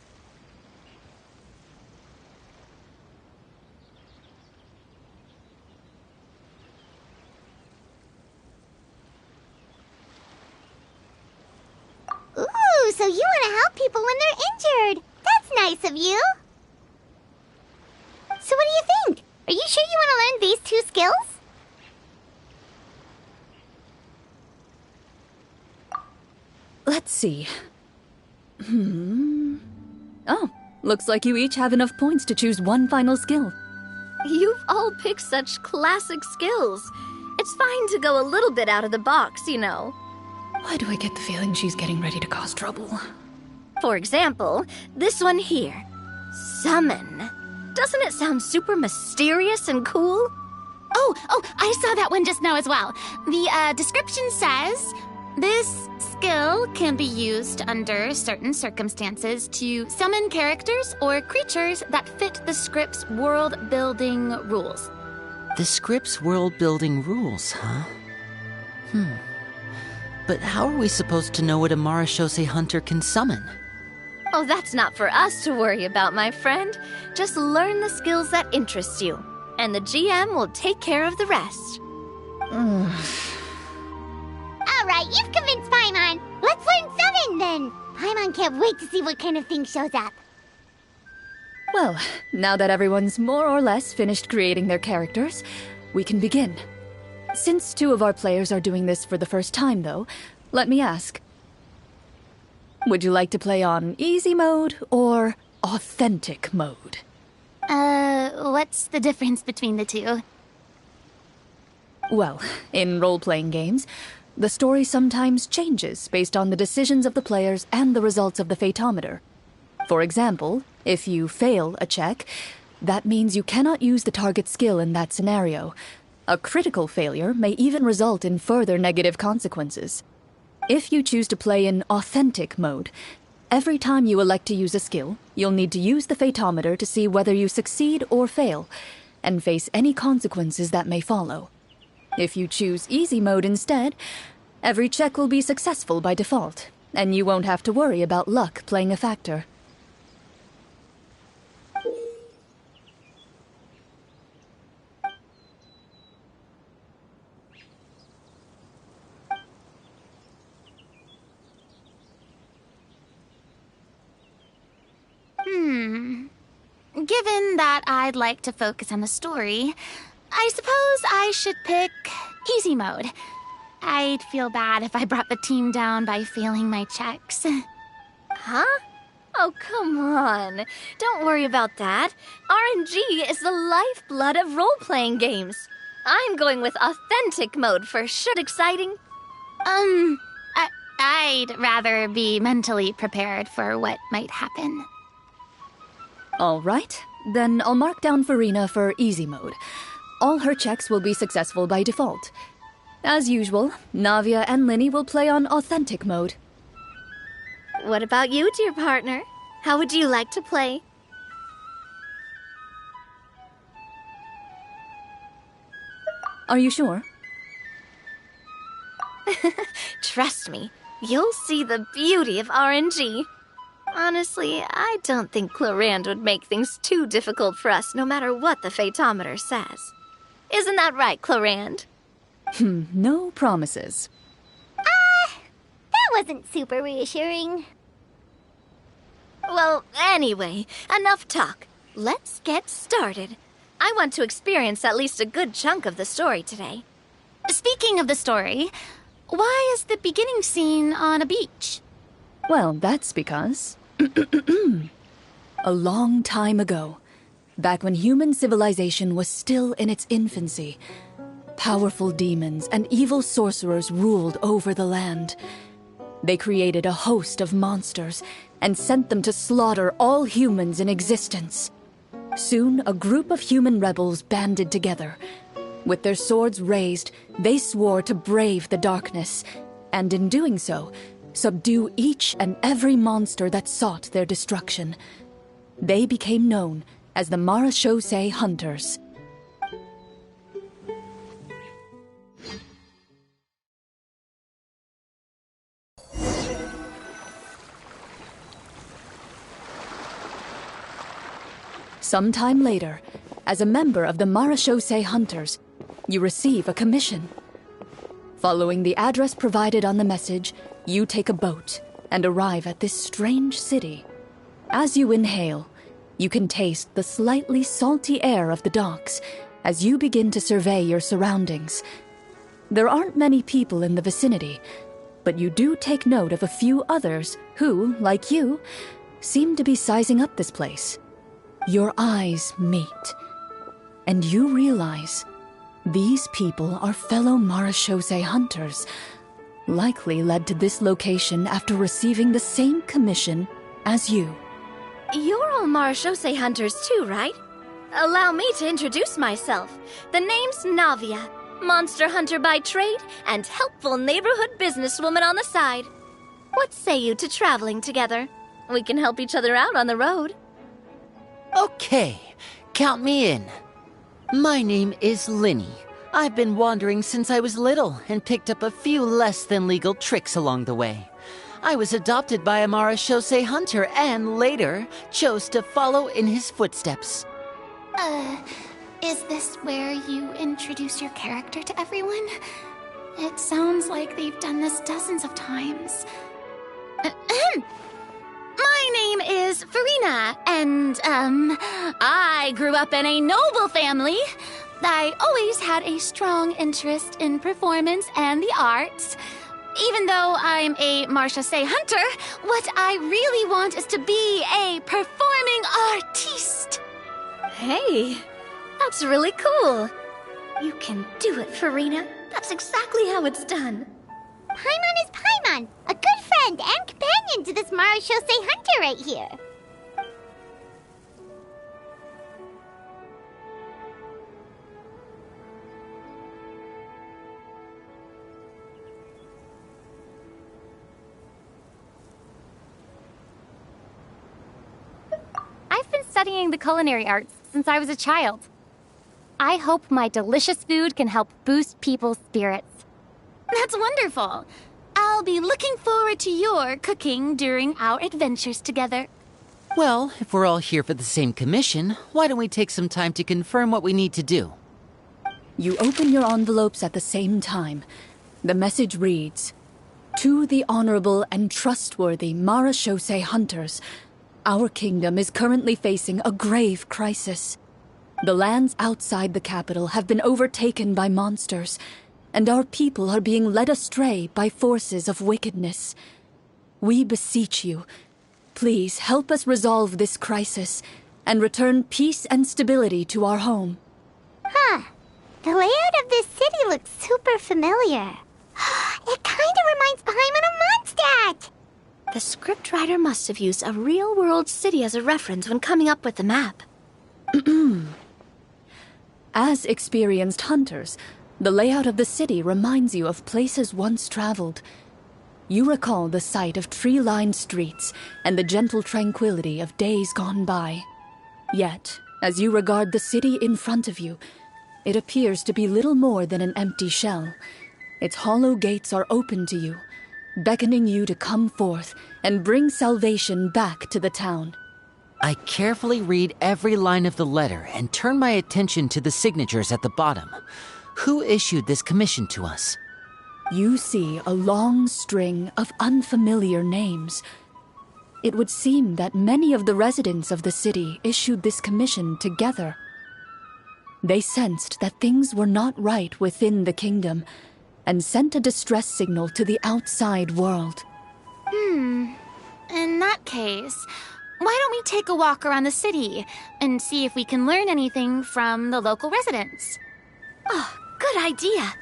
S4: Ooh, so you want to help people when they're injured. That's nice of you. So what do you think? Are you sure you want to learn these two skills?
S18: Let's see. Oh, looks like you each have enough points to choose one final skill.
S20: You've all picked such classic skills. It's fine to go a little bit out of the box, you know.
S18: Why do I get the feeling she's getting ready to cause trouble?
S20: For example, this one here. Summon. Doesn't it sound super mysterious and cool?
S5: Oh, I saw that one just now as well. The description says, this skill can be used under certain circumstances to summon characters or creatures that fit the script's world-building rules.
S19: The script's world-building rules, huh? But how are we supposed to know what a Marashose hunter can summon?
S20: Oh, that's not for us to worry about, my friend. Just learn the skills that interest you. and the GM will take care of the rest.
S4: Alright, you've convinced Paimon. Let's learn Summon then. Paimon can't wait to see what kind of thing shows up.
S18: Well, now that everyone's more or less finished creating their characters, we can begin. Since 2 of our players are doing this for the first time, though, let me ask. Would you like to play on easy mode or authentic mode?
S5: What's the difference between the two?
S18: Well, in role-playing games, the story sometimes changes based on the decisions of the players and the results of the Fatometer. For example, if you fail a check, that means you cannot use the target skill in that scenario. A critical failure may even result in further negative consequences. If you choose to play in authentic mode, every time you elect to use a skill, you'll need to use the Fatometer to see whether you succeed or fail, and face any consequences that may follow. If you choose easy mode instead, every check will be successful by default, and you won't have to worry about luck playing a factor.
S5: Given that I'd like to focus on the story, I suppose I should pick easy mode. I'd feel bad if I brought the team down by failing my checks.
S20: Huh? Oh, come on. Don't worry about that. RNG is the lifeblood of role-playing games. I'm going with authentic mode for sure. Exciting?
S5: I'd rather be mentally prepared for what might happen.
S18: All right, then I'll mark down Farina for easy mode. All her checks will be successful by default. As usual, Navia and Linny will play on authentic mode.
S20: What about you, dear partner? How would you like to play?
S18: Are you sure?
S20: Trust me, you'll see the beauty of RNG. Honestly, I don't think Clorand would make things too difficult for us, no matter what the Fatometer says. Isn't that right, Clorand?
S18: No promises.
S4: That wasn't super reassuring.
S20: Well, anyway, enough talk. Let's get started. I want to experience at least a good chunk of the story today.
S5: Speaking of the story, why is the beginning scene on a beach?
S18: Well, that's because... a long time ago, back when human civilization was still in its infancy, powerful demons and evil sorcerers ruled over the land. They created a host of monsters and sent them to slaughter all humans in existence. Soon, a group of human rebels banded together. With their swords raised, they swore to brave the darkness, and in doing so, subdue each and every monster that sought their destruction. They became known as the Mrajtheartist Hunters. Sometime later, as a member of the Mrajtheartist Hunters, you receive a commission. Following the address provided on the message, you take a boat and arrive at this strange city. As you inhale, you can taste the slightly salty air of the docks as you begin to survey your surroundings. There aren't many people in the vicinity, but you do take note of a few others who, like you, seem to be sizing up this place. Your eyes meet, and you realize these people are fellow Mrajtheartist hunters, likely led to this location after receiving the same commission as you.
S20: You're all Mrajtheartist hunters too, right? Allow me to introduce myself. The name's Navia, monster hunter by trade and helpful neighborhood businesswoman on the side. What say you to traveling together? We can help each other out on the road.
S19: Okay, count me in. My name is Linny. I've been wandering since I was little and picked up a few less than legal tricks along the way. I was adopted by a Mrajtheartist hunter and later chose to follow in his footsteps.
S5: Is this where you introduce your character to everyone? It sounds like they've done this dozens of times. My name is Farina, and, I grew up in a noble family. I always had a strong interest in performance and the arts. Even though I'm a Mrajtheartist hunter, what I really want is to be a performing artiste.
S20: Hey, that's really cool. You can do it, Farina. That's exactly how it's done.
S4: Paimon is Paimon, a good friend and companion to this Mrajtheartist hunter right here.
S12: I've been studying the culinary arts since I was a child. I hope my delicious food can help boost people's spirits.
S5: That's wonderful. I'll be looking forward to your cooking during our adventures together.
S19: Well, if we're all here for the same commission, why don't we take some time to confirm what we need to do?
S18: You open your envelopes at the same time. The message reads, "To the honorable and trustworthy Mrajtheartist hunters, our kingdom is currently facing a grave crisis. The lands outside the capital have been overtaken by monsters, and our people are being led astray by forces of wickedness. We beseech you, please help us resolve this crisis and return peace and stability to our home."
S4: Huh. The layout of this city looks super familiar. It kinda reminds Paimon of Mondstadt!
S20: The scriptwriter must have used a real-world city as a reference when coming up with the map.
S18: As experienced hunters, the layout of the city reminds you of places once traveled. You recall the sight of tree-lined streets and the gentle tranquility of days gone by. Yet, as you regard the city in front of you, it appears to be little more than an empty shell. Its hollow gates are open to you, beckoning you to come forth and bring salvation back to the town.
S19: I carefully read every line of the letter and turn my attention to the signatures at the bottom. Who issued this commission to us?
S18: You see a long string of unfamiliar names. It would seem that many of the residents of the city issued this commission together. They sensed that things were not right within the kingdom and sent a distress signal to the outside world.
S5: In that case, why don't we take a walk around the city and see if we can learn anything from the local residents?
S20: Oh, good idea.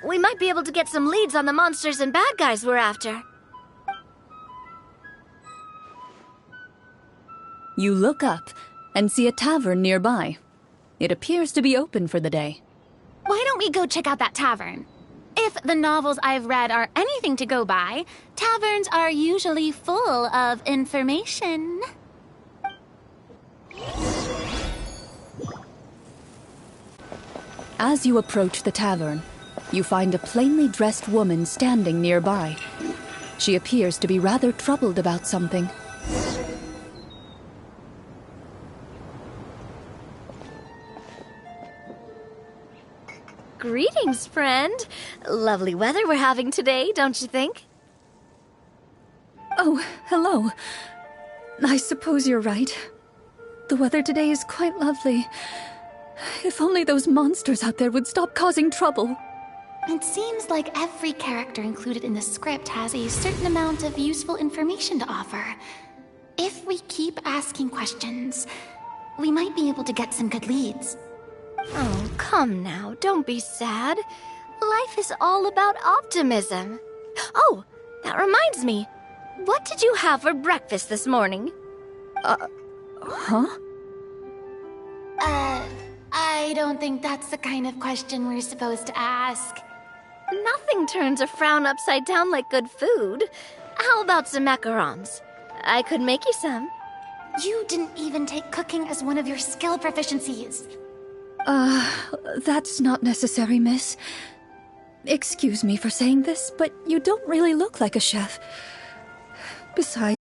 S20: We might be able to get some leads on the monsters and bad guys we're after.
S18: You look up and see a tavern nearby. It appears to be open for the day.
S5: Why don't we go check out that tavern? If the novels I've read are anything to go by, taverns are usually full of information.
S18: As you approach the tavern, you find a plainly dressed woman standing nearby. She appears to be rather troubled about something.
S20: Greetings, friend. Lovely weather we're having today, don't you think?
S18: Oh, hello. I suppose you're right. The weather today is quite lovely. If only those monsters out there would stop causing trouble.
S5: It seems like every character included in the script has a certain amount of useful information to offer. If we keep asking questions, we might be able to get some good leads.
S20: Oh, come now, don't be sad. Life is all about optimism. Oh, that reminds me. What did you have for breakfast this morning?
S18: Huh?
S5: I don't think that's the kind of question we're supposed to ask.
S20: Nothing turns a frown upside down like good food. How about some macarons? I could make you some.
S5: You didn't even take cooking as one of your skill proficiencies.
S18: That's not necessary, miss. Excuse me for saying this, but you don't really look like a chef. Besides,